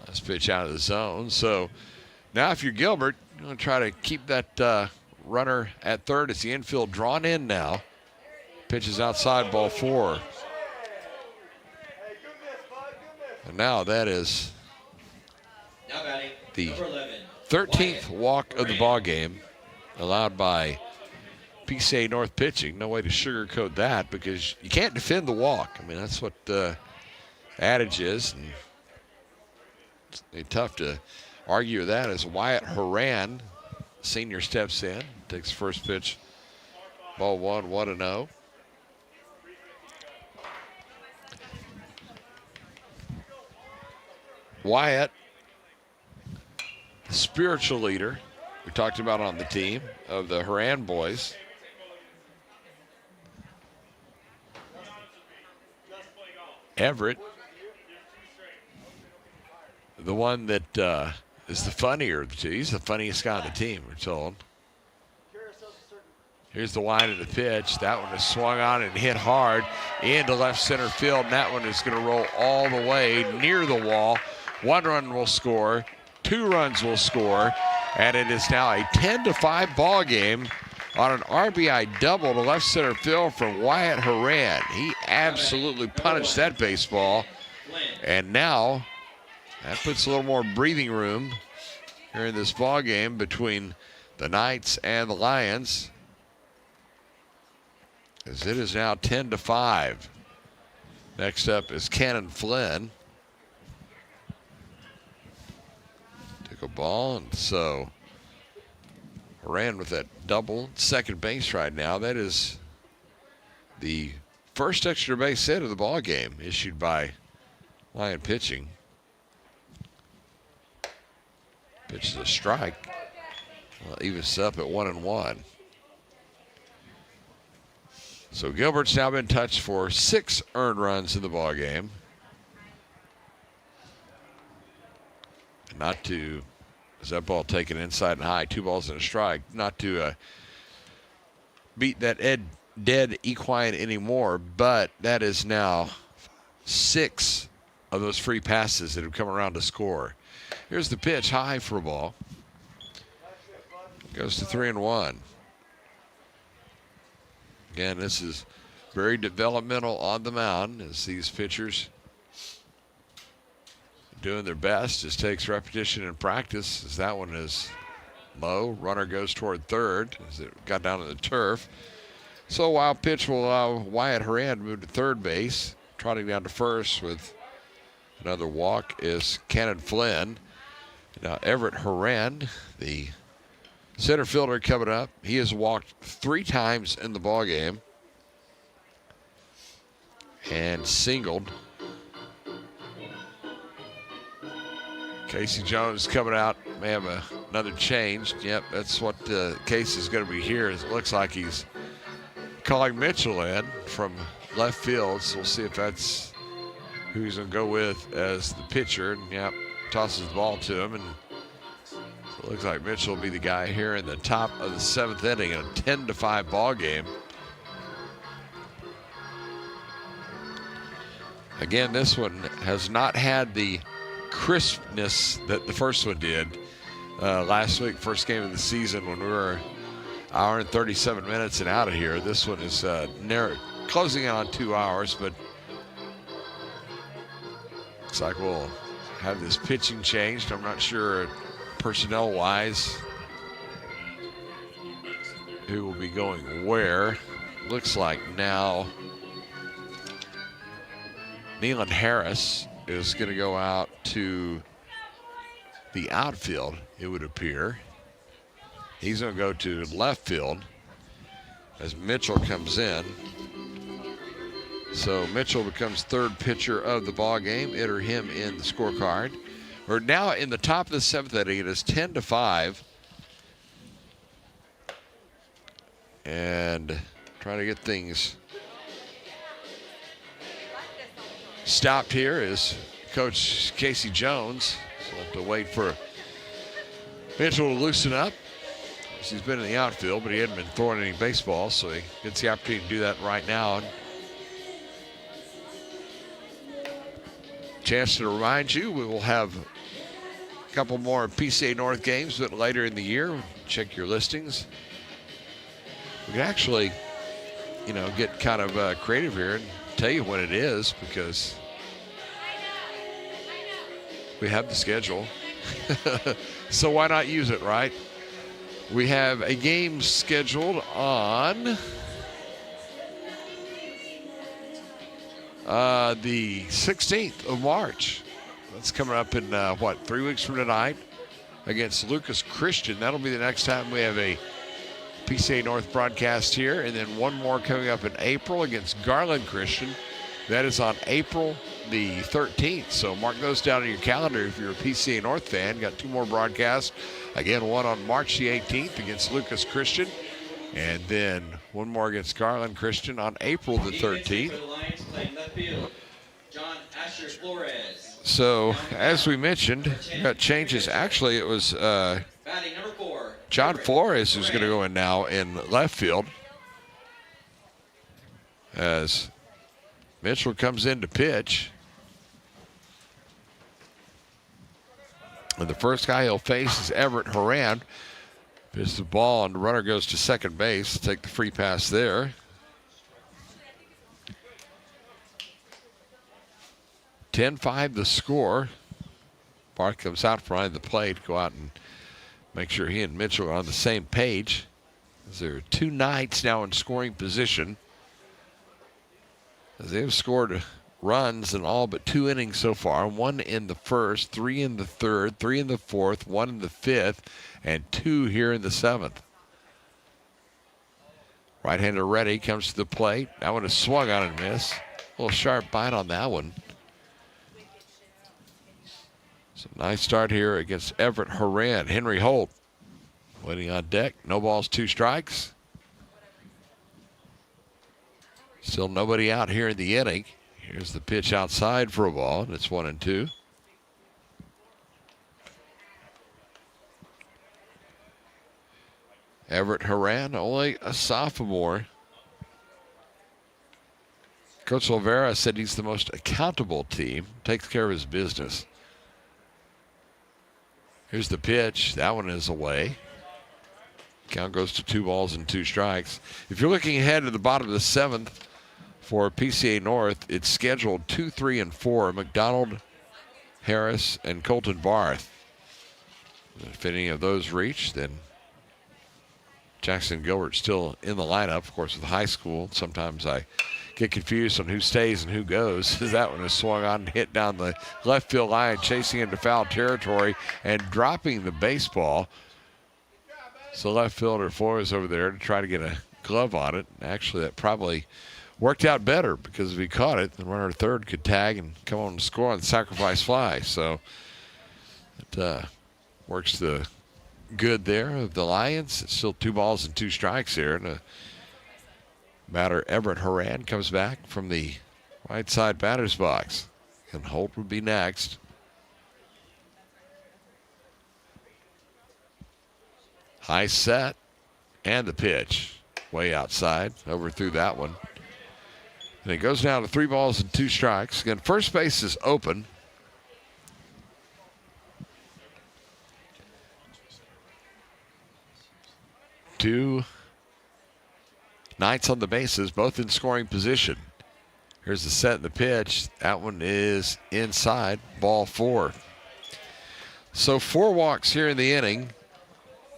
Last pitch out of the zone. So now if you're Gilbert, you want to try to keep that runner at third. It's the infield drawn in now. Pitches outside, ball 4. And now that is the 13th walk of the ball game allowed by PCA North pitching. No way to sugarcoat that because you can't defend the walk. I mean, that's what the adage is. And it's tough to argue that as Wyatt Horan, senior, steps in, takes the first pitch, ball 1, 1-0. Wyatt, the spiritual leader we talked about on the team of the Horan boys. Everett, the one that is the funnier of the two. He's the funniest guy on the team, we're told. Here's the line of the pitch. That one is swung on and hit hard into left center field. And that one is going to roll all the way near the wall. 1 run will score, 2 runs will score, and it is now a 10-5 ball game on an RBI double to left center field from Wyatt Horan. He absolutely punished that baseball, and now that puts a little more breathing room here in this ball game between the Knights and the Lions, as it is now 10-5. Next up is Cannon Flynn. Took a ball, and so Horan with that double second base right now. That is the first extra base hit of the ball game issued by Lion pitching. Pitches a strike. Well, evens up at 1-1. So Gilbert's now been touched for 6 earned runs in the ball game. Not to, is that ball taken inside and high, 2 balls and a strike. Not to beat that dead equine anymore, but that is now 6 of those free passes that have come around to score. Here's the pitch, high for a ball. Goes to 3-1. Again, this is very developmental on the mound as these pitchers doing their best. Just takes repetition and practice as that one is low. Runner goes toward third as it got down to the turf. So a wild pitch will allow Wyatt Horan to move to third base. Trotting down to first with another walk is Cannon Flynn. Now Everett Horan, the center fielder, coming up. He has walked 3 times in the ball game and singled. Casey Jones coming out, may have another change. Yep, that's what the case is going to be here. It looks like he's calling Mitchell in from left field, so we'll see if that's who he's going to go with as the pitcher. And yep, tosses the ball to him, and so it looks like Mitchell will be the guy here in the top of the 7th inning in a 10-5 ball game. Again, this one has not had the crispness that the first one did last week, first game of the season when we were an hour and 37 minutes and out of here. This one is closing in on 2 hours, but looks like we'll have this pitching changed. I'm not sure personnel-wise who will be going where. Looks like now Neelan Harris is going to go out to the outfield, it would appear. He's going to go to left field as Mitchell comes in. So Mitchell becomes third pitcher of the ball game. Enter him in the scorecard. We're now in the top of the 7th inning. It is 10-5. And trying to get things stopped here is Coach Casey Jones. So we'll have to wait for Mitchell to loosen up. He's been in the outfield, but he hadn't been throwing any baseballs, so he gets the opportunity to do that right now. And chance to remind you, we will have a couple more PCA North games, but later in the year. Check your listings We can actually, get kind of creative here and tell you when it is, because we have the schedule. So why not use it, right? We have a game scheduled on the 16th of March. That's coming up in, 3 weeks from tonight against Lucas Christian. That'll be the next time we have a PCA North broadcast here. And then one more coming up in April against Garland Christian. That is on April the 13th. So mark those down on your calendar if you're a PCA North fan. Got 2 more broadcasts. Again, one on March the 18th against Lucas Christian. And then one more against Garland Christian on April the 13th. John Asher Flores. So, as we mentioned, got changes. Actually, it was John Flores who's going to go in now in left field as Mitchell comes in to pitch. And the first guy he'll face is Everett Horan. Pitches the ball, and the runner goes to second base. Take the free pass there. 10-5 the score. Barth comes out behind the plate, go out and make sure he and Mitchell are on the same page. There are 2 Knights now in scoring position, as they've scored runs in all but 2 innings so far. 1 in the first, 3 in the third, 3 in the fourth, 1 in the fifth, and 2 here in the 7th. Right-hander ready, comes to the plate. That one is swung on and miss. A little sharp bite on that one. So nice start here against Everett Horan. Henry Holt waiting on deck. No balls, 2 strikes. Still nobody out here in the inning. Here's the pitch outside for a ball, and it's 1-2. Everett Horan, only a sophomore. Coach Olvera said he's the most accountable team, takes care of his business. Here's the pitch. That one is away. Count goes to 2 balls and 2 strikes. If you're looking ahead to the bottom of the 7th for PCA North, it's scheduled 2, 3, and 4. McDonald, Harris, and Colton Barth. If any of those reach, then Jackson Gilbert still in the lineup. Of course, with high school, sometimes I get confused on who stays and who goes. That one is swung on and hit down the left field line, chasing into foul territory and dropping the baseball. So left fielder Flores over there to try to get a glove on it. Actually, that probably worked out better, because if he caught it, the runner at third could tag and come on and score on the sacrifice fly. So it works the good there of the Lions. It's still 2 balls and 2 strikes here. And batter Everett Horan comes back from the right side batter's box, and Holt would be next. High set, and the pitch way outside, overthrew that one. And it goes down to 3 balls and 2 strikes. Again, first base is open. Two Knights on the bases, both in scoring position. Here's the set and the pitch. That one is inside, ball 4. So 4 walks here in the inning.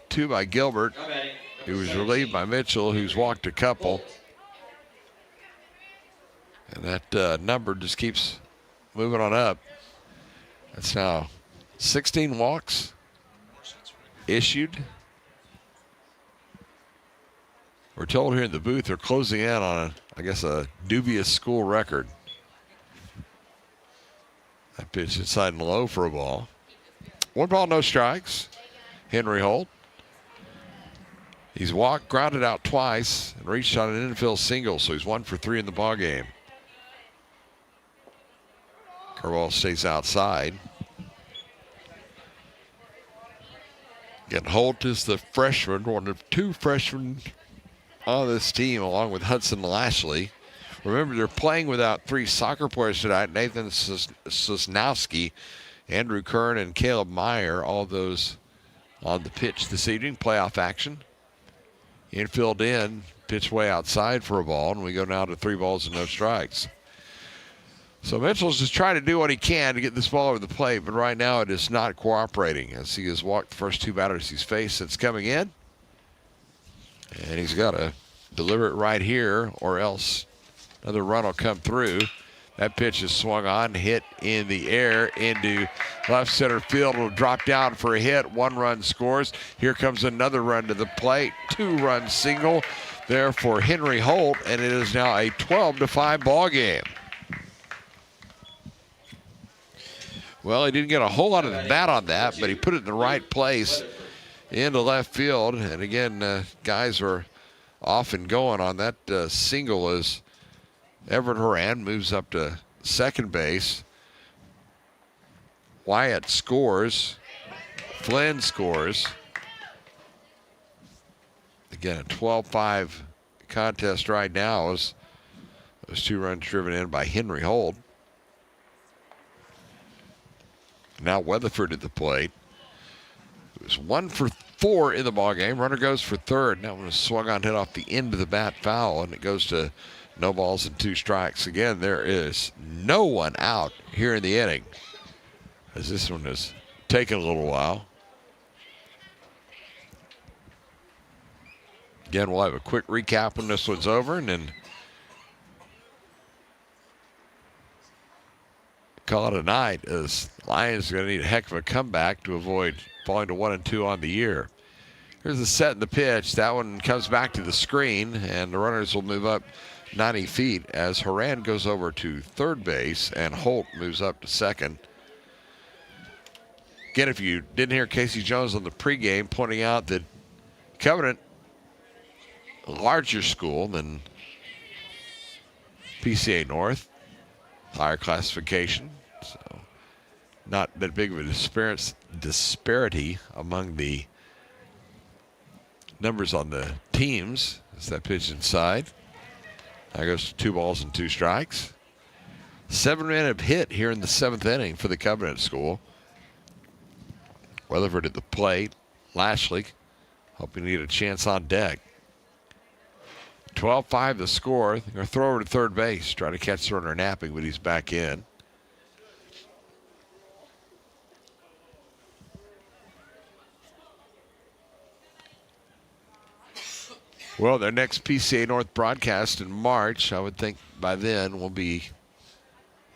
2 by Gilbert, who was relieved by Mitchell, who's walked a couple. And that number just keeps moving on up. That's now 16 walks issued. We're told here in the booth they're closing in on, a dubious school record. That pitch inside and low for a ball. 1 ball, no strikes. Henry Holt. He's walked, grounded out twice, and reached on an infield single, so he's 1 for 3 in the ballgame. Curveball stays outside. Again, Holt is the freshman, one of 2 freshmen on this team, along with Hudson Lashley. Remember, they're playing without 3 soccer players tonight. Nathan Sosnowski, Andrew Kern, and Caleb Meyer, all of those on the pitch this evening. Playoff action. Infield in, pitch way outside for a ball, and we go now to 3 balls and no strikes. So Mitchell's just trying to do what he can to get this ball over the plate, but right now it is not cooperating as he has walked the first 2 batters he's faced since coming in. And he's got to deliver it right here or else another run will come through. That pitch is swung on, hit in the air into left center field. Will drop down for a hit. 1 run scores. Here comes another run to the plate. 2-run single there for Henry Holt, and it is now a 12-5 ball game. Well, he didn't get a whole lot of the bat on that, but he put it in the right place into left field. And again, guys are off and going on that single as Everett Horan moves up to second base. Wyatt scores. Flynn scores. Again, a 12-5 contest right now as those 2 runs driven in by Henry Holt. Now Weatherford at the plate. It was 1 for 4 in the ballgame. Runner goes for third. That one was swung on, hit off the end of the bat foul, and it goes to no balls and 2 strikes. Again, there is no one out here in the inning, as this one has taken a little while. Again, we'll have a quick recap when this one's over, and then call it a night, as Lions are going to need a heck of a comeback to avoid falling to 1-2 on the year. Here's the set and the pitch. That one comes back to the screen, and the runners will move up 90 feet as Horan goes over to third base and Holt moves up to second. Again, if you didn't hear Casey Jones on the pregame pointing out that Covenant, a larger school than PCA North, higher classification, so not that big of a disparity among the numbers on the teams as that pitch inside. That goes to 2 balls and 2 strikes. 7 men have hit here in the 7th inning for the Covenant School. Weatherford at the plate. Lashley hoping to get a chance on deck. 12-5 the score. They're going to throw over to third base. Try to catch the runner napping, but he's back in. Well, their next PCA North broadcast in March, I would think by then we'll be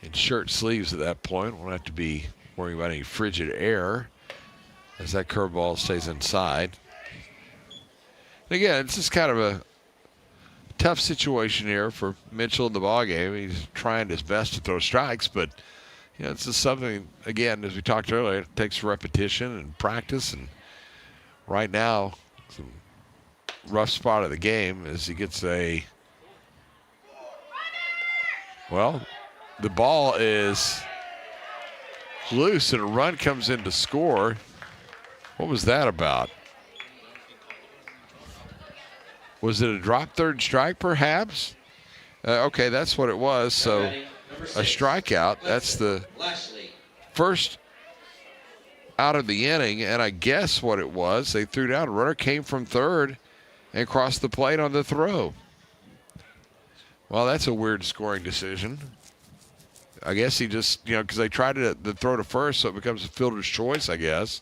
in shirt sleeves at that point. Won't have to be worrying about any frigid air as that curveball stays inside. And again, it's just kind of a tough situation here for Mitchell in the ballgame. He's trying his best to throw strikes, but you know, it's just something, again, as we talked earlier, it takes repetition and practice. And right now, some rough spot of the game as he gets a, well, the ball is loose and a run comes in to score. What was that about? Was it a drop third strike perhaps? Okay, that's what it was. So a strikeout. That's the first out of the inning, and I guess what it was, they threw down. A runner came from third and crossed the plate on the throw. Well, that's a weird scoring decision. I guess he just, you know, because they tried to throw to first, so it becomes a fielder's choice, I guess,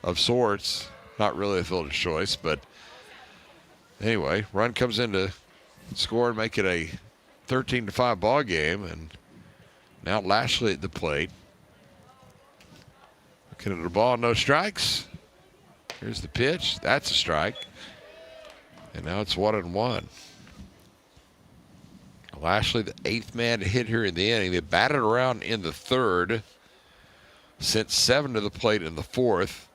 of sorts. Not really a fielder's choice, but anyway, run comes in to score and make it a 13-5 ball game, and now Lashley at the plate. Looking at the ball, no strikes. Here's the pitch. That's a strike. And now it's 1-1. Lashley, the 8th man to hit here in the inning. They batted around in the 3rd, sent 7 to the plate in the 4th,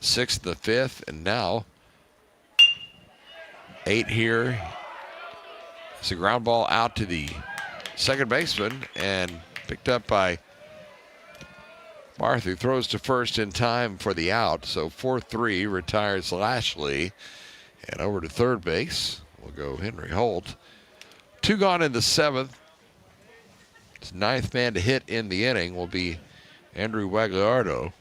6 in the 5th, and now 8 here. It's a ground ball out to the second baseman and picked up by Barth, who throws to first in time for the out. So 4-3 retires Lashley. And over to third base will go Henry Holt. 2 gone in the 7th. His 9th man to hit in the inning will be Andrew Wagliardo.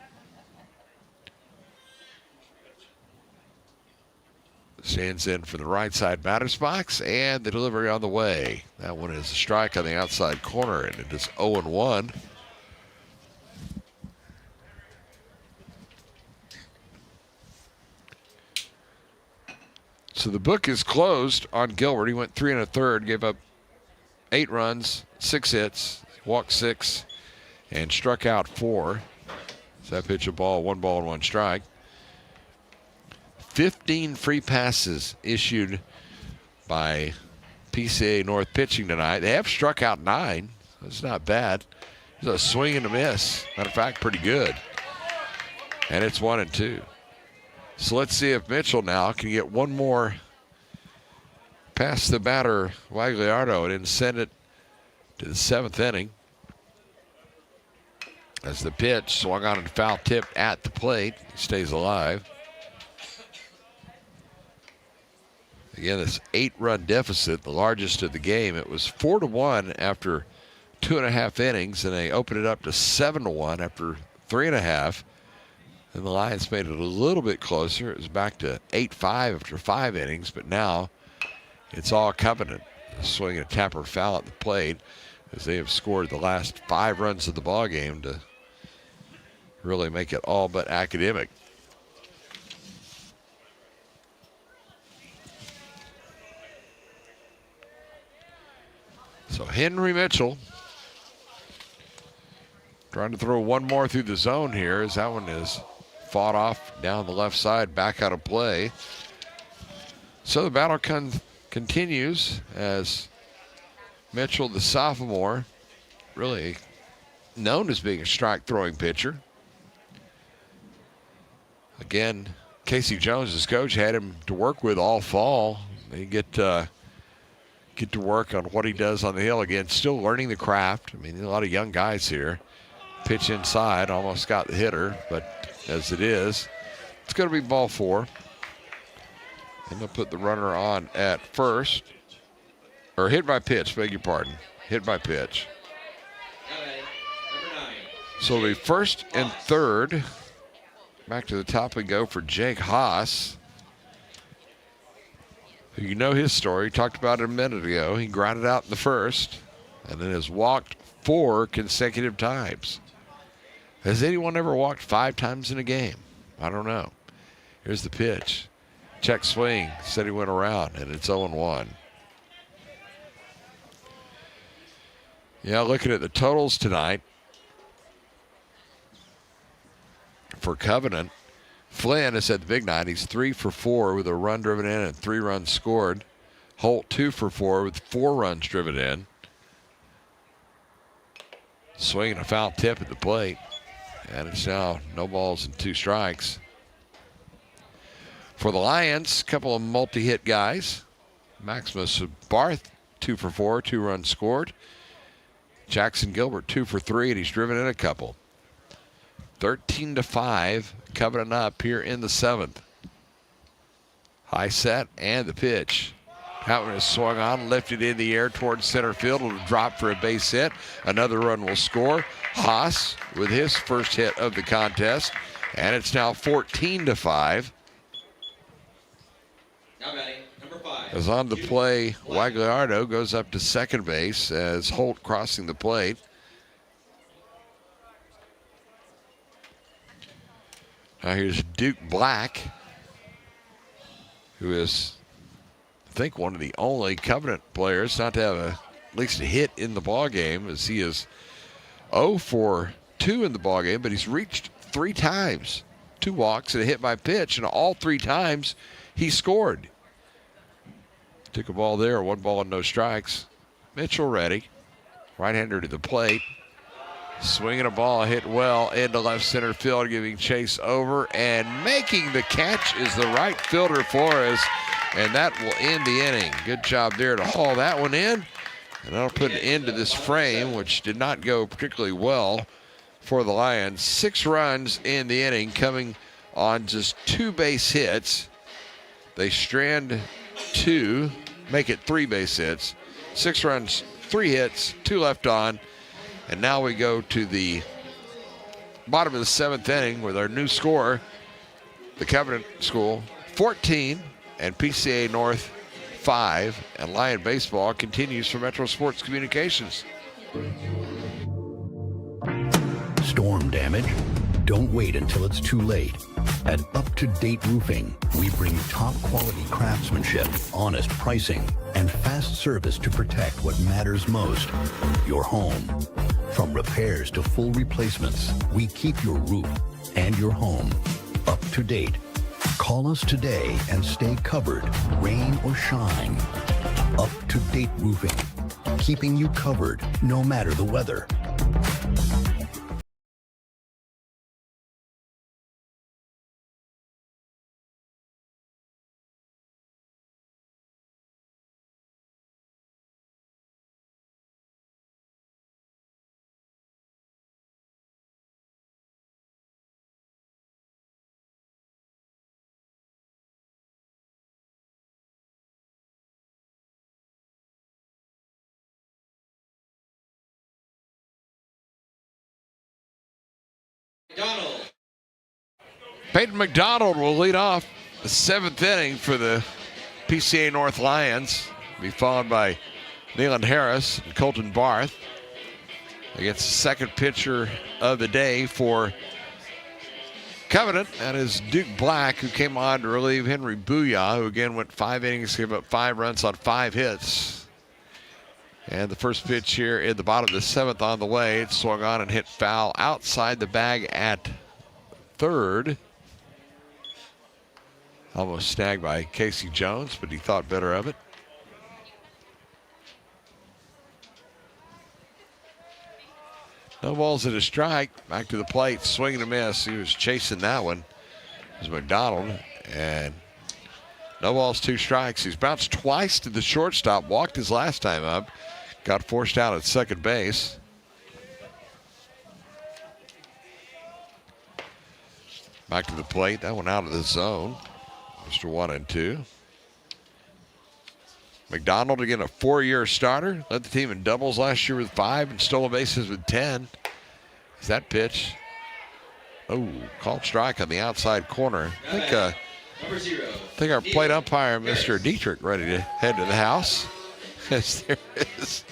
Stands in for the right side batter's box, and the delivery on the way. That one is a strike on the outside corner, and it is 0-1. So the book is closed on Gilbert. He went 3 1/3, gave up 8 runs, 6 hits, walked 6, and struck out 4. So that pitch a ball, 1 ball and 1 strike. 15 free passes issued by PCA North pitching tonight. They have struck out 9. That's not bad. It's a swing and a miss. Matter of fact, pretty good. And it's 1-2. So let's see if Mitchell now can get one more past the batter, Wagliardo, and then send it to the 7th inning. As the pitch swung on and foul tipped at the plate. He stays alive. Again, this 8-run deficit, the largest of the game. It was 4-1 after 2.5 innings, and they opened it up to 7-1 after 3.5. And the Lions made it a little bit closer. It was back to 8-5 after 5 innings, but now it's all Covenant. Swinging a tapper foul at the plate, as they have scored the last 5 runs of the ball game to really make it all but academic. So Henry Mitchell trying to throw one more through the zone here, as that one is fought off down the left side, back out of play. So the battle continues as Mitchell, the sophomore, really known as being a strike throwing pitcher. Again, Casey Jones, his coach, had him to work with all fall. They get to work on what he does on the hill. Again, still learning the craft. I mean, a lot of young guys here. Pitch inside, almost got the hitter, but as it is, it's going to be ball 4. And they'll put the runner on at first. Or hit by pitch, beg your pardon. Hit by pitch. So it'll be 1st and 3rd. Back to the top we go for Jake Haas. You know his story. Talked about it a minute ago. He grounded out in the 1st and then has walked 4 consecutive times. Has anyone ever walked 5 times in a game? I don't know. Here's the pitch. Check swing. Said he went around, and it's 0-1. Yeah, looking at the totals tonight for Covenant, Flynn has had the big night. He's 3 for 4 with a run driven in and 3 runs scored. Holt 2 for 4 with 4 runs driven in. Swinging a foul tip at the plate. And it's now no balls and 2 strikes. For the Lions, a couple of multi-hit guys. Maximus Barth 2 for 4, 2 runs scored. Jackson Gilbert 2 for 3, and he's driven in a couple. 13-5, Covenant up here in the 7th. High set and the pitch. That one is swung on, lifted in the air towards center field. It'll drop for a base hit. Another run will score. Haas with his first hit of the contest, and it's now 14-5. Now batting, number 5. As on the play, Wagliardo goes up to second base as Holt crossing the plate. Now here's Duke Black, who is, I think, one of the only Covenant players not to have at least a hit in the ball game, as he is 0 for 2 in the ball game, but he's reached 3 times, 2 walks and a hit by pitch, and all 3 times he scored. Took a ball there, 1 ball and no strikes. Mitchell ready, right-hander to the plate. Swinging a ball, hit well into left center field, giving chase over, and making the catch is the right fielder Flores, and that will end the inning. Good job there to haul that one in, and that'll put an end to this frame, which did not go particularly well for the Lions. 6 runs in the inning, coming on just 2 base hits. They strand 2, make it 3 base hits. 6 runs, 3 hits, 2 left on. And now we go to the bottom of the 7th inning with our new score, the Covenant School 14 and PCA North 5. And Lion Baseball continues for Metro Sports Communications. Storm damage? Don't wait until it's too late. At Up-to-Date Roofing, we bring top-quality craftsmanship, honest pricing, and fast service to protect what matters most, your home. From repairs to full replacements, we keep your roof and your home up to date. Call us today and stay covered, rain or shine. Up-to-Date Roofing, keeping you covered no matter the weather. Peyton McDonald will lead off the 7th inning for the PCA North Lions. Be followed by Nealon Harris and Colton Barth. Against the second pitcher of the day for Covenant. That is Duke Black, who came on to relieve Henry Booyah, who again went 5 innings, gave up 5 runs on 5 hits. And the first pitch here in the bottom of the 7th on the way. It swung on and hit foul outside the bag at third. Almost snagged by Casey Jones, but he thought better of it. No balls and a strike. Back to the plate, swing and a miss. He was chasing that one. It was McDonald, and no balls, 2 strikes. He's bounced twice to the shortstop, walked his last time up, got forced out at second base. Back to the plate, that one out of the zone. Mr. 1-2. McDonald again, a 4-year starter. Led the team in doubles last year with 5 and stolen bases with 10. Is that pitch? Oh, called strike on the outside corner. I think our plate umpire, Mr. Dietrich, ready to head to the house. Yes, there is.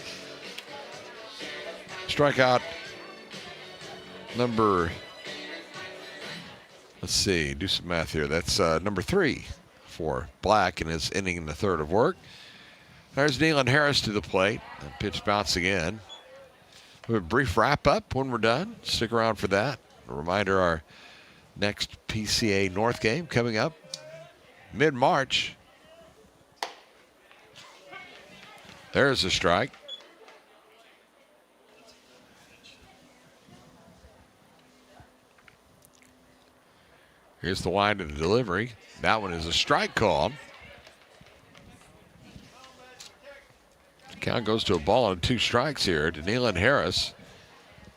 Strikeout number, let's see, do some math here. That's number 3 for Black in his inning in the 3rd of work. There's Nealon Harris to the plate. That pitch bouncing in. We have a brief wrap up when we're done. Stick around for that. A reminder, our next PCA North game coming up mid-March. There's a strike. Here's the wind of the delivery. That one is a strike call. Count goes to a ball and 2 strikes here to Nealon Harris.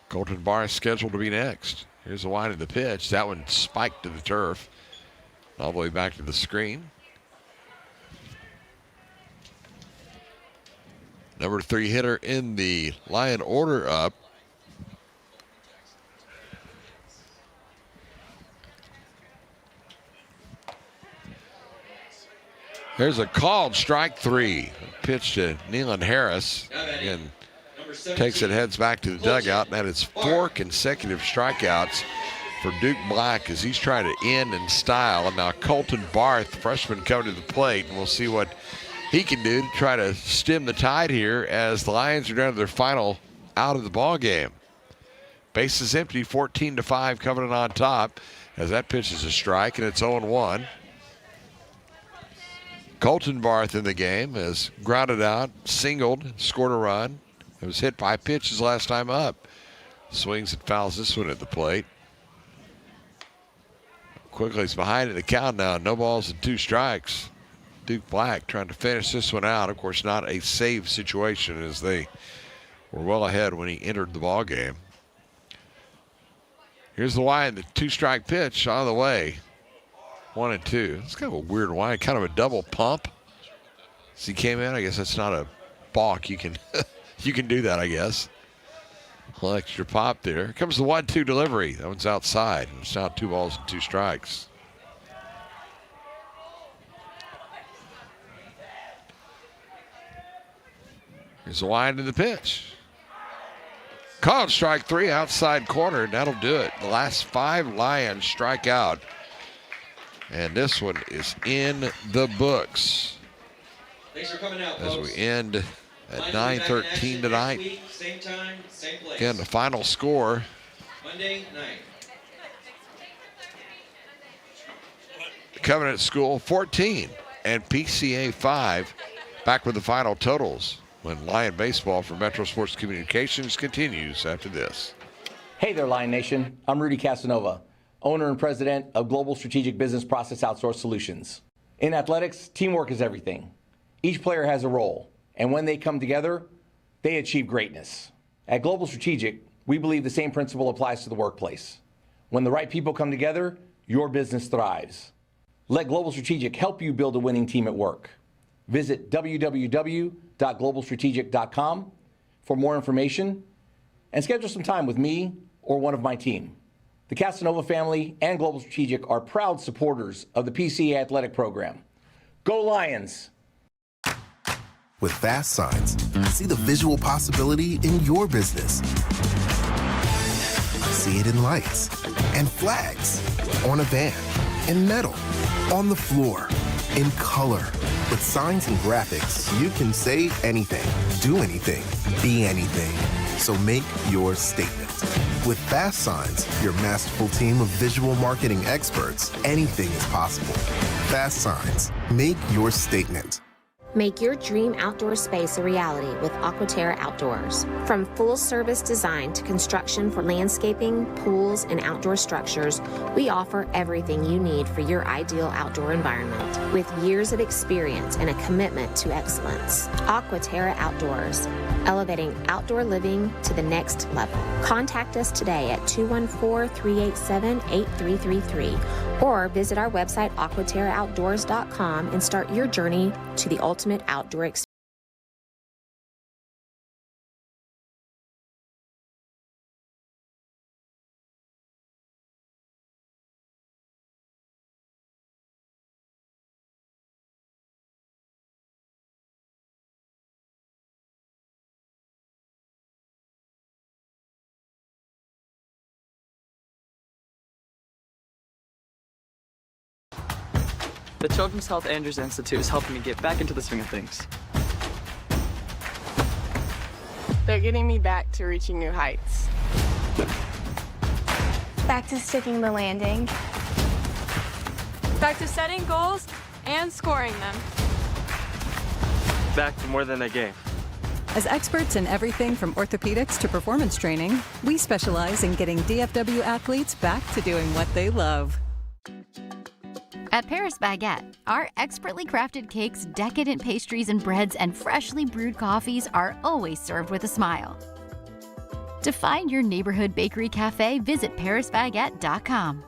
Colton Barr is scheduled to be next. Here's the wind of the pitch. That one spiked to the turf. All the way back to the screen. Number 3 hitter in the Lion order up. There's a called strike 3. Pitch to Nealon Harris. And takes it, heads back to the dugout. And that is 4 consecutive strikeouts for Duke Black as he's trying to end in style. And now Colton Barth, freshman, coming to the plate. And we'll see what he can do to try to stem the tide here as the Lions are down to their final out of the ball game. Bases empty, 14-5, Covenant on top as that pitch is a strike, and it's 0-1. Colton Barth in the game has grounded out, singled, scored a run. It was hit by pitch his last time up. Swings and fouls this one at the plate. Quickly he's behind in the count now. No balls and 2 strikes. Duke Black trying to finish this one out. Of course, not a save situation as they were well ahead when he entered the ball game. Here's the wind, the 2-strike pitch on the way. 1-2. It's kind of a weird wind, kind of a double pump. As he came in, I guess that's not a balk. You can you can do that, I guess. A little extra pop there. Here comes the 1-2 delivery. That one's outside. It's now 2 balls and 2 strikes. Here's the line to the pitch. Called strike 3, outside corner. That'll do it. The last 5 Lions strike out. And this one is in the books. Thanks for coming out, as folks. we end at 9:13 tonight. Week, same time, same place. Again, the final score. Monday night. Covenant School 14 and PCA 5. Back with the final totals when Lion Baseball for Metro Sports Communications continues after this. Hey there, Lion Nation. I'm Rudy Casanova, owner and president of Global Strategic Business Process Outsource Solutions. In athletics, teamwork is everything. Each player has a role, and when they come together, they achieve greatness. At Global Strategic, we believe the same principle applies to the workplace. When the right people come together, your business thrives. Let Global Strategic help you build a winning team at work. Visit www.globalstrategic.com for more information and schedule some time with me or one of my team. The Casanova family and Global Strategic are proud supporters of the PCA Athletic program. Go Lions! With fast signs, see the visual possibility in your business. See it in lights and flags, on a van, in metal, on the floor, in color. With signs and graphics, you can say anything, do anything, be anything. So make your statement. With Fast Signs, your masterful team of visual marketing experts, anything is possible. Fast Signs, make your statement. Make your dream outdoor space a reality with Aquaterra Outdoors. From full-service design to construction for landscaping, pools, and outdoor structures, we offer everything you need for your ideal outdoor environment. With years of experience and a commitment to excellence, Aquaterra Outdoors, elevating outdoor living to the next level. Contact us today at 214-387-8333 or visit our website aquaterraoutdoors.com and start your journey to the ultimate outdoor experience. The Children's Health Andrews Institute is helping me get back into the swing of things. They're getting me back to reaching new heights. Back to sticking the landing. Back to setting goals and scoring them. Back to more than a game. As experts in everything from orthopedics to performance training, we specialize in getting DFW athletes back to doing what they love. At Paris Baguette, our expertly crafted cakes, decadent pastries and breads, and freshly brewed coffees are always served with a smile. To find your neighborhood bakery cafe, visit parisbaguette.com.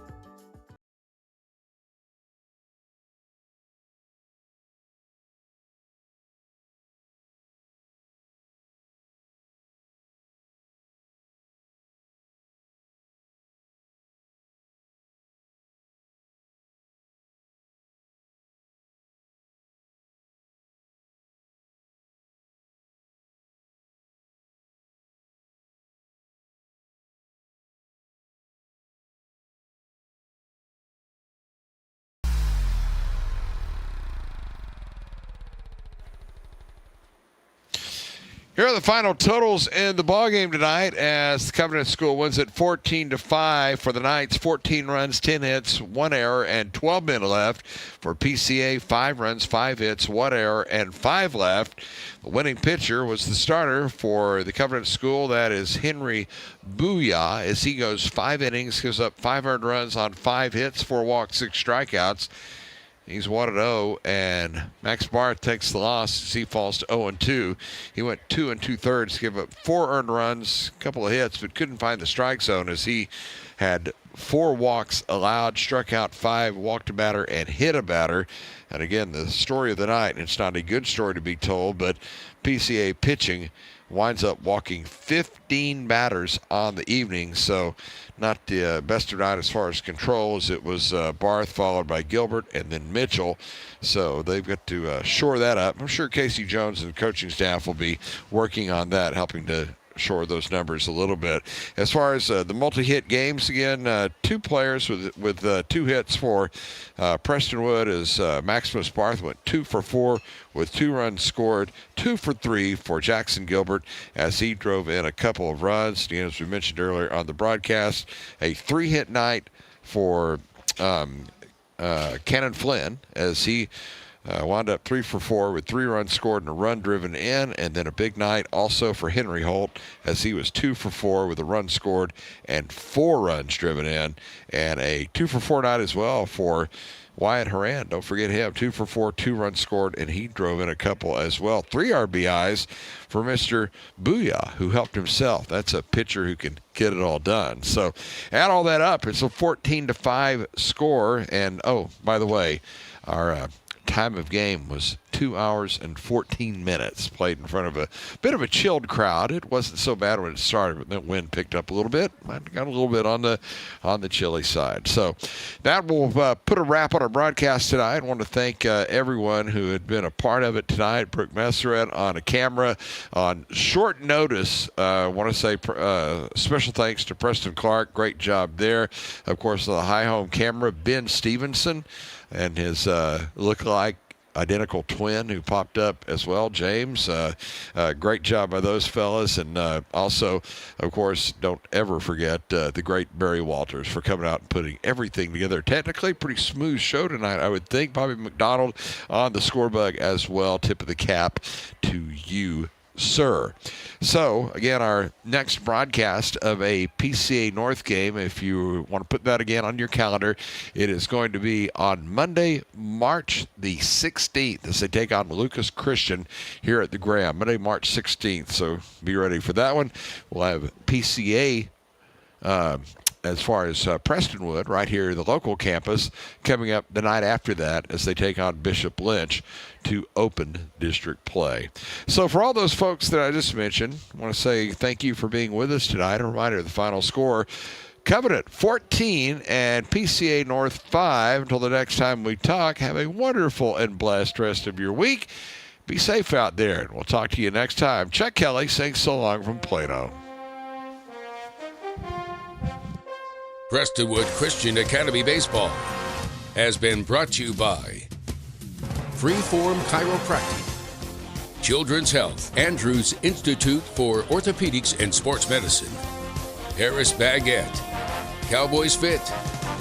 Here are the final totals in the ballgame tonight as the Covenant School wins it 14-5 for the Knights. 14 runs, 10 hits, 1 error, and 12 men left. For PCA, 5 runs, 5 hits, 1 error, and 5 left. The winning pitcher was the starter for the Covenant School. That is Henry Booyah, as he goes 5 innings, gives up 5 earned runs on 5 hits, 4 walks, 6 strikeouts. He's 1-0, and Max Barth takes the loss as he falls to 0-2. He went 2 2/3, gave up 4 earned runs, a couple of hits, but couldn't find the strike zone as he had 4 walks allowed, struck out 5, walked a batter, and hit a batter. And again, the story of the night, and it's not a good story to be told, but PCA pitching winds up walking 15 batters on the evening. So not the best of night as far as controls. It was Barth followed by Gilbert and then Mitchell. So they've got to shore that up. I'm sure Casey Jones and the coaching staff will be working on that, helping to shore those numbers a little bit. As far as the multi-hit games, again, 2 players with 2 hits for Prestonwood as Maximus Barth went 2 for 4 with 2 runs scored, 2 for 3 for Jackson Gilbert as he drove in a couple of runs. Again, as we mentioned earlier on the broadcast, a 3-hit night for Cannon Flynn as he wound up 3 for 4 with 3 runs scored and a run driven in, and then a big night also for Henry Holt as he was 2 for 4 with a run scored and 4 runs driven in, and a 2 for 4 night as well for Wyatt Horan. Don't forget him, 2 for 4, 2 runs scored, and he drove in a couple as well. 3 RBIs for Mr. Booyah, who helped himself. That's a pitcher who can get it all done. So add all that up, it's a 14-5 score. And oh, by the way, our time of game was 2 hours and 14 minutes, played in front of a bit of a chilled crowd. It wasn't so bad when it started, but then wind picked up a little bit. Got a little bit on the chilly side. So that will put a wrap on our broadcast tonight. I want to thank everyone who had been a part of it tonight. Brooke Messeret on a camera on short notice. I want to say special thanks to Preston Clark. Great job there. Of course, the high home camera, Ben Stevenson, and his look-alike identical twin who popped up as well, James. Great job by those fellas. And also, of course, don't ever forget the great Barry Walters for coming out and putting everything together. Technically, pretty smooth show tonight, I would think. Bobby McDonald on the scorebug as well. Tip of the cap to you, sir. So, again, our next broadcast of a PCA North game, if you want to put that again on your calendar, it is going to be on Monday, March the 16th, as they take on Lucas Christian here at the Graham. Monday, March 16th, so be ready for that one. We'll have PCA as far as Prestonwood, right here at the local campus, coming up the night after that as they take on Bishop Lynch to open district play. So for all those folks that I just mentioned, I want to say thank you for being with us tonight. A reminder of the final score: Covenant 14 and PCA North 5. Until the next time we talk, have a wonderful and blessed rest of your week. Be safe out there, and we'll talk to you next time. Chuck Kelly saying so long from Plano. Prestonwood Christian Academy Baseball has been brought to you by Freeform Chiropractic, Children's Health, Andrews Institute for Orthopedics and Sports Medicine, Harris Baguette, Cowboys Fit,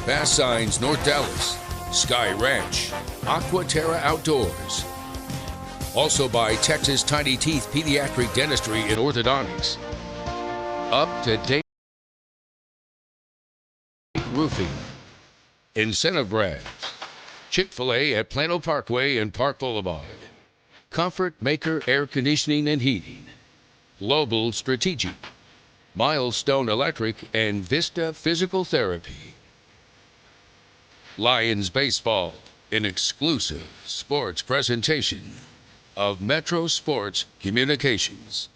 Bass Signs North Dallas, Sky Ranch, Aquaterra Outdoors. Also by Texas Tiny Teeth Pediatric Dentistry and Orthodontics. Up to date roofing, Incentive Brands, Chick-fil-A at Plano Parkway and Park Boulevard, Comfort Maker Air Conditioning and Heating, Global Strategic, Milestone Electric, and Vista Physical Therapy. Lions Baseball, an exclusive sports presentation of Metro Sports Communications.